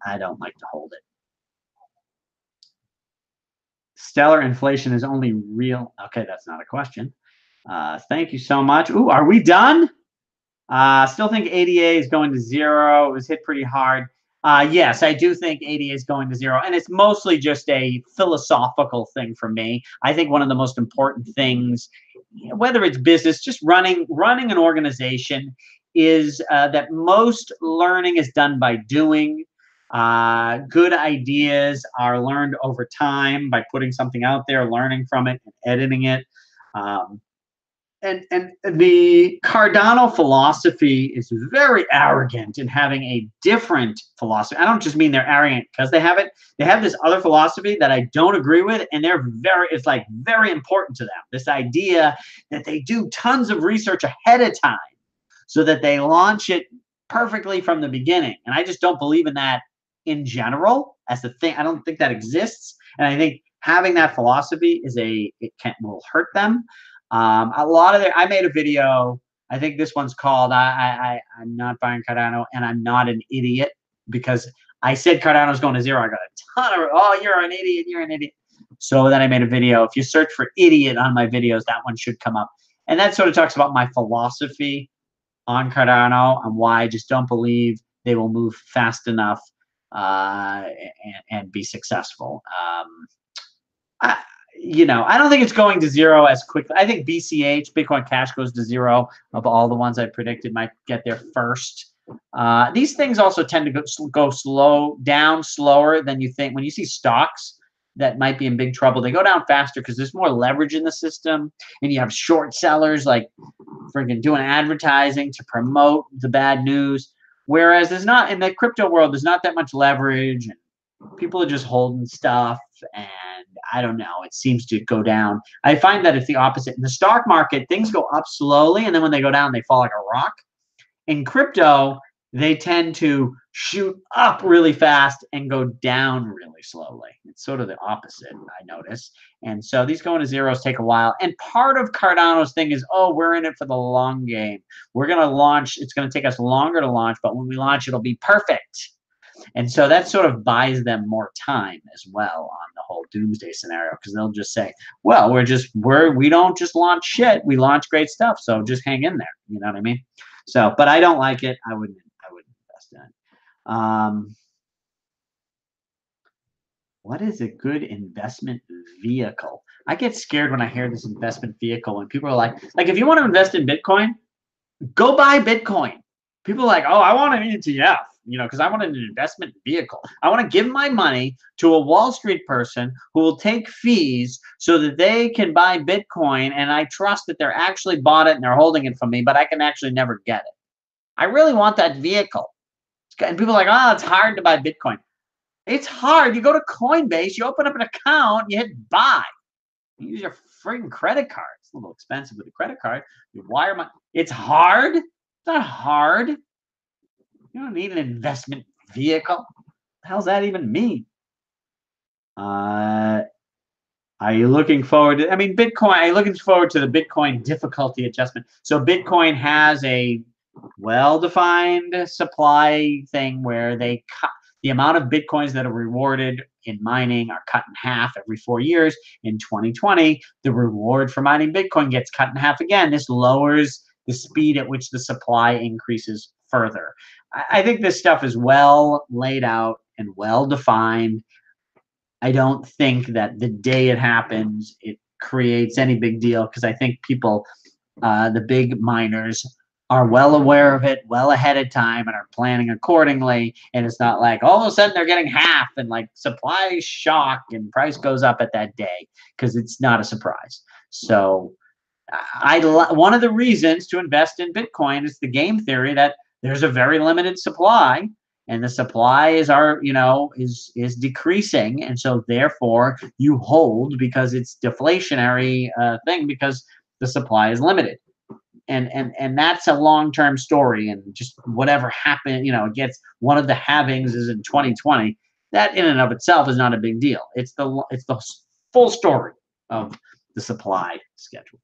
I don't like to hold it. Stellar inflation is only real. Okay, that's not a question. Thank you so much. Ooh, are we done? Still think ADA is going to zero. It was hit pretty hard. Yes, I do think ADA is going to zero. And it's mostly just a philosophical thing for me. I think one of the most important things, whether it's business, just running an organization, is that most learning is done by doing. Good ideas are learned over time by putting something out there, learning from it, and editing it. And the Cardano philosophy is very arrogant in having a different philosophy. I don't just mean they're arrogant because they have it. They have this other philosophy that I don't agree with, and it's like very important to them. This idea that they do tons of research ahead of time so that they launch it perfectly from the beginning. And I just don't believe in that in general as the thing. I don't think that exists. And I think having that philosophy will hurt them. A lot of I made a video. I think this one's called I'm not buying Cardano and I'm not an idiot, because I said Cardano's going to zero. I got a ton of, oh, you're an idiot. You're an idiot. So then I made a video. If you search for idiot on my videos, that one should come up. And that sort of talks about my philosophy on Cardano and why I just don't believe they will move fast enough and be successful. I don't think it's going to zero as quickly. I think BCH, Bitcoin Cash, goes to zero. Of all the ones I predicted might get there first. These things also tend to go slower than you think. When you see stocks that might be in big trouble, they go down faster because there's more leverage in the system, and you have short sellers like freaking doing advertising to promote the bad news. Whereas there's not, in the crypto world, there's not that much leverage, and people are just holding stuff, and I don't know, it seems to go down. I find that it's the opposite. In the stock market, things go up slowly, and then when they go down, they fall like a rock. In crypto, they tend to shoot up really fast and go down really slowly. It's sort of the opposite, I notice. And so these going to zeros take a while. And part of Cardano's thing is, oh, we're in it for the long game. We're going to launch. It's going to take us longer to launch, but when we launch, it'll be perfect. And so that sort of buys them more time as well on the whole doomsday scenario, because they'll just say, well, we don't just launch shit. We launch great stuff. So just hang in there. You know what I mean? So, but I don't like it. I wouldn't invest in it. What is a good investment vehicle? I get scared when I hear this investment vehicle, and people are like if you want to invest in Bitcoin, go buy Bitcoin. People are like, oh, I want an ETF, because I want an investment vehicle. I want to give my money to a Wall Street person who will take fees so that they can buy Bitcoin, and I trust that they're actually bought it and they're holding it from me, but I can actually never get it. I really want that vehicle. And people are like, oh, it's hard to buy Bitcoin. It's hard. You go to Coinbase, you open up an account, you hit buy. You use your freaking credit card. It's a little expensive with a credit card. You wire money. It's hard. It's not hard. You don't need an investment vehicle. What the hell's that even mean? Are you looking forward to, Bitcoin, are you looking forward to the Bitcoin difficulty adjustment? So Bitcoin has a well-defined supply thing where they cut the amount of Bitcoins that are rewarded in mining are cut in half every 4 years. In 2020, the reward for mining Bitcoin gets cut in half again. This lowers the speed at which the supply increases further. I think this stuff is well laid out and well defined. I don't think that the day it happens, it creates any big deal, because I think people, the big miners, are well aware of it well ahead of time and are planning accordingly. And it's not like all of a sudden they're getting half and like supply shock and price goes up at that day, because it's not a surprise. So one of the reasons to invest in Bitcoin is the game theory that there's a very limited supply, and the supply is decreasing, and so therefore you hold because it's deflationary thing, because the supply is limited. And that's a long-term story, and just whatever happened, it gets, one of the halvings is in 2020. That in and of itself is not a big deal. It's the full story of the supply schedule.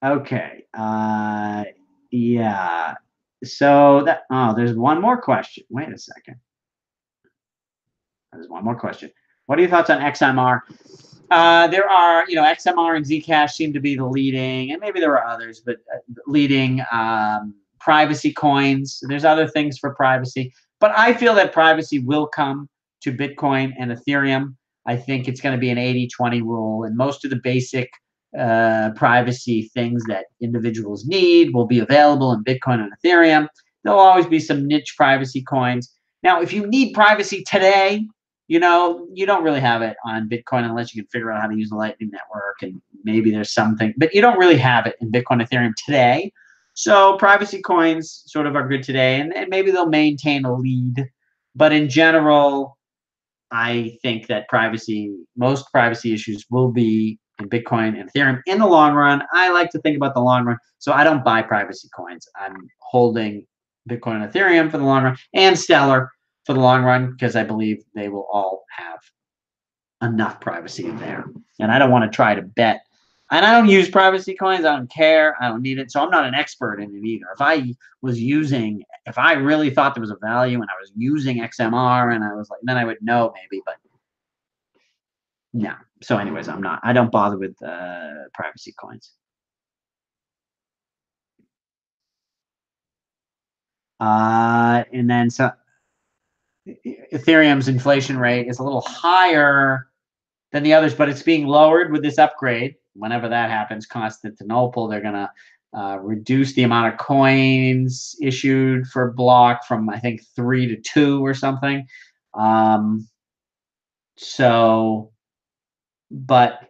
Okay. Yeah. So there's one more question. Wait a second. There's one more question. What are your thoughts on XMR? There are, XMR and Zcash seem to be the leading, and maybe there are others, but leading privacy coins. There's other things for privacy, but I feel that privacy will come to Bitcoin and Ethereum. I think it's going to be an 80-20 rule, and most of the basic privacy things that individuals need will be available in Bitcoin and Ethereum. There'll always be some niche privacy coins. Now, if you need privacy today, you don't really have it on Bitcoin unless you can figure out how to use the Lightning Network, and maybe there's something, but you don't really have it in Bitcoin, Ethereum today. So privacy coins sort of are good today, and maybe they'll maintain a lead. But in general, I think that most privacy issues will be in Bitcoin and Ethereum in the long run. I like to think about the long run, so I don't buy privacy coins. I'm holding Bitcoin and Ethereum for the long run, and Stellar for the long run, because I believe they will all have enough privacy in there. And I don't want to try to bet And I don't use privacy coins. I don't care. I don't need it. So I'm not an expert in it either. If I really thought there was a value and I was using XMR and I was like, then I would know maybe, but no. So, anyways, I'm not. I don't bother with privacy coins. And then so Ethereum's inflation rate is a little higher than the others, but it's being lowered with this upgrade. Whenever that happens, Constantinople, they're gonna reduce the amount of coins issued for block from I think 3 to 2 or something. Um, so, but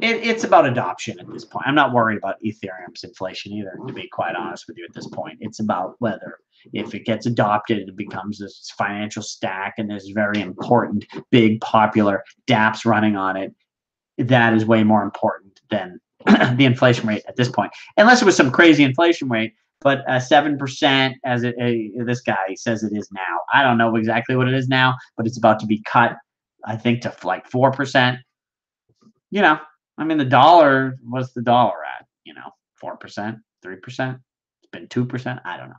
it's about adoption at this point. I'm not worried about Ethereum's inflation either, to be quite honest with you at this point. It's about whether if it gets adopted, it becomes this financial stack and there's very important, big, popular dApps running on it. That is way more important than the inflation rate at this point, unless it was some crazy inflation rate. But 7%, as this guy says it is now. I don't know exactly what it is now, but it's about to be cut, I think, to like 4%. You know, I mean, the dollar, what's the dollar at? 4%, 3%. It's been 2%. I don't know.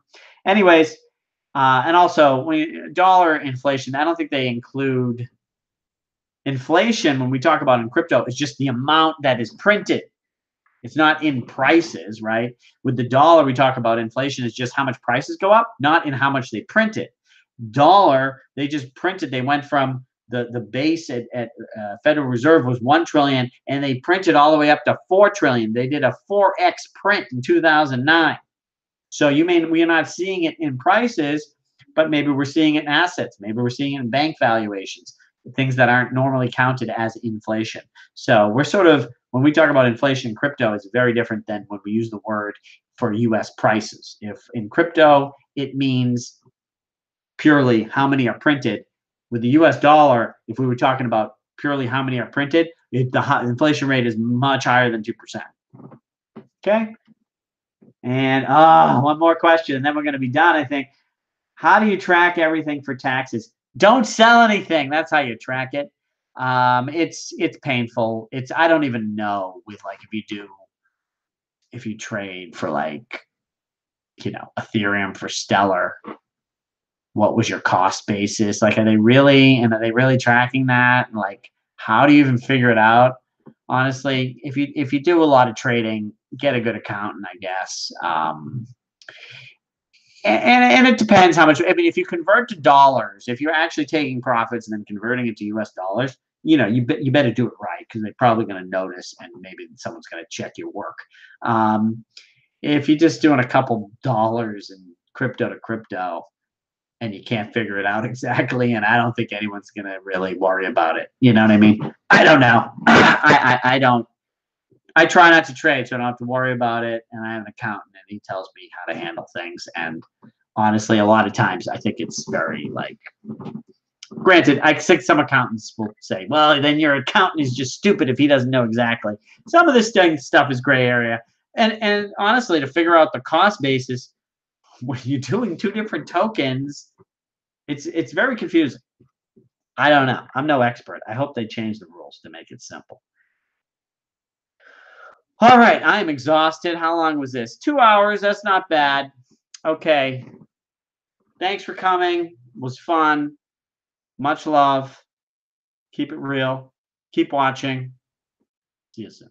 Anyways, and also when dollar inflation, I don't think they include inflation when we talk about in crypto. It's just the amount that is printed. It's not in prices, right? With the dollar, we talk about inflation is just how much prices go up, not in how much they print it. Dollar, they just printed. They went from the base at Federal Reserve was 1 trillion, and they printed all the way up to 4 trillion. They did a 4x print in 2009. So we're not seeing it in prices, but maybe we're seeing it in assets. Maybe we're seeing it in bank valuations, things that aren't normally counted as inflation. So we're sort of, when we talk about inflation in crypto, it's very different than when we use the word for US prices. If in crypto, it means purely how many are printed. With the US dollar, if we were talking about purely how many are printed, the inflation rate is much higher than 2%. Okay. And one more question, and then we're going to be done, I think. How do you track everything for taxes? Don't sell anything. That's how you track it. It's painful. I don't even know with like if you trade for like Ethereum for Stellar, what was your cost basis? Like, are they really tracking that? Like, how do you even figure it out? Honestly, if you do a lot of trading, get a good accountant, I guess. And it depends how much. I mean, if you convert to dollars, if you're actually taking profits and then converting it to US dollars, you better do it right because they're probably going to notice, and maybe someone's going to check your work. If you're just doing a couple dollars in crypto to crypto and you can't figure it out exactly, and I don't think anyone's going to really worry about it. You know what I mean? I don't know. I don't. I try not to trade, so I don't have to worry about it. And I have an accountant, and he tells me how to handle things. And honestly, a lot of times, I think it's very like. Granted, I think some accountants will say, "Well, then your accountant is just stupid if he doesn't know exactly." Some of this stuff is gray area, and honestly, to figure out the cost basis when you're doing two different tokens, it's very confusing. I don't know. I'm no expert. I hope they change the rules to make it simple. All right, I am exhausted. How long was this? 2 hours. That's not bad. Okay. Thanks for coming. It was fun. Much love. Keep it real. Keep watching. See you soon.